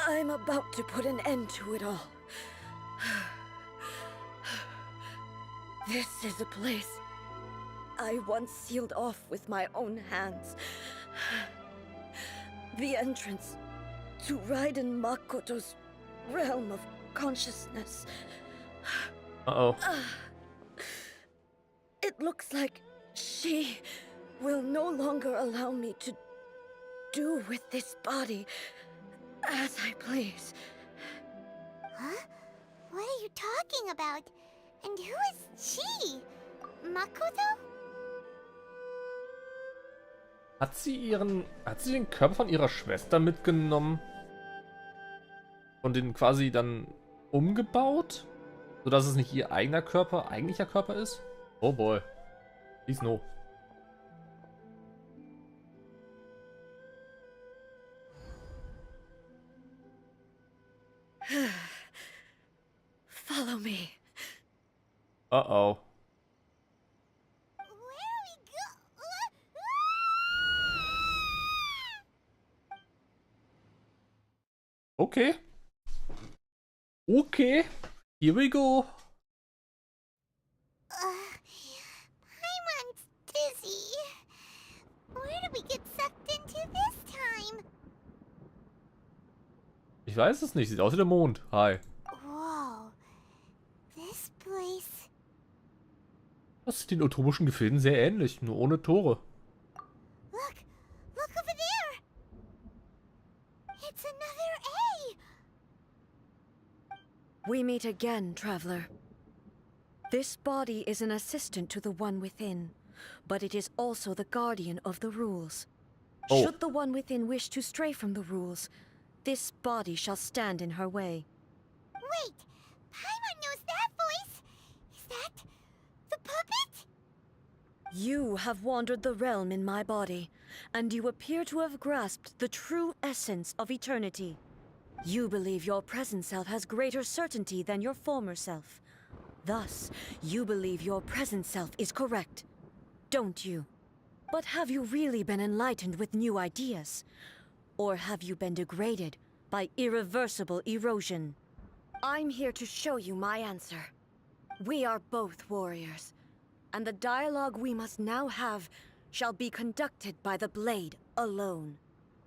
I'm about to put an end to it all. This is a place I once sealed off with my own hands. The entrance to Raiden Makoto's realm of consciousness. Uh-oh. It looks like she will no longer allow me to do with this body as I please. Huh? What are you talking about? And who is she? Makoto? Hat sie den Körper von ihrer Schwester mitgenommen? Und den quasi dann umgebaut? Sodass es nicht ihr eigentlicher Körper ist? Oh boy. Please no. Follow me. Uh-oh. Where are we go? Okay. Okay. Here we go. Paimon's dizzy. Where did we get sucked into this time? Ich weiß es nicht. Sieht aus wie der Mond. Hi. Whoa. This place. Das sieht den utomischen Gefilden sehr ähnlich, nur ohne Tore. Look over there. It's another A. We meet again, traveler. This body is an assistant to the one within, but it is also the guardian of the rules. Oh. Should the one within wish to stray from the rules, this body shall stand in her way. Wait. Paimon knows that voice. Is that the puppet? You have wandered the realm in my body, and you appear to have grasped the true essence of eternity. You believe your present self has greater certainty than your former self. Thus, you believe your present self is correct, don't you? But have you really been enlightened with new ideas? Or have you been degraded by irreversible erosion? I'm here to show you my answer. We are both warriors, and the dialogue we must now have shall be conducted by the blade alone.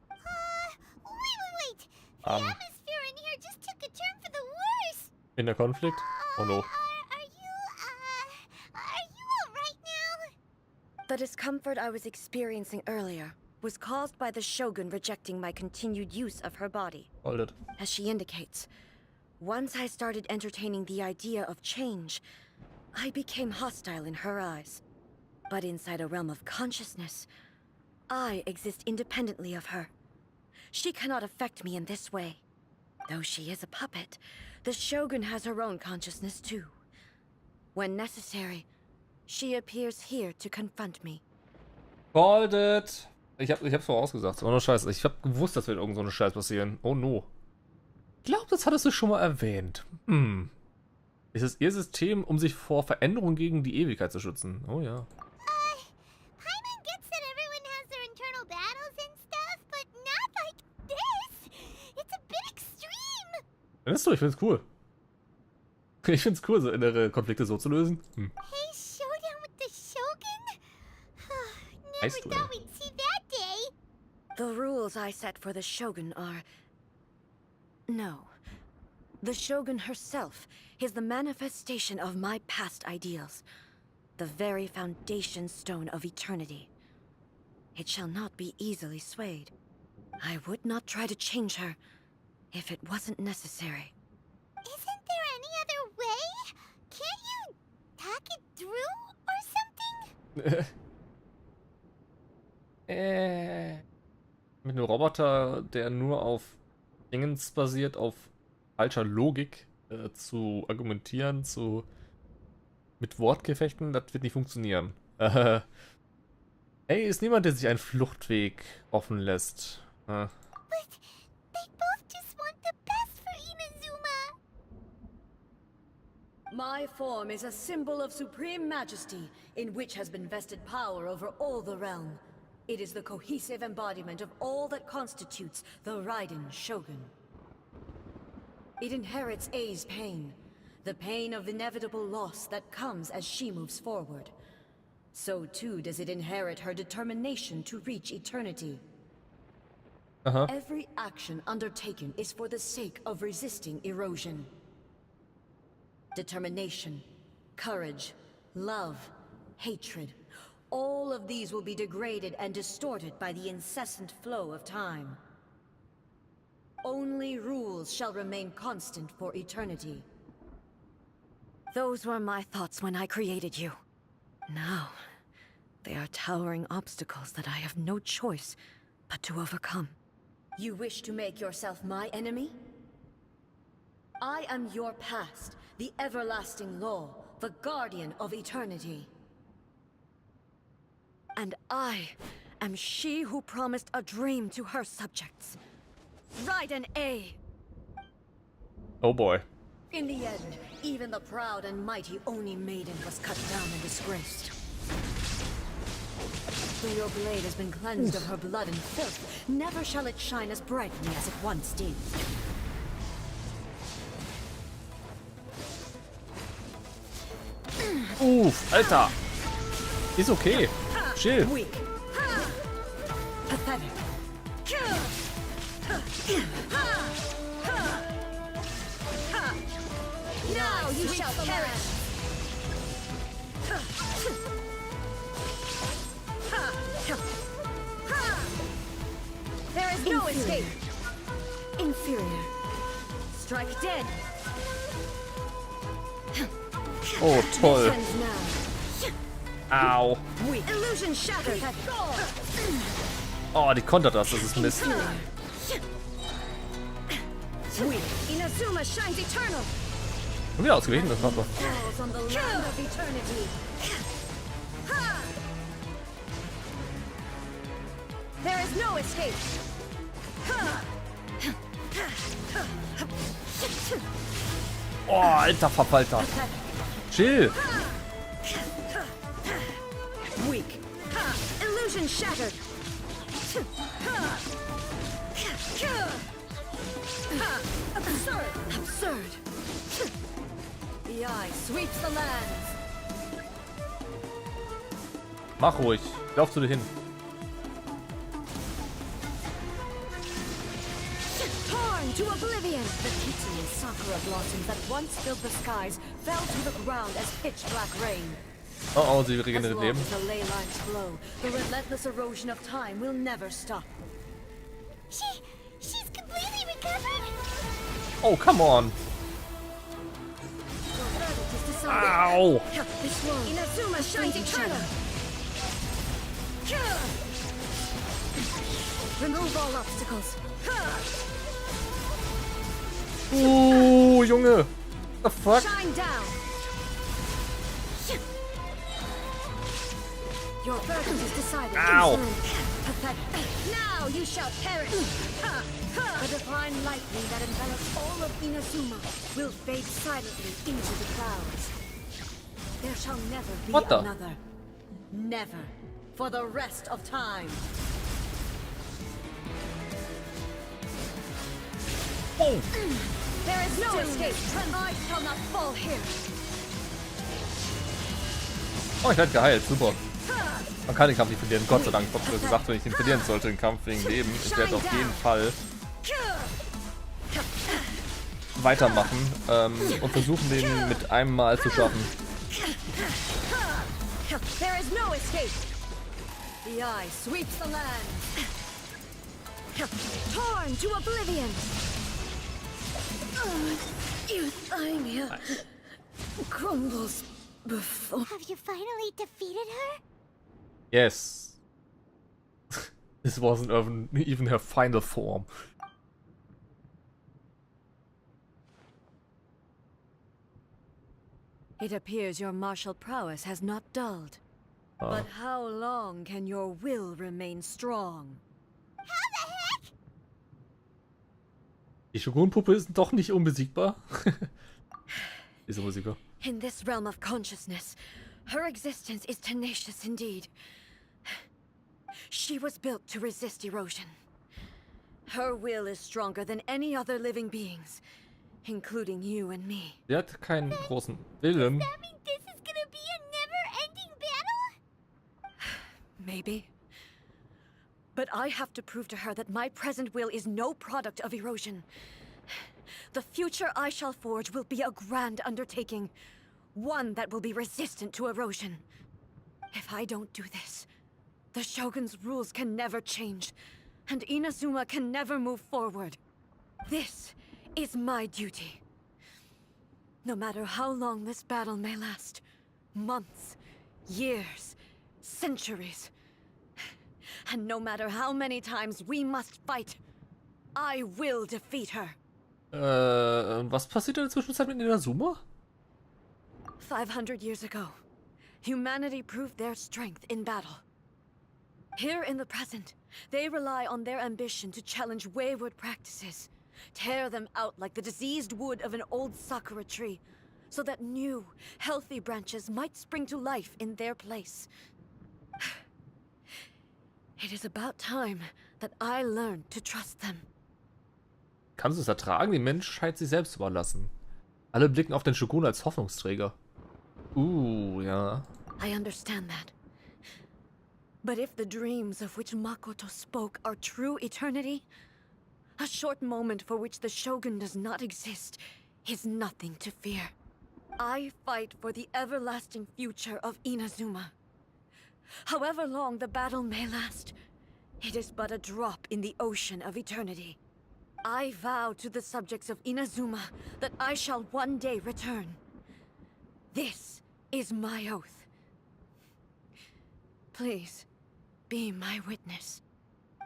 Wait. The atmosphere in here just took a turn for the worse. In der Konflikt? Oh no. Are you alright now? The discomfort I was experiencing earlier was caused by the Shogun rejecting my continued use of her body. Hold it. As she indicates, once I started entertaining the idea of change, I became hostile in her eyes. But inside a realm of consciousness, I exist independently of her. She cannot affect me in this way. Though she is a puppet, the Shogun has her own consciousness too. When necessary, she appears here to confront me. Hold it. Ich hab's vorausgesagt. Ohne Scheiß. Ich hab gewusst, dass wird irgend so eine Scheiß passieren. Oh no. Ich glaube, das hattest du schon mal erwähnt. Ist es ihr System, um sich vor Veränderungen gegen die Ewigkeit zu schützen? Oh ja. Paimon gets that everyone has their internal battles and stuff, but not like this. It's a bit extreme. Findest du? Ich find's cool. Ich find's cool, so innere Konflikte so zu lösen. Hey, showdown with the Shogun? Never Nice to thought we'd see that day. The rules I set for the Shogun are... No. The Shogun herself is the manifestation of my past ideals. The very foundation stone of eternity. It shall not be easily swayed. I would not try to change her if it wasn't necessary. Isn't there any other way? Can't you talk it through or something? Mit einem Roboter, der nur auf Dingens basiert, auf falscher Logik zu argumentieren, mit Wortgefechten, das wird nicht funktionieren. Ey, ist niemand, der sich einen Fluchtweg offen lässt. But they both just want the best for Inazuma. My form is a symbol of supreme majesty, in which has been vested power over all the realm. It is the cohesive embodiment of all that constitutes the Raiden Shogun. It inherits A's pain, the pain of inevitable loss that comes as she moves forward. So too does it inherit her determination to reach eternity. Every action undertaken is for the sake of resisting erosion. Determination, courage, love, hatred. All of these will be degraded and distorted by the incessant flow of time. Only rules shall remain constant for eternity. Those were my thoughts when I created you. Now, they are towering obstacles that I have no choice but to overcome. You wish to make yourself my enemy? I am your past, the everlasting law, the guardian of eternity. And I am she who promised a dream to her subjects. Raiden A. Oh boy. In the end, even the proud and mighty Oni Maiden was cut down and disgraced. Though your blade has been cleansed of her blood and filth, never shall it shine as brightly as it once did. Alter. Ist okay. Chill. Weak. Pathetic. Now you shall perish. There is no escape. Inferior. Strike dead. Oh, toll. Ends now. Au. Weak. Illusion shattered. Oh, die kontert das ist Mist. Weak. Inazuma shines eternal. Und wieder ausgewichen, das war doch. Falls on the land of eternity. There is no escape. Oh, alter Verfalter. Chill. Weak. Illusion shattered. Absurd. Absurd. The eye sweeps the lands. Mach ruhig. Lauf zu dir hin. Torn to oblivion. The pitiless Sakura blossoms that once filled the skies fell to the ground as pitch black rain. Oh, oh, sie As regeneriert long Leben. as the ley lines flow, the relentless erosion of time will never stop. She's completely recovered. Oh, come on. Your verdict is decided. Ow. This one, Inazuma shines eternal. Remove all obstacles. Junge. What the fuck? Shine down. Your verdict is decided. Ow. Pathetic. Now you shall perish. The divine lightning that envelops all of Inazuma will fade silently into the clouds. There shall never be What the? another. Never. For the rest of time. Oh. There is no escape. I shall not fall here. Oh, ich werde geheilt. Super. Man kann den Kampf nicht verlieren. Gott sei Dank. Ich habe schon gesagt, wenn ich den verlieren sollte, den Kampf wegen Leben, ich werde auf jeden Fall weitermachen und versuchen, den mit einem Mal zu schaffen. There is no escape. The eye sweeps the land. Torn to oblivion. Euthymia crumbles before. Have you finally defeated her? Yes. This wasn't even her final form. It appears your martial prowess has not dulled. But how long can your will remain strong? Die Shogun-Puppe ist doch nicht unbesiegbar. Diese Musiker. In this realm of consciousness, her existence is tenacious indeed. She was built to resist erosion. Her will is stronger than any other living beings, including you and me. Sie hat keinen großen Willen. Does that mean this is gonna be a never-ending battle? Maybe. But I have to prove to her that my present will is no product of erosion. The future I shall forge will be a grand undertaking, one that will be resistant to erosion. If I don't do this, the Shogun's rules can never change, and Inazuma can never move forward. This is my duty. No matter how long this battle may last, months, years, centuries, and no matter how many times we must fight, I will defeat her. Was passiert in der Zwischenzeit mit Inazuma? 500 years ago, humanity proved their strength in battle. Here in the present, they rely on their ambition to challenge wayward practices, tear them out like the diseased wood of an old Sakura tree, so that new, healthy branches might spring to life in their place. It is about time that I learned to trust them. Kannst du es ertragen, die Menschheit sich selbst zu überlassen? Alle blicken auf den Shogun als Hoffnungsträger. Ja. I understand that. But if the dreams of which Makoto spoke are true eternity, a short moment for which the Shogun does not exist is nothing to fear. I fight for the everlasting future of Inazuma. However long the battle may last, it is but a drop in the ocean of eternity. I vow to the subjects of Inazuma that I shall one day return. This is my oath. Please, be my witness.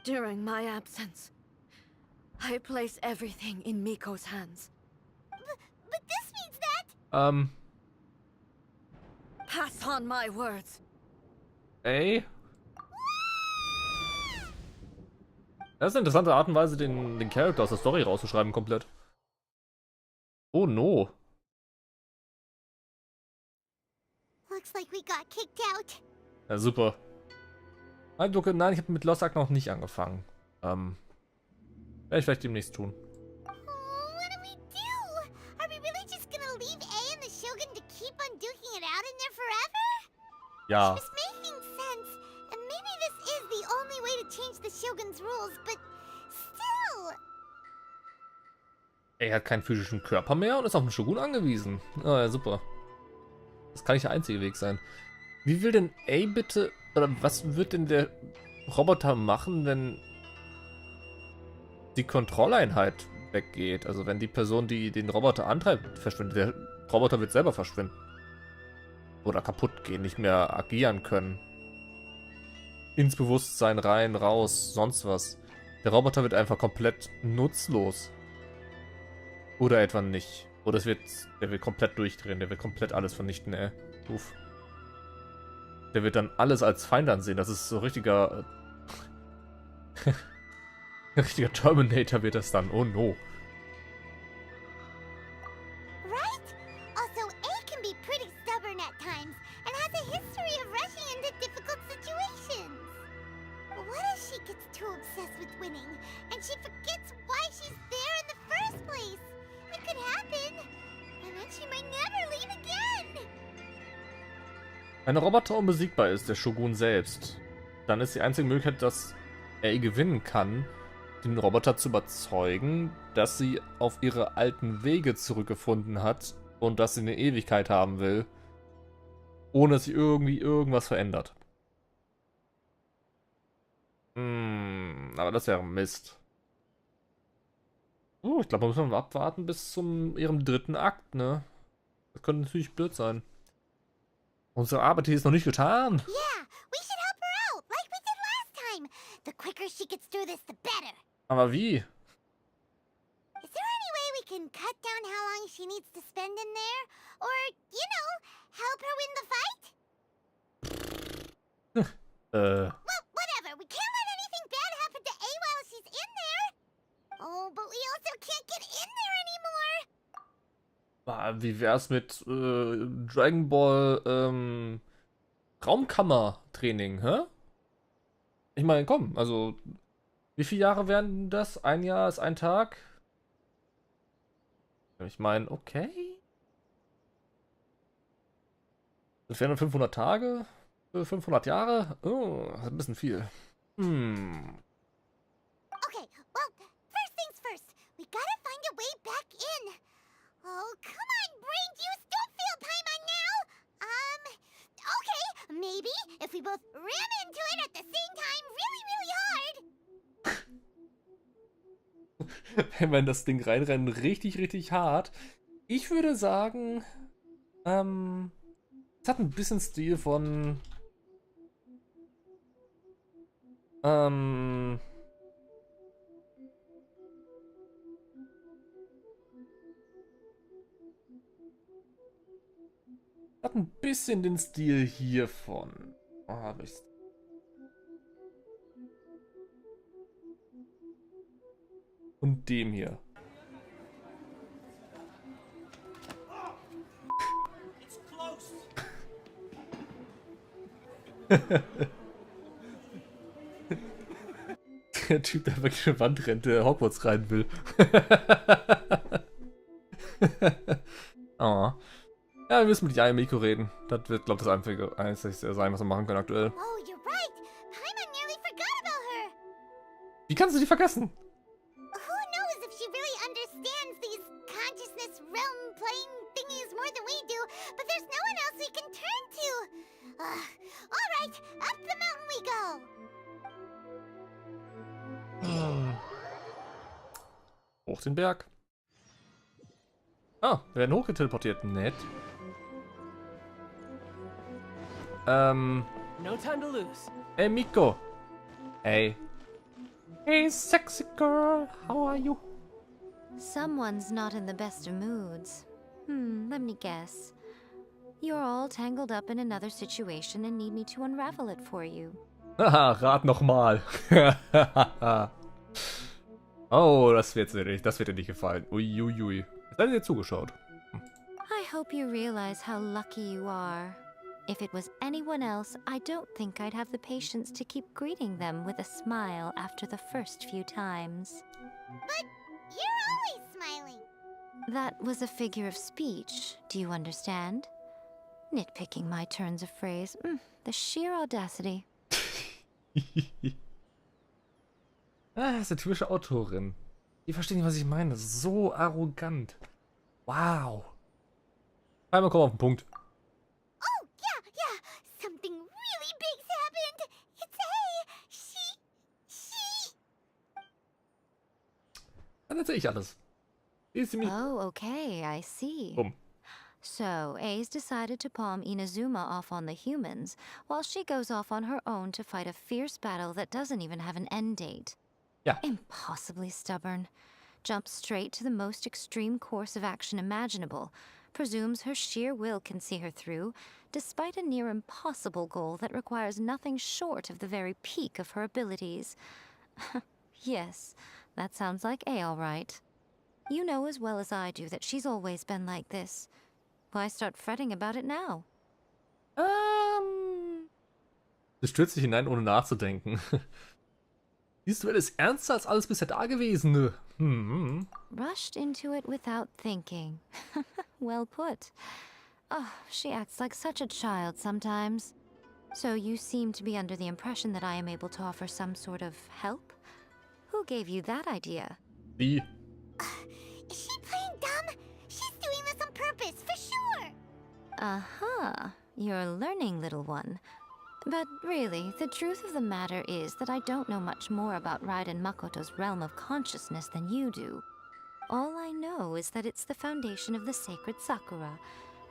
During my absence, I place everything in Miko's hands. But this means that... Pass on my words. Ey. Das ist eine interessante Art und Weise, den Charakter aus der Story rauszuschreiben komplett. Oh no. Looks like we got kicked out. Ja, super. Nein, ich habe mit Lost Ark noch nicht angefangen. Werde ich vielleicht demnächst tun. Oh, what do we do? Are we really just gonna leave A and the Shogun to keep on duking it out in there forever? Ja. It was making sense. And maybe this is the only way to change the Shogun's rules, but still... Er hat keinen physischen Körper mehr und ist auf den Shogun angewiesen. Ah, ja, super. Das kann nicht der einzige Weg sein. Wie will denn A bitte, oder was wird denn der Roboter machen, wenn die Kontrolleinheit weggeht? Also wenn die Person, die den Roboter antreibt, verschwindet. Der Roboter wird selber verschwinden. Oder kaputt gehen, nicht mehr agieren können. Ins Bewusstsein rein, raus, sonst was. Der Roboter wird einfach komplett nutzlos. Oder etwa nicht. Oder der wird komplett durchdrehen, der wird komplett alles vernichten, ey. Uff. Der wird dann alles als Feind ansehen. Das ist so richtiger... richtiger Terminator wird das dann. Oh no. Right? Also, A can be pretty stubborn at times and has a history of rushing into difficult situations. What if she gets too obsessed with winning and she forgets why she's there in the first place? It could happen. And then she might never leave again. Wenn ein Roboter unbesiegbar ist, der Shogun selbst, dann ist die einzige Möglichkeit, dass er gewinnen kann, den Roboter zu überzeugen, dass sie auf ihre alten Wege zurückgefunden hat und dass sie eine Ewigkeit haben will, ohne dass sie irgendwie irgendwas verändert. Aber das wäre Mist. Ich glaube, man muss mal abwarten bis zum ihrem 3. Akt, ne? Das könnte natürlich blöd sein. Unsere Arbeit hier ist noch nicht getan. Yeah, we should help her out, like we did last time. The quicker she gets through this, the better. Aber wie? Is there any way we can cut down how long she needs to spend in there? Or, you know, help her win the fight? Well, whatever. We can't let anything bad happen to A while she's in there. Oh, but we also can't get in there anymore. Wie wär's mit Dragon Ball Raumkammer-Training, hä? Ich meine, komm, also wie viele Jahre wären das? Ein Jahr ist ein Tag? Ich meine, okay. Das wären 500 Tage? 500 Jahre? Oh, das ist ein bisschen viel. Okay, well, first things first. We gotta find a way back in. Oh, come on, brain juice, don't feel Paimon now! Okay, maybe if we both ram into it at the same time really, really hard. Wenn wir in das Ding reinrennen, richtig, richtig hart. Ich würde sagen, es hat ein bisschen Stil von, hat ein bisschen den Stil hiervon. Oh, habe ich's. Und dem hier. Der Typ, der wirklich eine Wand rennt, der Hogwarts rein will. Oh. Ja, wir müssen mit YAE und Miko reden. Das wird, glaube ich, das Einzige sein, was wir machen können aktuell. Oh, you're right. Paimon nearly forgot about her. Wie kannst du die vergessen? Who knows if she really understands these consciousness realm plane thingies more than we do, but there's no one else we can turn to. All right, up the mountain we go. Hoch den Berg. Ah, wir werden hochgeteleportiert. Nett. No time to lose. Hey, Miko. Hey. Hey, sexy girl. How are you? Someone's not in the best of moods. Let me guess. You're all tangled up in another situation and need me to unravel it for you. Haha, rat nochmal. Oh, das wird dir nicht gefallen. Uiuiui. Seid ihr zugeschaut? I hope you realize how lucky you are. If it was anyone else, I don't think I'd have the patience to keep greeting them with a smile after the first few times. But you're always smiling. That was a figure of speech, do you understand? Nitpicking my turns of phrase. The sheer audacity. Das ist eine typische Autorin. Die verstehen nicht, was ich meine. So arrogant. Wow. Einmal komm auf den Punkt. Oh, yeah. Some Dann erzähl ich alles. Easy me. Oh, okay, I see. Bumm. So, A's decided to palm Inazuma off on the humans, while she goes off on her own to fight a fierce battle that doesn't even have an end date. Ja. Impossibly stubborn. Jumps straight to the most extreme course of action imaginable. Presumes her sheer will can see her through, despite a near impossible goal that requires nothing short of the very peak of her abilities. Yes, that sounds like A all right. You know as well as I do that she's always been like this. Why start fretting about it now? Sie stürzt sich hinein, ohne nachzudenken. Dieses Duell ist ernster als alles bisher Dagewesene. Rushed into it without thinking. Well put. Oh, she acts like such a child sometimes. So you seem to be under the impression that I am able to offer some sort of help? Who gave you that idea? Wie? Is she playing dumb? She's doing this on purpose, for sure! Uh-huh. You're learning, little one. But really, the truth of the matter is that I don't know much more about Raiden Makoto's realm of consciousness than you do. All I know is that it's the foundation of the sacred Sakura,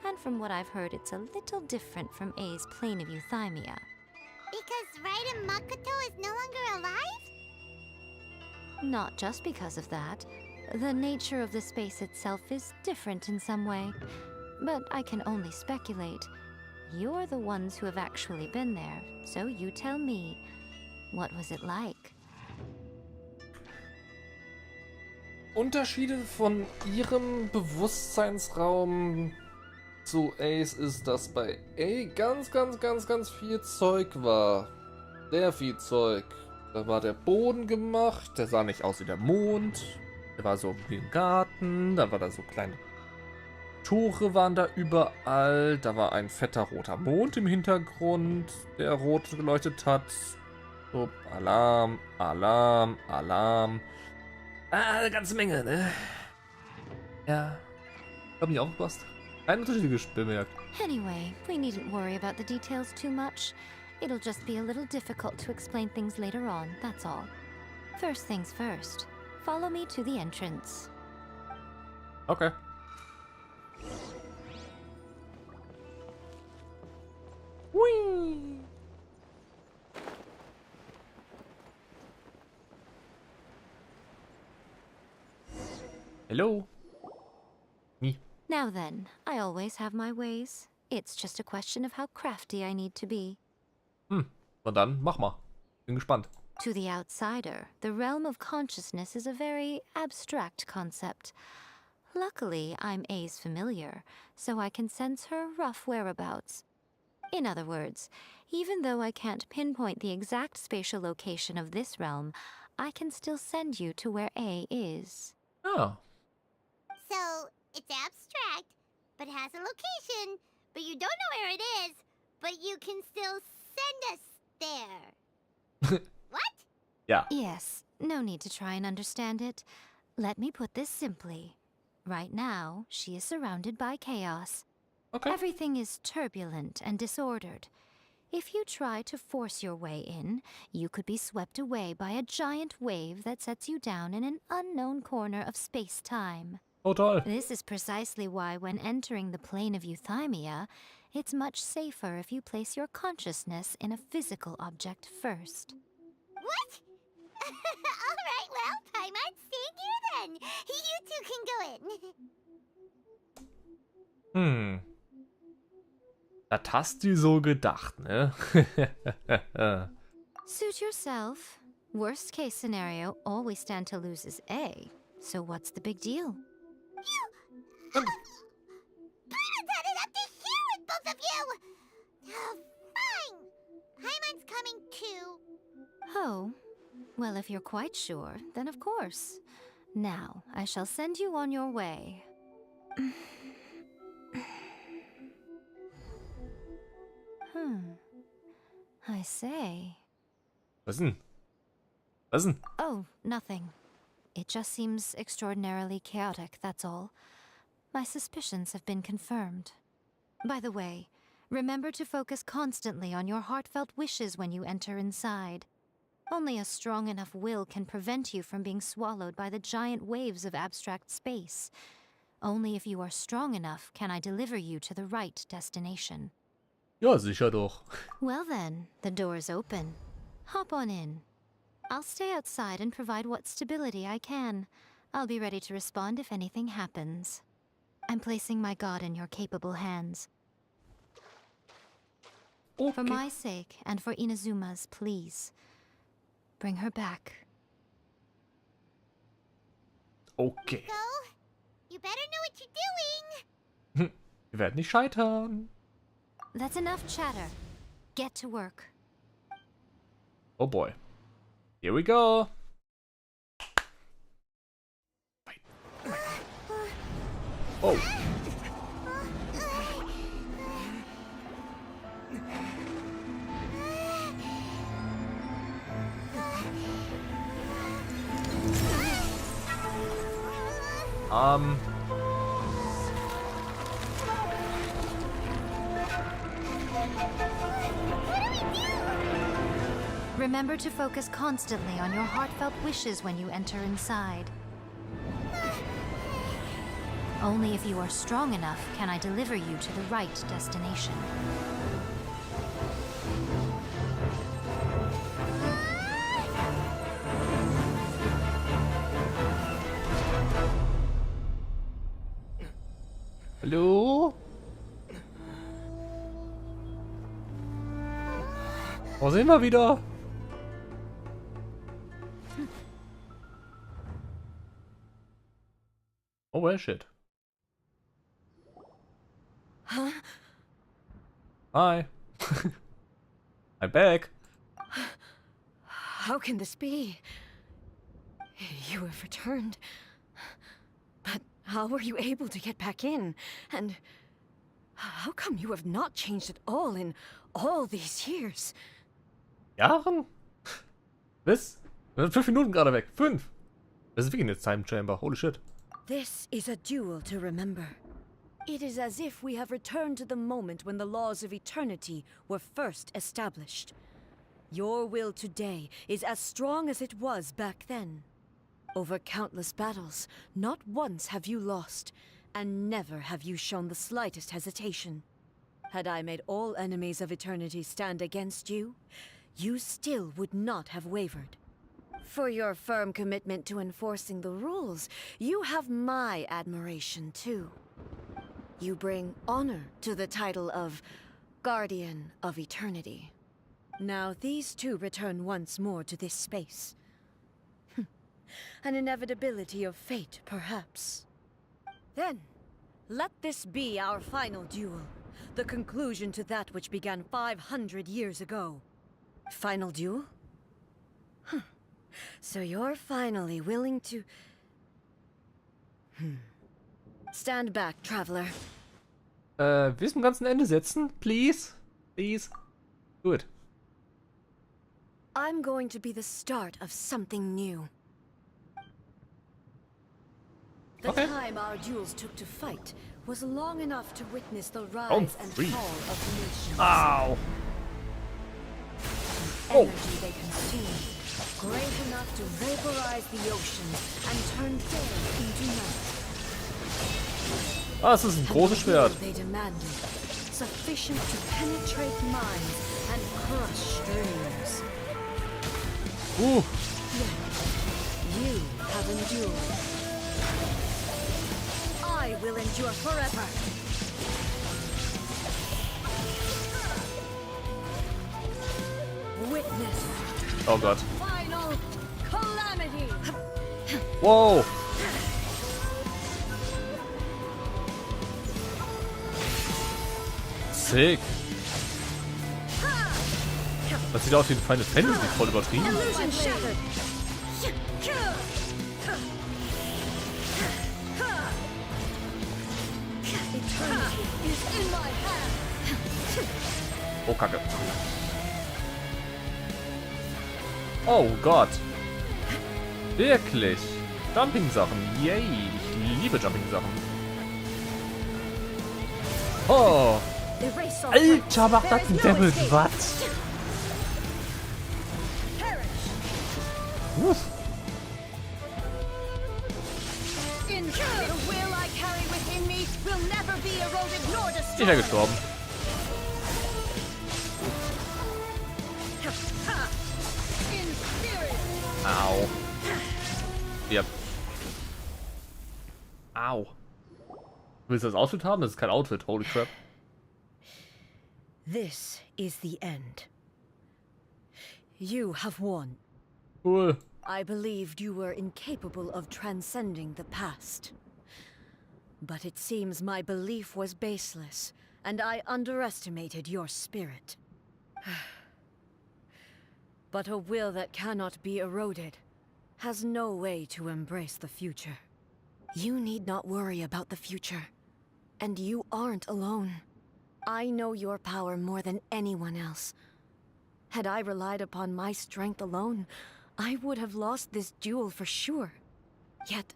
and from what I've heard, it's a little different from A's plane of euthymia. Because Raiden Makoto is no longer alive? Not just because of that. The nature of the space itself is different in some way. But I can only speculate. You're the ones who have actually been there, so you tell me. What was it like? Unterschiede von ihrem Bewusstseinsraum zu Ace ist, dass bei A ganz viel Zeug war. Sehr viel Zeug. Da war der Boden gemacht, der sah nicht aus wie der Mond. Der war so wie im Garten, dann war da so kleine Tore waren da überall. Da war ein fetter roter Mond im Hintergrund, der rot geleuchtet hat. So, Alarm, Alarm, Alarm. Eine ganze Menge, ne? Ja. Hab nicht aufgepasst. Keine Unterschiede bemerkt. Anyway, we needn't worry about the details too much. It'll just be a little difficult to explain things later on, that's all. First things first. Follow me to the entrance. Okay. Whee! Hello. Me. Now then, I always have my ways. It's just a question of how crafty I need to be. Na dann, mach mal. Bin gespannt. To the outsider, the realm of consciousness is a very abstract concept. Luckily, I'm A's familiar, so I can sense her rough whereabouts. In other words, even though I can't pinpoint the exact spatial location of this realm, I can still send you to where A is. Oh. So, it's abstract, but has a location, but you don't know where it is, but you can still send us there. What? Ja. Yes, no need to try and understand it. Let me put this simply. Right now, she is surrounded by chaos. Okay. Everything is turbulent and disordered. If you try to force your way in, you could be swept away by a giant wave that sets you down in an unknown corner of space-time. Oh, toll. This is precisely why when entering the plane of euthymia, it's much safer if you place your consciousness in a physical object first. What? Alright, well, Paimon, stay here then. You two can go in. Das hast du so gedacht, ne? Suit yourself. Worst case scenario, all we stand to lose is A. So what's the big deal? Paimon's had it up to here with both of you! Fine! Paimon's coming too. Oh, well, if you're quite sure, then of course. Now, I shall send you on your way. I say. Was denn? Was denn? Oh, nothing. It just seems extraordinarily chaotic, that's all. My suspicions have been confirmed. By the way, remember to focus constantly on your heartfelt wishes when you enter inside. Only a strong enough will can prevent you from being swallowed by the giant waves of abstract space. Only if you are strong enough can I deliver you to the right destination. Ja, sicher doch. Well then, the door's open. Hop on in. I'll stay outside and provide what stability I can. I'll be ready to respond if anything happens. I'm placing my god in your capable hands. Okay. For my sake and for Inazuma's, please. Bring her back. Okay. So, you better know what you're doing. Wir werden nicht scheitern. That's enough chatter. Get to work. Oh boy. Here we go. Oh. Remember to focus constantly on your heartfelt wishes when you enter inside. Only if you are strong enough can I deliver you to the right destination. Hallo? Wo sind wir wieder? Oh well, shit. Huh? Hi. I'm back. How can this be? You have returned. But how were you able to get back in? And how come you have not changed at all in all these years? Jahren? Was? Wir sind 5 Minuten gerade weg. 5. Das ist wirklich eine Time Chamber. Holy shit. This is a duel to remember. It is as if we have returned to the moment when the laws of eternity were first established. Your will today is as strong as it was back then. Over countless battles, not once have you lost, and never have you shown the slightest hesitation. Had I made all enemies of eternity stand against you, you still would not have wavered. For your firm commitment to enforcing the rules, you have my admiration too. You bring honor to the title of Guardian of Eternity. Now these two return once more to this space. An inevitability of fate, perhaps. Then, let this be our final duel, the conclusion to that which began 500 years ago. Final duel? So you're finally willing to... Stand back, traveler. Willst du am ganzen Ende setzen? Please? Please? Good. I'm going to be the start of something new. The Okay. time our duels took to fight was long enough to witness the rise Round and 3. fall of nations. Ow! Energy they consume, great enough to vaporize the oceans and turn day into night. Ah, es ist ein großes Schwert. They demanded, sufficient to penetrate minds and crush streams. Yet, you have endured. I will endure forever. Witness Oh Gott. final calamity. Wow! Sick. Das sieht aus wie ein Final Fantasy, voll übertrieben. Illusion shattered. Eternity is in my hand. Oh, Kacke. Oh Gott. Wirklich. Jumping-Sachen. Yay. Ich liebe Jumping-Sachen. Oh. Erase all Alter, trace. macht das There ein is no Devil escape. was? Perish. Ich wäre gestorben. Au. Ja. Au. Willst du das Outfit haben? Das ist kein Outfit. Holy crap. This is the end. You have won. Cool. I believed you were incapable of transcending the past. But it seems my belief was baseless, and I underestimated your spirit. But a will that cannot be eroded has no way to embrace the future. You need not worry about the future, and you aren't alone. I know your power more than anyone else. Had I relied upon my strength alone, I would have lost this duel for sure. Yet,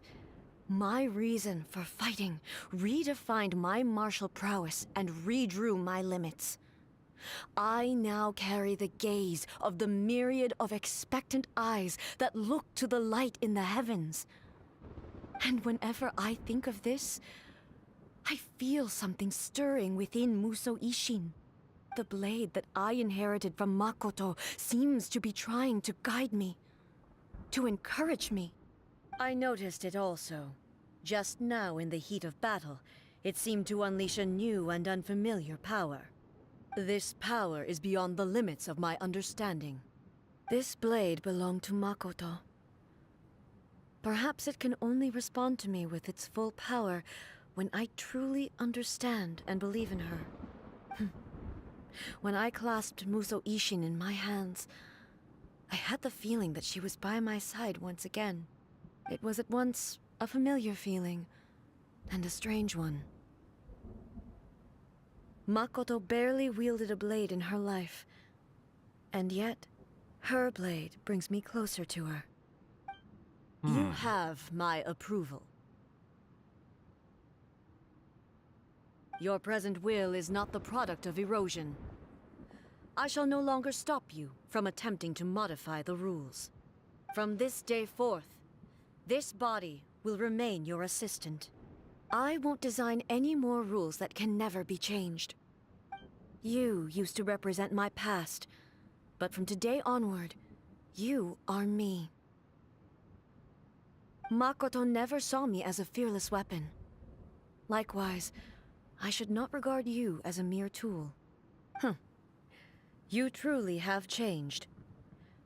my reason for fighting redefined my martial prowess and redrew my limits. I now carry the gaze of the myriad of expectant eyes that look to the light in the heavens. And whenever I think of this, I feel something stirring within Musou Ishin. The blade that I inherited from Makoto seems to be trying to guide me, to encourage me. I noticed it also. Just now in the heat of battle, it seemed to unleash a new and unfamiliar power. This power is beyond the limits of my understanding. This blade belonged to Makoto. Perhaps it can only respond to me with its full power when I truly understand and believe in her. When I clasped Musou Ishin in my hands, I had the feeling that she was by my side once again. It was at once a familiar feeling and a strange one. Makoto barely wielded a blade in her life, and yet her blade brings me closer to her. You have my approval. Your present will is not the product of erosion. I shall no longer stop you from attempting to modify the rules. From this day forth, this body will remain your assistant. I won't design any more rules that can never be changed. You used to represent my past, but from today onward, you are me. Makoto never saw me as a fearless weapon. Likewise, I should not regard you as a mere tool. You truly have changed.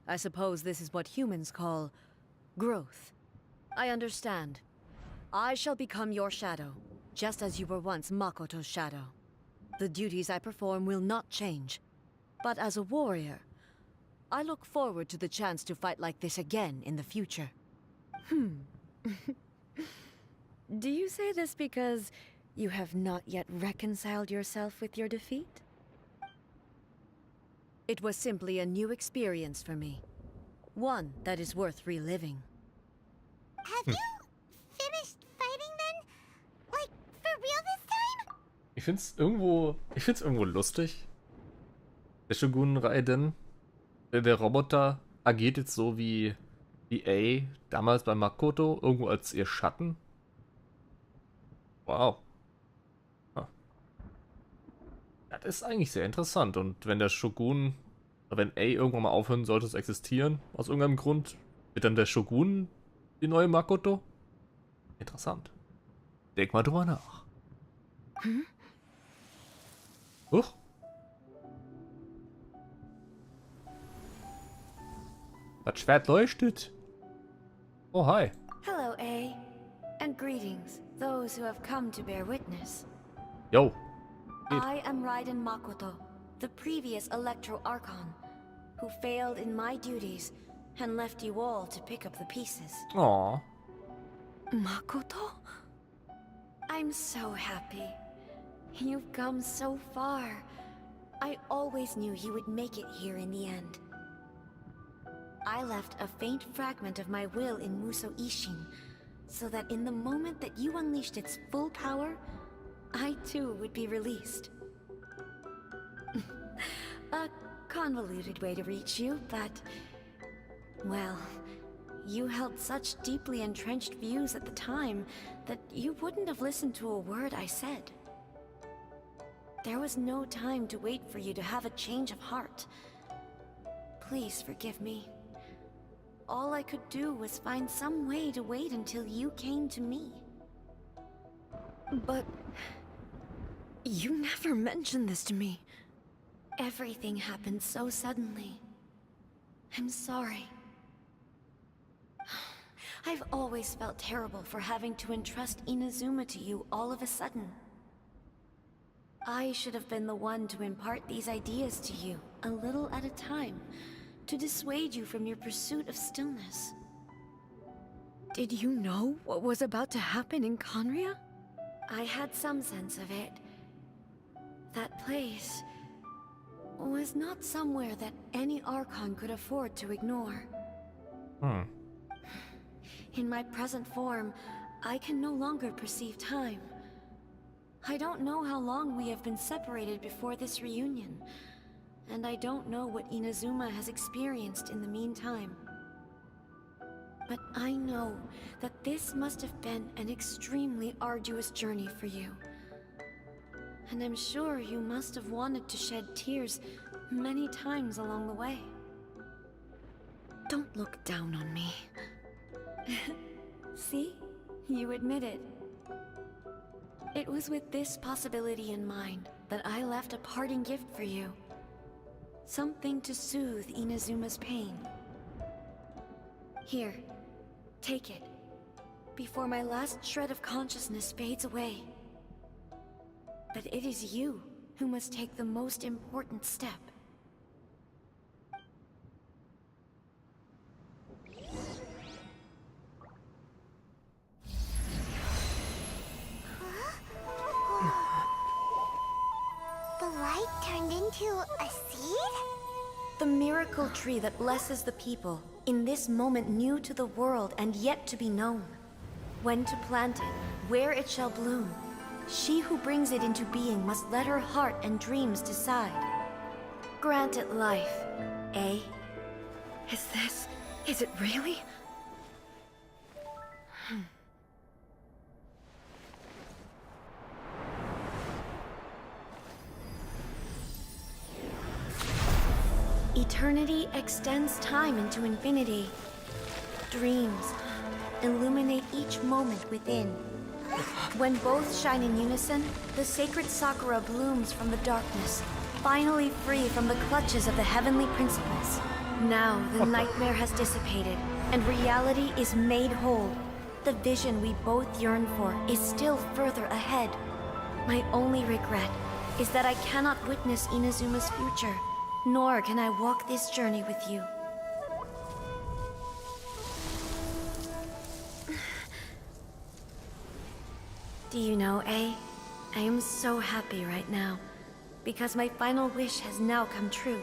I suppose this is what humans call growth. I understand. I shall become your shadow, just as you were once Makoto's shadow. The duties I perform will not change. But as a warrior, I look forward to the chance to fight like this again in the future. Do you say this because you have not yet reconciled yourself with your defeat? It was simply a new experience for me. One that is worth reliving. Have you finished fighting then? Like, for real this time? Ich find's irgendwo lustig. Der Shogun Raiden, der Roboter, agiert jetzt so wie YAE damals bei Makoto, irgendwo als ihr Schatten. Wow. Das ist eigentlich sehr interessant. Und wenn der Shogun, oder wenn YAE irgendwann mal aufhören sollte zu existieren, aus irgendeinem Grund, wird dann der Shogun die neue Makoto? Interessant. Denk mal drüber nach. Huch. Das Schwert leuchtet. Oh, hi. Hello, A. And greetings, those who have come to bear witness. Yo. I am Raiden Makoto, the previous Electro Archon, who failed in my duties and left you all to pick up the pieces. Aw. Makoto? I'm so happy. You've come so far. I always knew you would make it here in the end. I left a faint fragment of my will in Musou Ishin, so that in the moment that you unleashed its full power, I too would be released. A convoluted way to reach you, but... well, You held such deeply entrenched views at the time that you wouldn't have listened to a word I said. There was no time to wait for you to have a change of heart. Please forgive me. All I could do was find some way to wait until you came to me. But you never mentioned this to me. Everything happened so suddenly. I'm sorry. I've always felt terrible for having to entrust Inazuma to you all of a sudden. I should have been the one to impart these ideas to you, a little at a time, to dissuade you from your pursuit of stillness. Did you know what was about to happen in Conria? I had some sense of it. That place was not somewhere that any Archon could afford to ignore. In my present form, I can no longer perceive time. I don't know how long we have been separated before this reunion, and I don't know what Inazuma has experienced in the meantime. But I know that this must have been an extremely arduous journey for you. And I'm sure you must have wanted to shed tears many times along the way. Don't look down on me. See? You admit it. It was with this possibility in mind that I left a parting gift for you. Something to soothe Inazuma's pain. Here, take it, before my last shred of consciousness fades away. But it is you who must take the most important step. The light turned into a seed? The miracle tree that blesses the people, in this moment new to the world and yet to be known. When to plant it, where it shall bloom. She who brings it into being must let her heart and dreams decide. Grant it life, eh? Is it really? Eternity extends time into infinity. Dreams illuminate each moment within. When both shine in unison, the sacred Sakura blooms from the darkness, finally free from the clutches of the heavenly principles. Now the nightmare has dissipated, and reality is made whole. The vision we both yearn for is still further ahead. My only regret is that I cannot witness Inazuma's future, nor can I walk this journey with you. Do you know, I am so happy right now, because my final wish has now come true.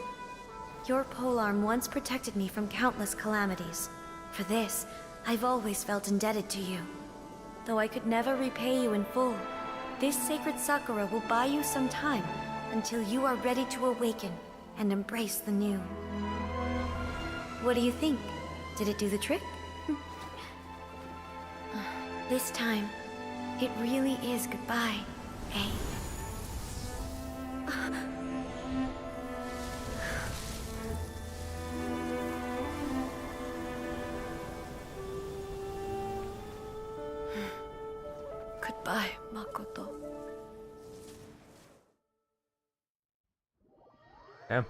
Your polearm once protected me from countless calamities. For this, I've always felt indebted to you. Though I could never repay you in full, this sacred Sakura will buy you some time until you are ready to awaken and embrace the new. What do you think? Did it do the trick? This time, it really is goodbye, eh? Goodbye, Makoto. Ja.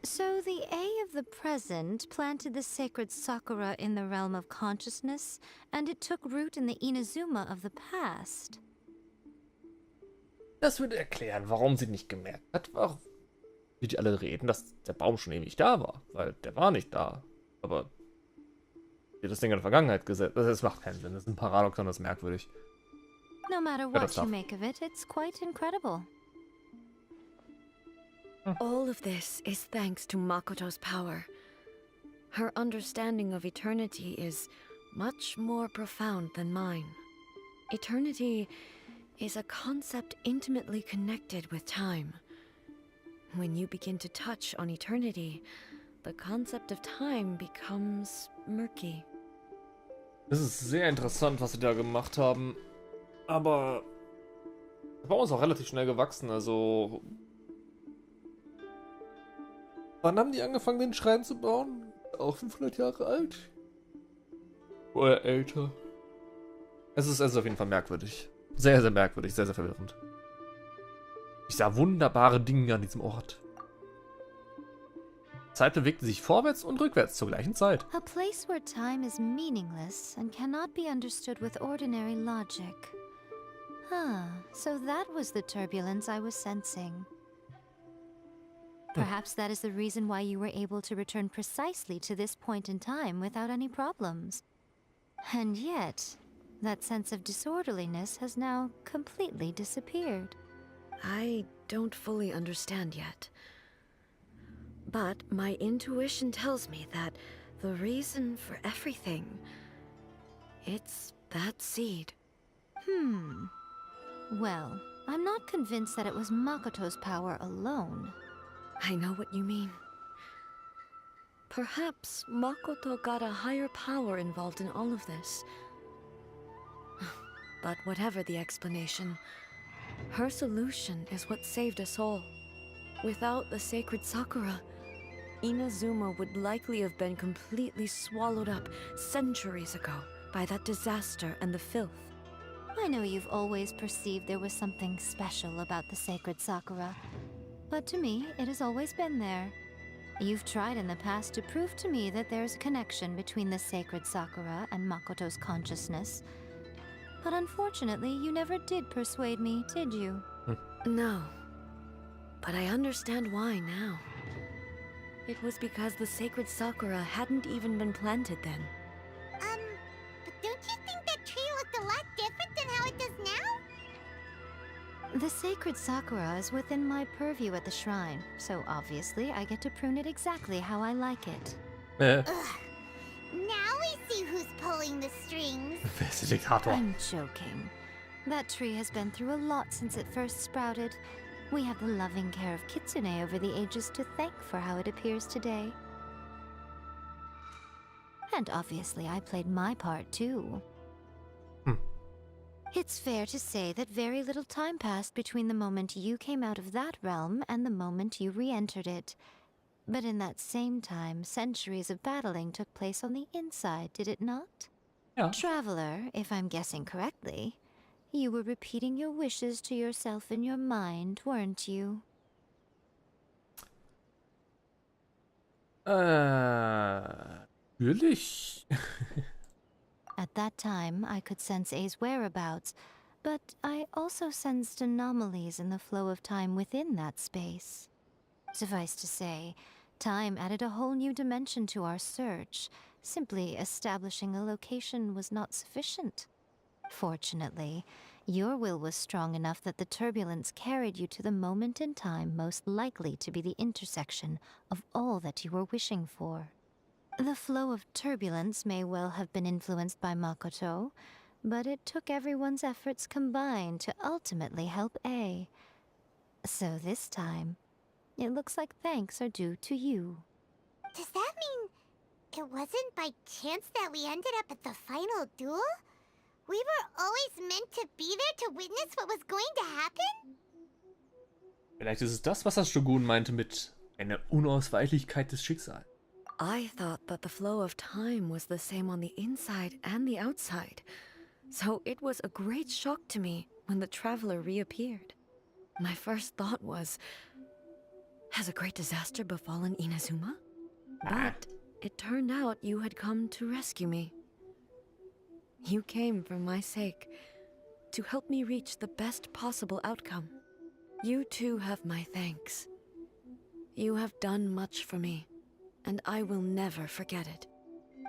So the A of the present planted the sacred Sakura in the realm of consciousness, and it took root in the Inazuma of the past. Das würde erklären, warum sie nicht gemerkt hat, warum wie die alle reden, dass der Baum schon ewig da war. Weil der war nicht da. Aber sie das Ding in der Vergangenheit gesetzt. Das macht keinen Sinn. Das ist ein Paradoxon, das ist merkwürdig. No matter what you make of it, it's quite incredible. All of this is thanks to Makoto's power. Her understanding of eternity is much more profound than mine. Eternity is a concept intimately connected with time. When you begin to touch on eternity, the concept of time becomes murky. Das ist sehr interessant, was sie da gemacht haben. Aber der Baum ist auch relativ schnell gewachsen, also... Wann haben die angefangen, den Schrein zu bauen? Auch 500 Jahre alt? Oder älter? Es ist auf jeden Fall merkwürdig. Sehr, sehr merkwürdig, sehr, sehr verwirrend. Ich sah wunderbare Dinge an diesem Ort. Zeit bewegte sich vorwärts und rückwärts zur gleichen Zeit. A place where time is meaningless and cannot be understood with ordinary logic. Huh, so that was the turbulence I was sensing. Perhaps that is the reason why you were able to return precisely to this point in time without any problems. And yet, that sense of disorderliness has now completely disappeared. I don't fully understand yet. But my intuition tells me that the reason for everything, it's that seed. Well, I'm not convinced that it was Makoto's power alone. I know what you mean. Perhaps Makoto got a higher power involved in all of this. But whatever the explanation, her solution is what saved us all. Without the sacred Sakura, Inazuma would likely have been completely swallowed up centuries ago by that disaster and the filth. I know you've always perceived there was something special about the sacred Sakura, but to me, it has always been there. You've tried in the past to prove to me that there's a connection between the sacred Sakura and Makoto's consciousness, but unfortunately, you never did persuade me, did you? No, but I understand why now. It was because the sacred Sakura hadn't even been planted then. But don't you think that tree looked a lot different than how it does now? The sacred Sakura is within my purview at the shrine, so obviously I get to prune it exactly how I like it. Ugh. Now we see who's pulling the strings. Wer ist der Diktator? I'm joking. That tree has been through a lot since it first sprouted. We have the loving care of Kitsune over the ages to thank for how it appears today. And obviously I played my part too. It's fair to say that very little time passed between the moment you came out of that realm and the moment you re-entered it. But in that same time, centuries of battling took place on the inside, did it not? Ja. Traveler, if I'm guessing correctly, you were repeating your wishes to yourself in your mind, weren't you? Natürlich. At that time, I could sense A's whereabouts, but I also sensed anomalies in the flow of time within that space. Suffice to say, time added a whole new dimension to our search. Simply establishing a location was not sufficient. Fortunately, your will was strong enough that the turbulence carried you to the moment in time most likely to be the intersection of all that you were wishing for. The flow of turbulence may well have been influenced by Makoto, but it took everyone's efforts combined to ultimately help A. So this time, it looks like thanks are due to you. Does that mean it wasn't by chance that we ended up at the final duel? We were always meant to be there to witness what was going to happen? Vielleicht ist es das, was das Shogun meinte mit einer Unausweichlichkeit des Schicksals. I thought that the flow of time was the same on the inside and the outside, so it was a great shock to me when the traveler reappeared. My first thought was, has a great disaster befallen Inazuma? But it turned out you had come to rescue me. You came for my sake, to help me reach the best possible outcome. You too have my thanks. You have done much for me, and I will never forget it.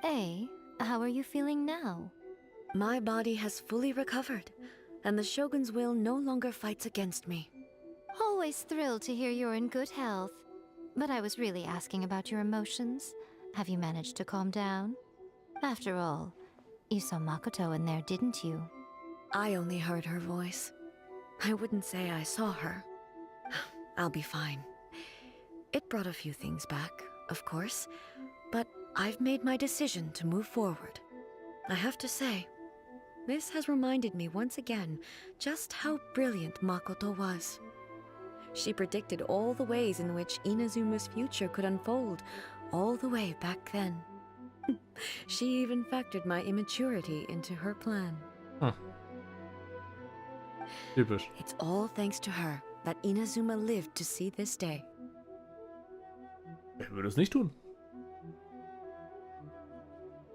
A, how are you feeling now? My body has fully recovered, and the Shogun's will no longer fights against me. Always thrilled to hear you're in good health. But I was really asking about your emotions. Have you managed to calm down? After all, you saw Makoto in there, didn't you? I only heard her voice. I wouldn't say I saw her. I'll be fine. It brought a few things back, of course, but I've made my decision to move forward. I have to say, this has reminded me once again just how brilliant Makoto was. She predicted all the ways in which Inazuma's future could unfold, all the way back then. She even factored my immaturity into her plan. Typisch. It's all thanks to her that Inazuma lived to see this day. Wer würde es nicht tun?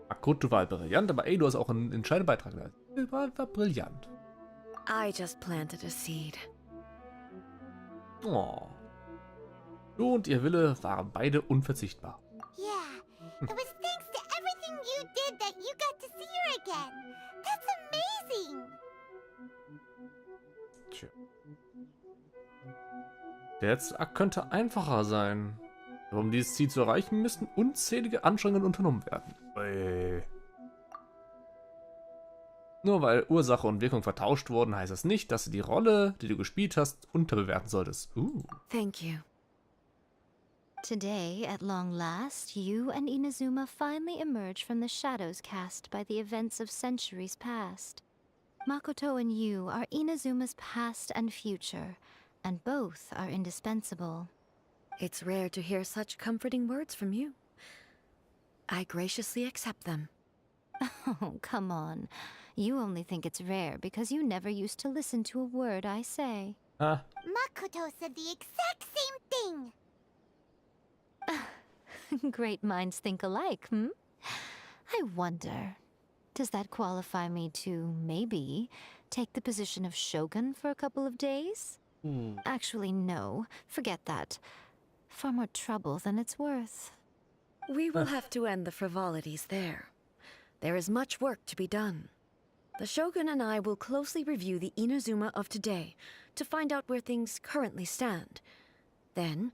Makoto war brillant, aber ey, du hast auch einen entscheidenden Beitrag geleistet. War brillant. I just planted a seed. Oh. Du und ihr Wille waren beide unverzichtbar. Yeah, it was thanks to everything you did that you got to see her again. That's amazing. Tja. Der letzte Akt könnte einfacher sein. Aber um dieses Ziel zu erreichen, müssten unzählige Anstrengungen unternommen werden. Nur weil Ursache und Wirkung vertauscht wurden, heißt das nicht, dass du die Rolle, die du gespielt hast, unterbewerten solltest. Thank you. Today, at long last, you and Inazuma finally emerge from the shadows cast by the events of centuries past. Makoto and you are Inazuma's past and future, and both are indispensable. It's rare to hear such comforting words from you. I graciously accept them. Oh, come on. You only think it's rare because you never used to listen to a word I say. Makoto said the exact same thing. Great minds think alike, I wonder, does that qualify me to, maybe, take the position of Shogun for a couple of days? Actually, no. Forget that. Far more trouble than it's worth. We will have to end the frivolities there. There is much work to be done. The Shogun and I will closely review the Inazuma of today to find out where things currently stand. Then,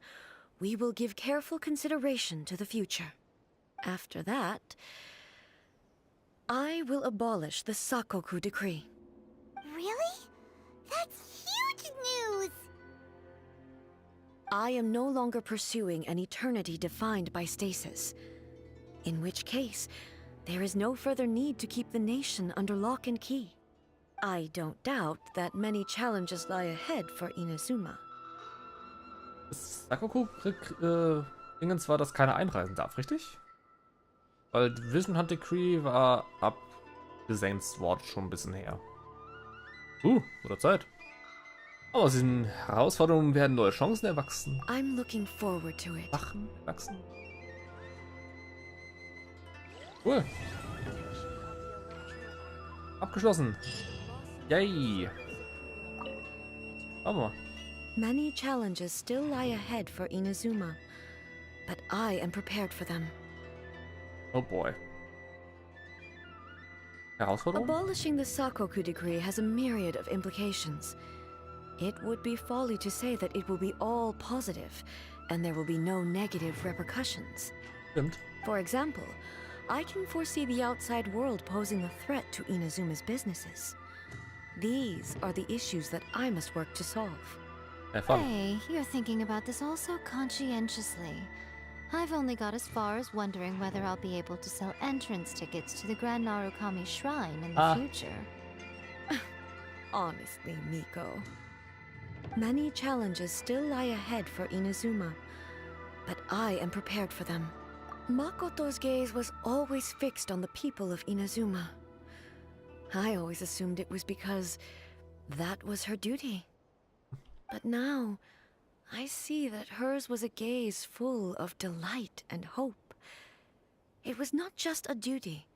we will give careful consideration to the future. After that, I will abolish the Sakoku decree. Really? That's huge news! I am no longer pursuing an eternity defined by stasis. In which case, there is no further need to keep the nation under lock and key. I don't doubt that many challenges lie ahead for Inazuma. Das Sakoku-Dingens war, dass keiner einreisen darf, richtig? Weil Vision Hunt Decree war abgesenkt worden schon ein bisschen her. Oder Zeit. Aber aus diesen Herausforderungen werden neue Chancen erwachsen. I'm looking forward to it. Wachsen. Cool. Abgeschlossen. Yay. Schauen wir mal. Many challenges still lie ahead for Inazuma, but I am prepared for them. Oh boy. Herausforderung? Abolishing the Sakoku decree has a myriad of implications. It would be folly to say that it will be all positive, and there will be no negative repercussions. Stimmt. For example, I can foresee the outside world posing a threat to Inazuma's businesses. These are the issues that I must work to solve. Hey, you're thinking about this all so conscientiously. I've only got as far as wondering whether I'll be able to sell entrance tickets to the Grand Narukami Shrine in the future. Honestly, Miko. Many challenges still lie ahead for Inazuma, but I am prepared for them. Makoto's gaze was always fixed on the people of Inazuma. I always assumed it was because that was her duty. But now, I see that hers was a gaze full of delight and hope. It was not just a duty,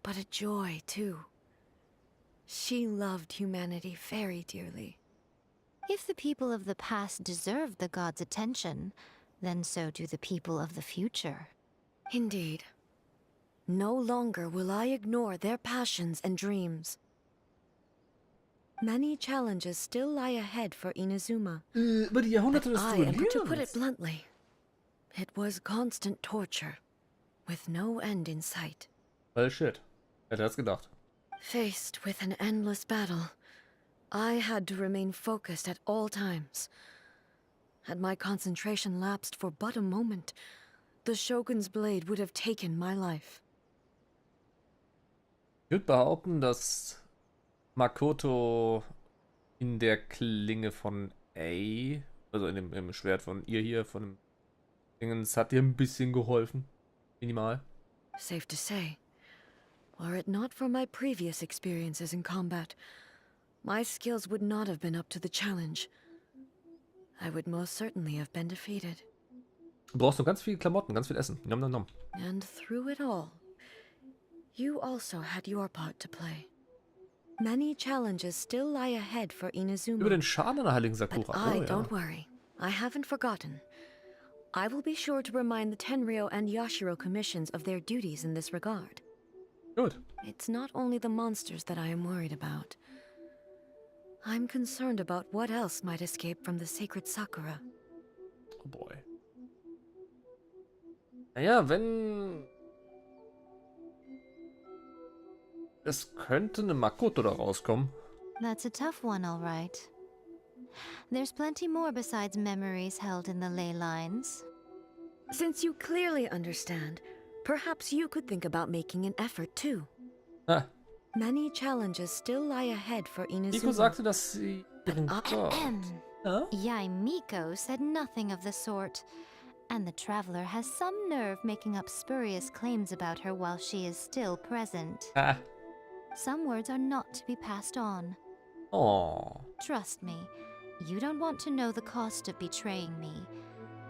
but a joy, too. She loved humanity very dearly. If the people of the past deserve the gods' attention, then so do the people of the future. Indeed. No longer will I ignore their passions and dreams. Many challenges still lie ahead for Inazuma. Über die Jahrhunderte des But to put it bluntly, it was constant torture, with no end in sight. Well, shit. Hätte das gedacht. Faced with an endless battle, I had to remain focused at all times. Had my concentration lapsed for but a moment, the Shogun's blade would have taken my life. Ich würde behaupten, dass Makoto in der Klinge von A, also im Schwert von ihr hier, von dem Dingens, hat ihr ein bisschen geholfen. Minimal. Safe to say, were it not for my previous experiences in combat, my skills would not have been up to the challenge. I would most certainly have been defeated. Du brauchst noch ganz viele Klamotten, ganz viel Essen. Nom nom nom. And through it all, you also had your part to play. Many challenges still lie ahead for Inazuma. Über den Schaden an der heiligen Sakura. But I don't worry. I haven't forgotten. I will be sure to remind the Tenryou and Yashiro commissions of their duties in this regard. Gut. It's not only the monsters that I am worried about. I'm concerned about what else might escape from the sacred Sakura. Oh boy. Naja, wenn... Es könnte eine Makoto da rauskommen. That's a tough one, all right. There's plenty more besides memories held in the ley lines. Since you clearly understand, perhaps you could think about making an effort too. Ah. Many challenges still lie ahead for Inazuma. Miko sagte, dass sie ihren Gott... YAE Miko said nothing of the sort. And the traveler has some nerve making up spurious claims about her while she is still present. Ah. Some words are not to be passed on. Oh. Trust me, you don't want to know the cost of betraying me.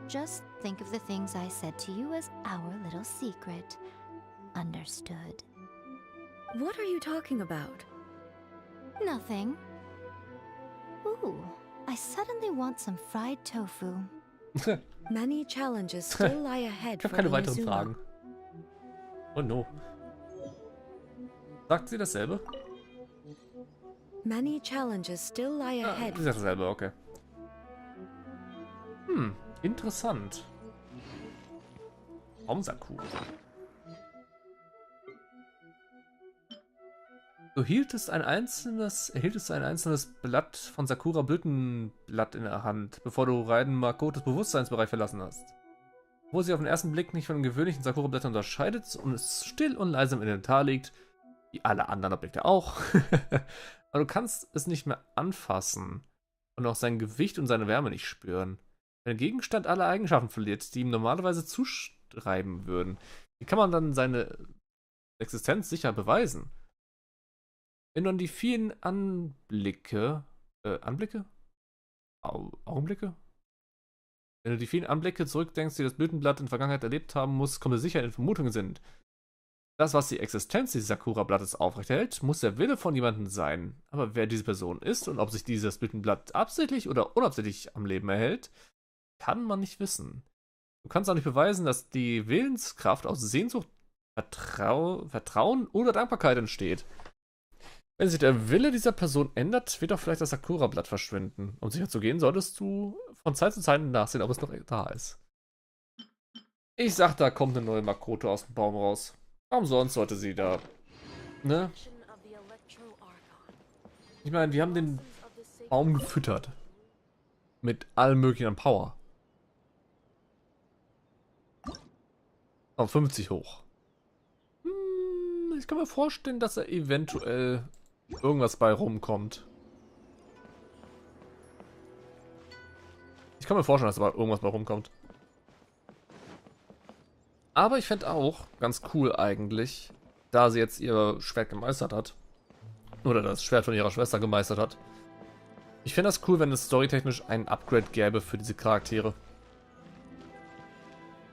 Just think of the things I said to you as our little secret. Understood? What are you talking about? Nothing. Ooh, I suddenly want some fried tofu. Many challenges still lie ahead Ich habe for keine weiteren Inazuma. Fragen. Oh no. Sagt sie dasselbe? Many challenges still lie ahead. Sie sagt dasselbe, okay. Interessant. Warum Sakura? Du erhieltest ein einzelnes Blatt von Sakura-Blütenblatt in der Hand, bevor du Raiden Makotos Bewusstseinsbereich verlassen hast. Wo sie auf den ersten Blick nicht von den gewöhnlichen Sakura-Blättern unterscheidet und es still und leise im Inventar liegt, wie alle anderen Objekte auch. Aber du kannst es nicht mehr anfassen und auch sein Gewicht und seine Wärme nicht spüren. Wenn der Gegenstand alle Eigenschaften verliert, die ihm normalerweise zuschreiben würden, wie kann man dann seine Existenz sicher beweisen? Wenn du an die vielen Augenblicke? Wenn du die vielen Anblicke zurückdenkst, die das Blütenblatt in der Vergangenheit erlebt haben muss, kommt dir sicher in Vermutungen sind. Das, was die Existenz dieses Sakura-Blattes aufrechterhält, muss der Wille von jemandem sein. Aber wer diese Person ist und ob sich dieses Blütenblatt absichtlich oder unabsichtlich am Leben erhält, kann man nicht wissen. Du kannst auch nicht beweisen, dass die Willenskraft aus Sehnsucht, Vertrauen oder Dankbarkeit entsteht. Wenn sich der Wille dieser Person ändert, wird auch vielleicht das Sakura-Blatt verschwinden. Um sicher zu gehen, solltest du von Zeit zu Zeit nachsehen, ob es noch da ist. Ich sag, da kommt eine neue Makoto aus dem Baum raus. Warum sonst sollte sie da... Ne? Ich meine, wir haben den Baum gefüttert. Mit allem möglichen an Power. Auf 50 hoch. Ich kann mir vorstellen, dass da eventuell irgendwas bei rumkommt. Ich kann mir vorstellen, dass da irgendwas bei rumkommt. Aber ich fände auch ganz cool eigentlich, da sie jetzt ihr Schwert gemeistert hat. Oder das Schwert von ihrer Schwester gemeistert hat. Ich fände das cool, wenn es storytechnisch ein Upgrade gäbe für diese Charaktere.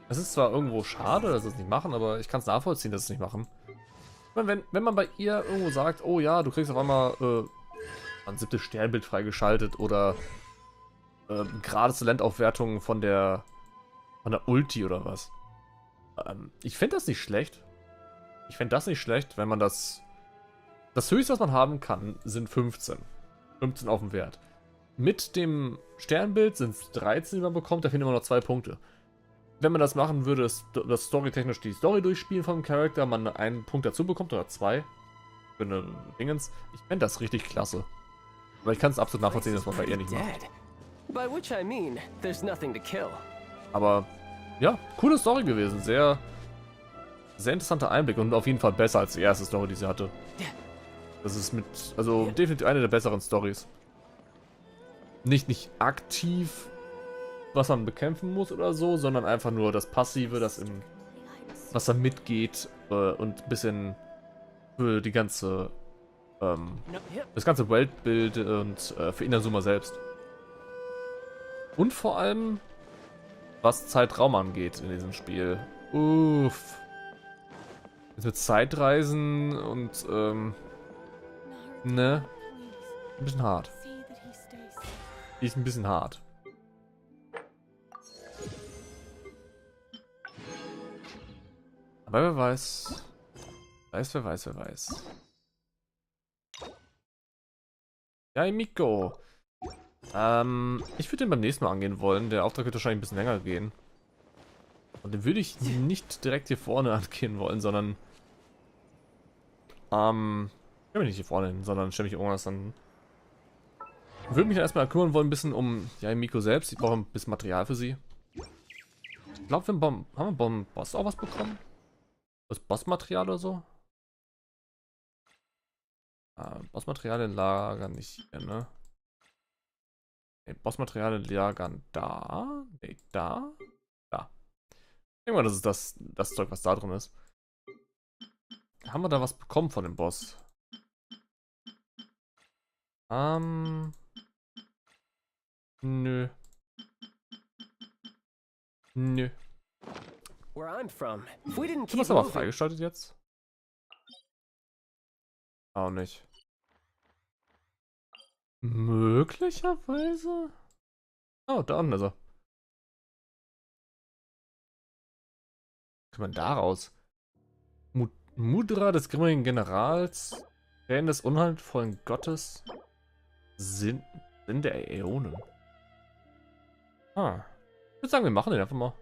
Es ist zwar irgendwo schade, dass sie es nicht machen, aber ich kann es nachvollziehen, dass sie es nicht machen. Ich meine, wenn man bei ihr irgendwo sagt, oh ja, du kriegst auf einmal ein 7. Sternbild freigeschaltet oder gerade Talentaufwertungen von der Ulti oder was. Ich fände das nicht schlecht. Ich fände das nicht schlecht, wenn man das Höchste, was man haben kann, sind 15. 15 auf dem Wert. Mit dem Sternbild sind es 13, die man bekommt, da fehlen immer noch 2 Punkte. Wenn man das machen würde, das storytechnisch die Story durchspielen vom Charakter, man einen Punkt dazu bekommt oder 2 für eine Dingens, ich fände das richtig klasse. Aber ich kann es absolut nachvollziehen, dass man bei ihr nicht macht. Dead. By which I mean, there's nothing to kill. Aber ja, coole Story gewesen. Sehr, sehr interessanter Einblick und auf jeden Fall besser als die erste Story, die sie hatte. Das ist also definitiv eine der besseren Stories. Nicht aktiv, was man bekämpfen muss oder so, sondern einfach nur das Passive, was da mitgeht und ein bisschen für die ganze, das ganze Weltbild und für Inazuma selbst. Und vor allem, was Zeitraum angeht in diesem Spiel. Uff. Jetzt mit Zeitreisen und, ne? Ein bisschen hart. Ist ein bisschen hart. Aber wer weiß. Wer weiß. Ja, Miko. Ich würde den beim nächsten Mal angehen wollen. Der Auftrag wird wahrscheinlich ein bisschen länger gehen. Und den würde ich nicht direkt hier vorne angehen wollen, sondern ich will nicht hier vorne hin, sondern stelle mich irgendwas dann. Ich würde mich erstmal kümmern wollen, ein bisschen um Miko selbst. Ich brauche ein bisschen Material für sie. Ich glaube, haben wir beim Boss auch was bekommen? Das Bossmaterial oder so? Bossmaterialien lagern nicht hier, ne? Ne, Bossmaterialien lagern da. Ne, da. Da. Irgendwann, das ist das Zeug, was da drin ist. Haben wir da was bekommen von dem Boss? Nö. Nö. Where I'm from, if we didn't Ist keep das aber moving, freigeschaltet jetzt? Auch nicht. Möglicherweise? Oh, da unten ist er. Kann man da raus? Mudra des grimmigen Generals, Tränen des unheilvollen Gottes, Sinn der Äonen. Ich würde sagen, wir machen den einfach mal.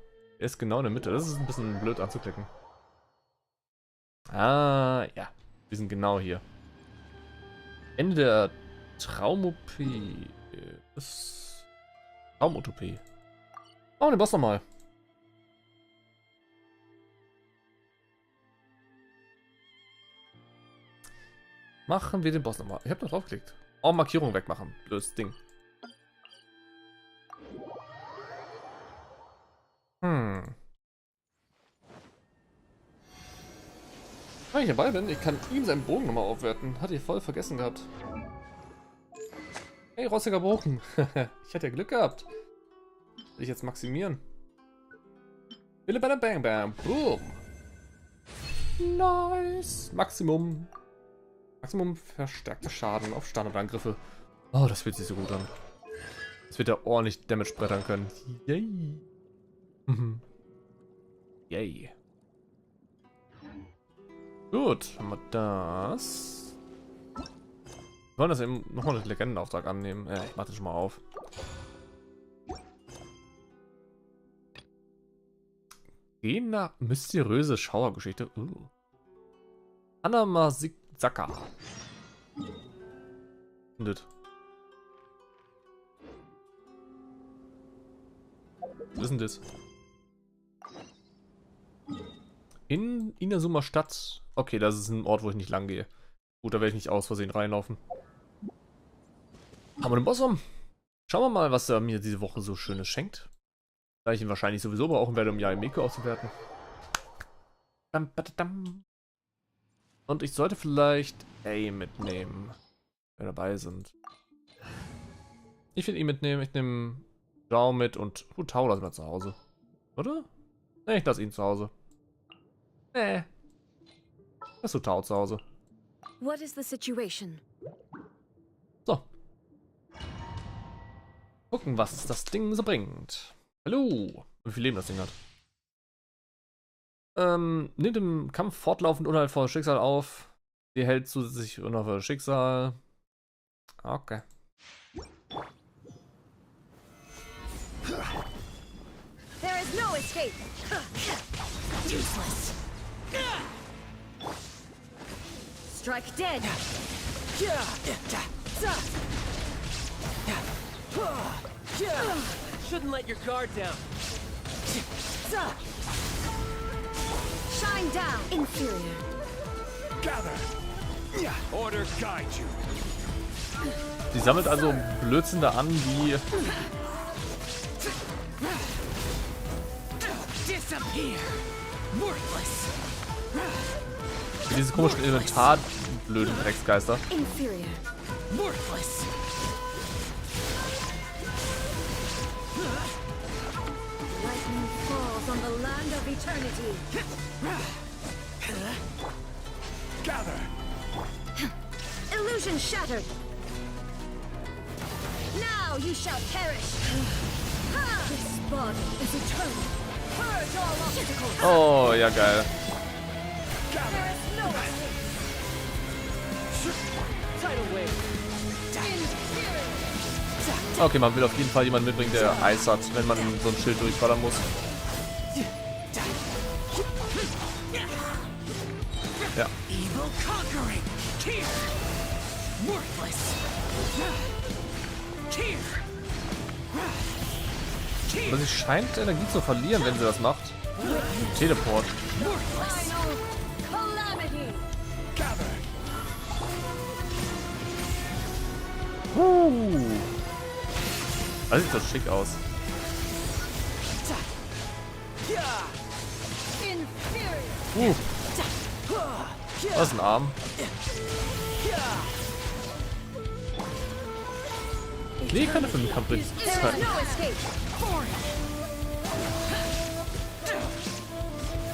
Er ist genau in der Mitte. Das ist ein bisschen blöd anzuklicken. Ja. Wir sind genau hier. Ende der Traumutopie. Traumutopie. Oh, den Boss nochmal. Machen wir den Boss nochmal. Ich habe noch draufgeklickt. Oh, Markierung wegmachen. Blödes Ding. Wenn ich dabei bin, ich kann ihm seinen Bogen nochmal aufwerten. Hatte ich voll vergessen gehabt. Hey, rostiger Bogen. Ich hätte ja Glück gehabt. Will ich jetzt maximieren. Wille bada bang bang. Boom. Nice. Maximum verstärkter Schaden auf Standardangriffe. Oh, das fühlt sich so gut an. Jetzt wird er ordentlich Damage brettern können. Yay. Yay. Gut, haben wir das. Wir wollen das eben nochmal einen Legendenauftrag annehmen. Ja, ich mach das schon mal auf. Gehen nach mysteriöse Schauergeschichte. Hanamasaka. Was ist denn das? In Inazuma Stadt. Okay, das ist ein Ort, wo ich nicht lang gehe. Gut, da werde ich nicht aus Versehen reinlaufen. Haben wir den Boss um? Schauen wir mal, was er mir diese Woche so Schönes schenkt. Da ich ihn wahrscheinlich sowieso brauchen werde, um YAE Miko auszuwerten. Und ich sollte vielleicht mitnehmen, wenn wir dabei sind. Ich will ihn mitnehmen. Ich nehme Zhao mit und Tao lassen wir zu Hause. Oder? Ne, ich lasse ihn zu Hause. Nee. Lass Tao zu Hause. What is the situation? So. Gucken, was das Ding so bringt. Hallo. Wie viel Leben das Ding hat. Nimmt im Kampf fortlaufend unheilvolles Schicksal auf. Sie hält zusätzlich unheilvolles Schicksal. Okay. There is no escape. Useless. Strike dead. Shouldn't let your guard down. Shine down, inferior. Gather. Order guide you. Die sammelt also Blödsinn da an, wie... Disappear. Worthless. wie diese komischen Inventar-blöden Drecksgeister. Inferior. Worthless. Lightning falls on the land of eternity. Gather. Illusion shattered. Now you shall perish. This body is eternal. Purge all obstacles. Oh, ja geil. There is no escape. Tidal wave. Inferior. Okay, man will auf jeden Fall jemanden mitbringen, der Eis hat, wenn man so ein Schild durchballern muss. Ja. Evil conquering. Here. Worthless. Here. Aber sie scheint Energie zu verlieren, wenn sie das macht. Teleport. Final calamity. Gather. Das sieht so schick aus. Inferior. Das ist ein Arm. Nee, keine 5 Kampf. There is no escape.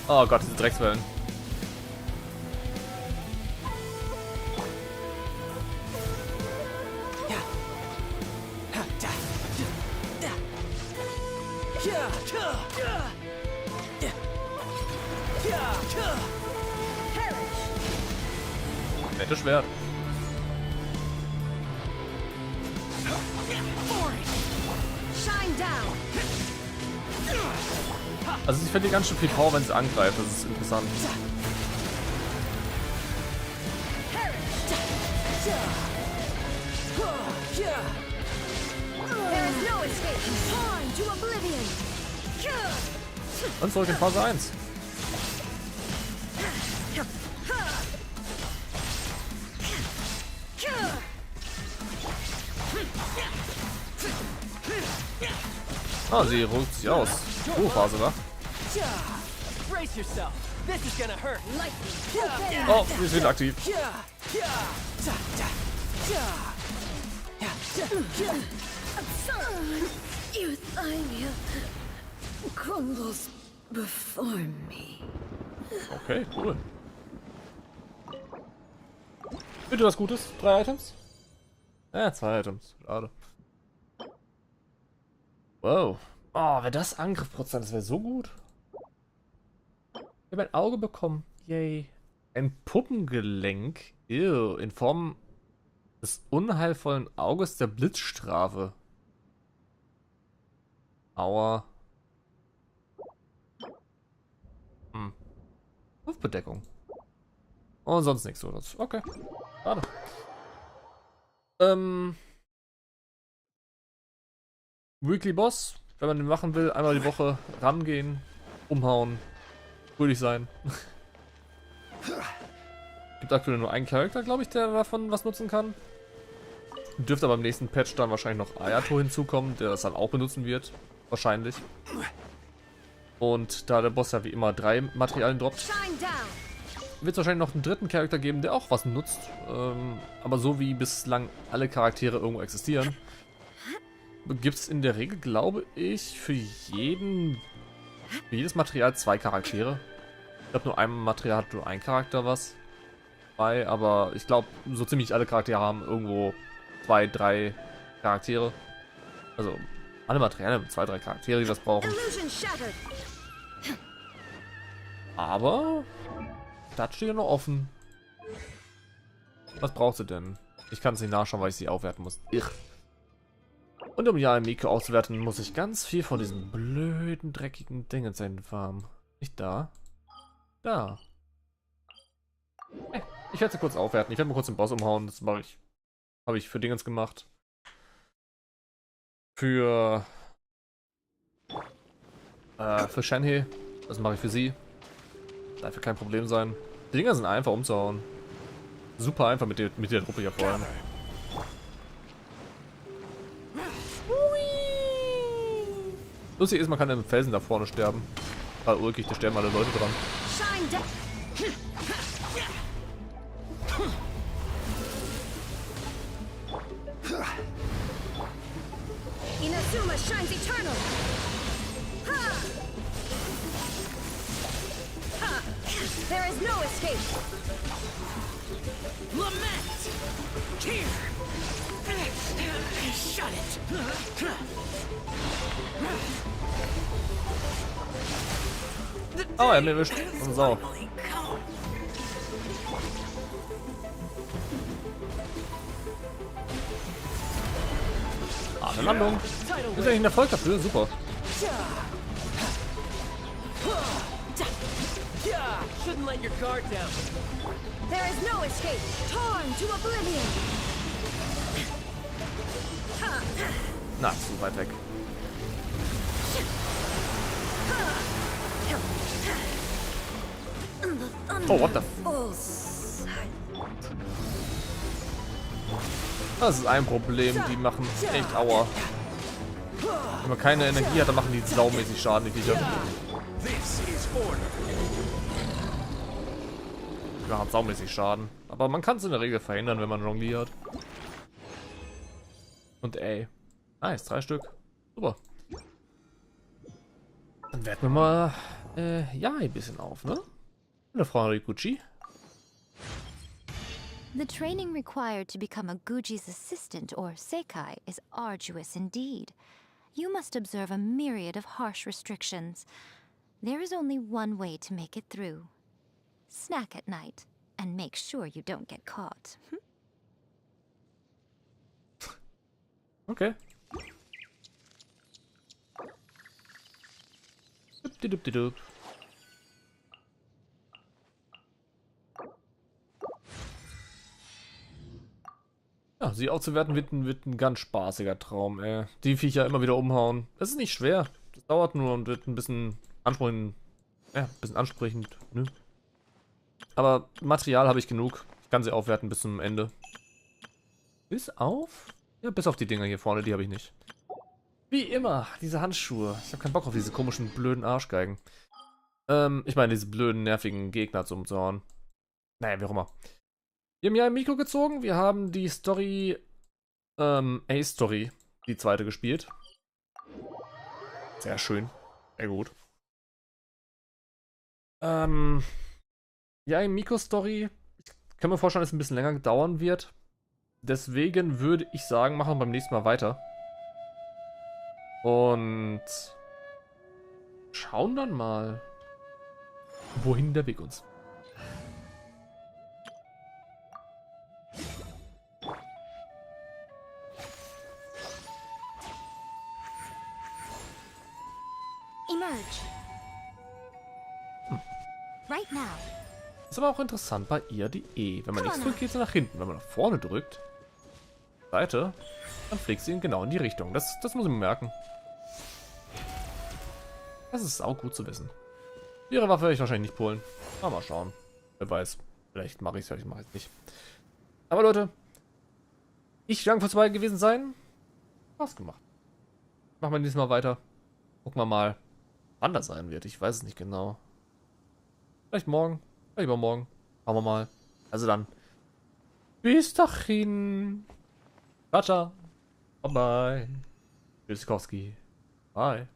Oh Gott, diese Dreckswellen. Nettes Schwert. Shine down. Also sie verliert ganz schön viel Power, wenn sie angreift. Das ist interessant. There is no escape. Torn to oblivion. Und zurück in Phase 1. Ah, sie ruht sich aus. Phase, wa? Brace yourself. This is gonna hurt. Oh, sie ist wieder aktiv. Euthymia crumbles before me. Okay, cool. Bitte was Gutes? 3 Items? Ja, 2 Items. Schade. Wow. Oh, wäre das Angriffprozent, das wäre so gut. Ich habe ein Auge bekommen. Yay. Ein Puppengelenk. Ew. In Form des unheilvollen Auges der Blitzstrafe. Aua. Luftbedeckung. Und sonst nichts so. Okay. Schade. Weekly Boss. Wenn man den machen will, einmal die Woche rangehen, umhauen, fröhlich sein. Gibt aktuell nur einen Charakter, glaube ich, der davon was nutzen kann. Dürfte aber im nächsten Patch dann wahrscheinlich noch Ayato hinzukommen, der das dann auch benutzen wird. Wahrscheinlich. Und da der Boss ja wie immer 3 Materialien droppt, wird es wahrscheinlich noch einen dritten Charakter geben, der auch was nutzt. Aber so wie bislang alle Charaktere irgendwo existieren, gibt es in der Regel, glaube ich, für jedes Material 2 Charaktere. Ich glaube, nur ein Material hat nur ein Charakter was bei, aber ich glaube, so ziemlich alle Charaktere haben irgendwo 2, 3 Charaktere. Also alle Materialien haben 2, 3 Charaktere, die das brauchen. Aber das steht ja noch offen. Was braucht sie denn? Ich kann es nicht nachschauen, weil ich sie aufwerten muss. Und um YAE Miko auszuwerten, muss ich ganz viel von diesen blöden, dreckigen Dingen farmen. Nicht da. Da. Ich werde sie kurz aufwerten. Ich werde mal kurz den Boss umhauen. Das mache ich. Habe ich für Dingens gemacht. Für Shenhe. Das mache ich für sie. Darf ja kein Problem sein. Die Dinger sind einfach umzuhauen. Super einfach mit der Truppe hier vor allem. Lustig ist, man kann im Felsen da vorne sterben. Weil ulkig, da sterben alle Leute dran. Inazuma shines eternal. Ha! Ha! There is no escape. Lament! Here! Shut it! Oh, er hat mich erwischt. Und Sau. Ah, eine Landung. Ist eigentlich ein Erfolg dafür. Super. Shouldn't let your guard down. There is no escape. Torn to oblivion. Na, zu weit weg. Oh, what the f... Das ist ein Problem, die machen echt Aua. Wenn man keine Energie hat, dann machen die saumäßig Schaden, die Viecher. Die machen saumäßig Schaden. Aber man kann es in der Regel verhindern, wenn man jongliert. Und ey. Nice, 3 Stück. Super. Dann werten wir mal YAE ein bisschen auf, ne? Hallo, Frau Rikuchi. The training required to become a Guji's assistant, or Sekai, is arduous indeed. You must observe a myriad of harsh restrictions. There is only one way to make it through. Snack at night, and make sure you don't get caught. Okay. Dup. Ja, sie aufzuwerten wird ein ganz spaßiger Traum, ey. Die Viecher immer wieder umhauen. Das ist nicht schwer. Das dauert nur und wird ein bisschen ansprechend. Ja, ein bisschen ansprechend, ne? Aber Material habe ich genug. Ich kann sie aufwerten bis zum Ende. Bis auf? Ja, bis auf die Dinger hier vorne, die habe ich nicht. Wie immer, diese Handschuhe. Ich habe keinen Bock auf diese komischen, blöden Arschgeigen. Ich meine, diese blöden, nervigen Gegner zum Zorn. Naja, wie auch immer. Wir haben ja Miko gezogen. Wir haben die Story, A-Story, die zweite gespielt. Sehr schön. Sehr gut. Ja, die Miko-Story. Ich kann mir vorstellen, dass es ein bisschen länger dauern wird. Deswegen würde ich sagen, machen wir beim nächsten Mal weiter. Und schauen dann mal, wohin der Weg uns. Emerge. Right now. Ist aber auch interessant bei ihr die E. Wenn man nichts drückt, geht sie nach hinten. Wenn man nach vorne drückt, Seite, dann fliegt sie genau in die Richtung. Das muss ich mir merken. Das ist auch gut zu wissen. Ihre Waffe werde ich wahrscheinlich nicht pullen. Aber mal schauen. Wer weiß. Vielleicht mache ich es, vielleicht mache ich es nicht. Aber Leute, ich danke fürs dabei gewesen sein. Spaß gemacht. Machen wir nächstes Mal weiter. Gucken wir mal, wann das sein wird. Ich weiß es nicht genau. Vielleicht morgen. Vielleicht übermorgen. Schauen wir mal. Also dann. Bis dahin. Ciao, ciao. Bye bye. Tschüssikowski. Bye.